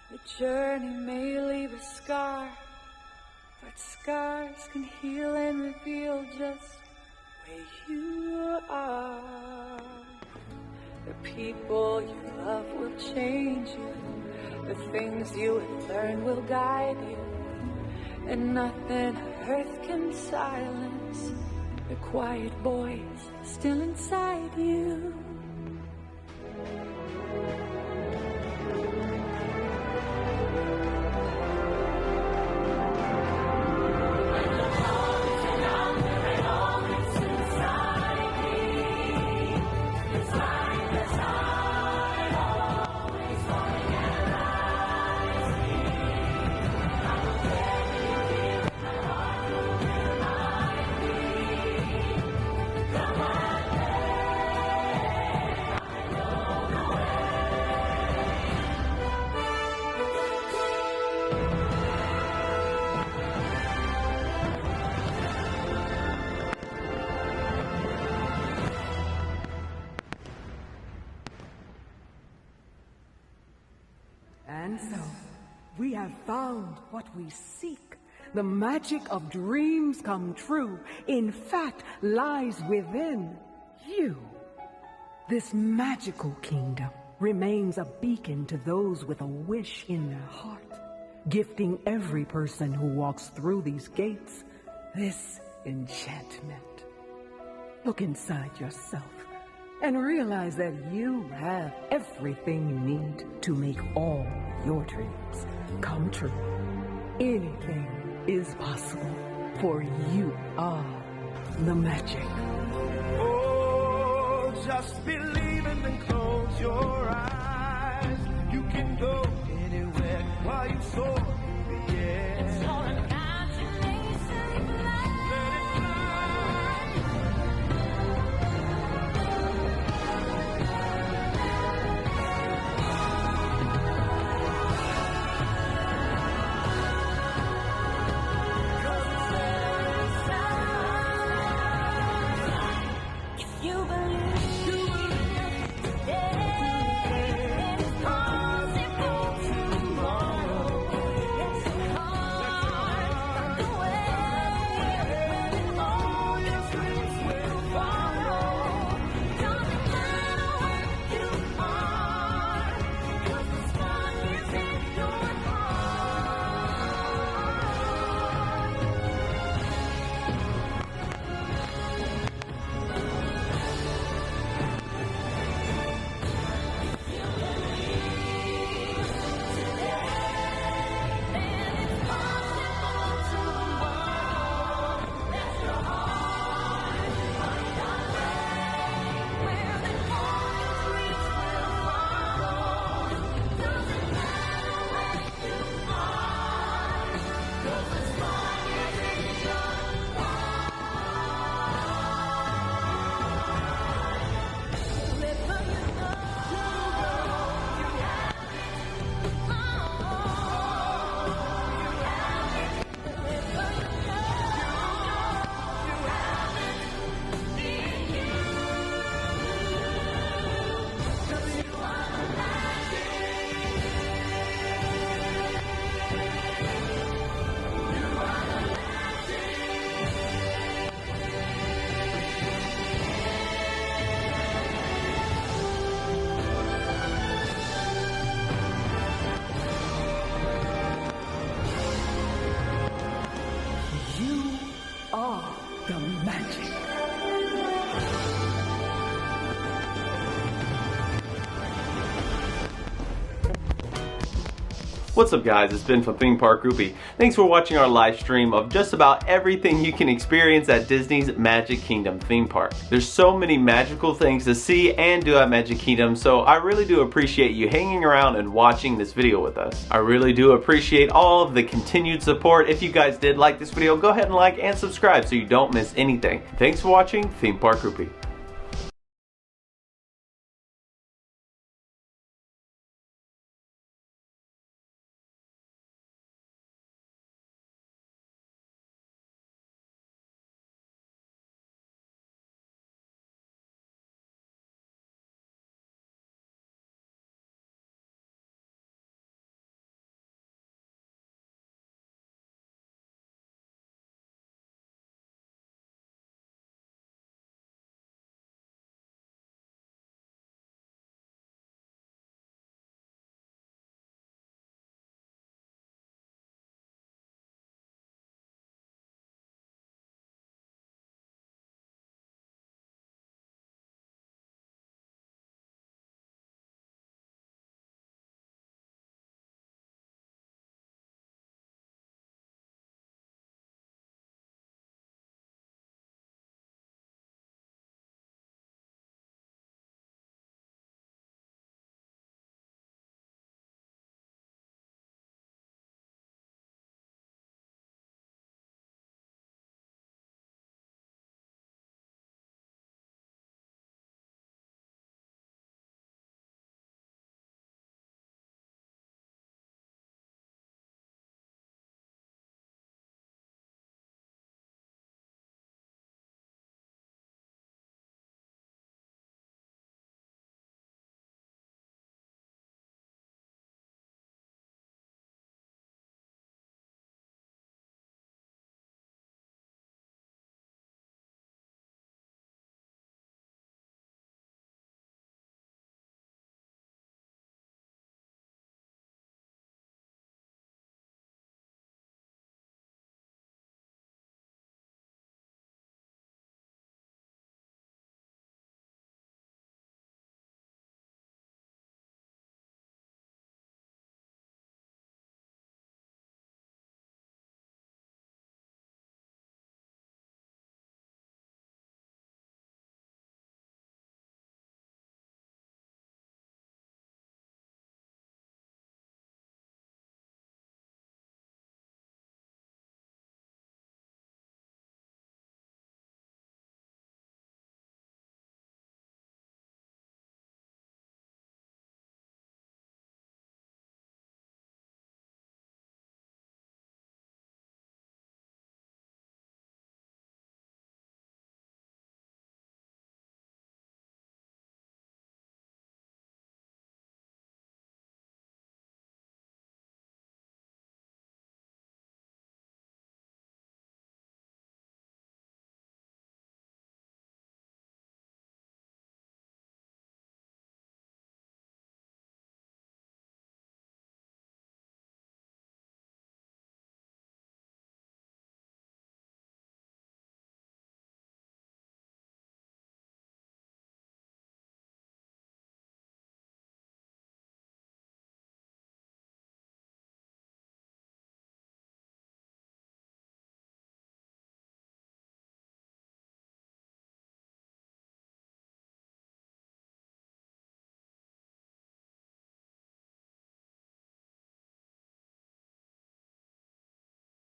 The journey may leave a scar, but scars can heal and reveal just where you are. The people you love will change you. The things you have learned will guide you. And nothing on earth can silence the quiet voice still inside you. And so, we have found what we seek. The magic of dreams come true, in fact, lies within you. This magical kingdom remains a beacon to those with a wish in their heart, gifting every person who walks through these gates this enchantment. Look inside yourself and realize that you have everything you need to make all your dreams come true. Anything is possible, for you are the magic. Oh, just believe and then close your eyes. You can go anywhere while you soar through the air. It's your imagination, let it You believe, it's possible. What's up guys, it's Ben from Theme Park Groupie. Thanks for watching our live stream of just about everything you can experience at Disney's Magic Kingdom theme park. There's so many magical things to see and do at Magic Kingdom, so I really do appreciate you hanging around and watching this video with us. I really do appreciate all of the continued support. If you guys did like this video, go ahead and like and subscribe so you don't miss anything. Thanks for watching Theme Park Groupie.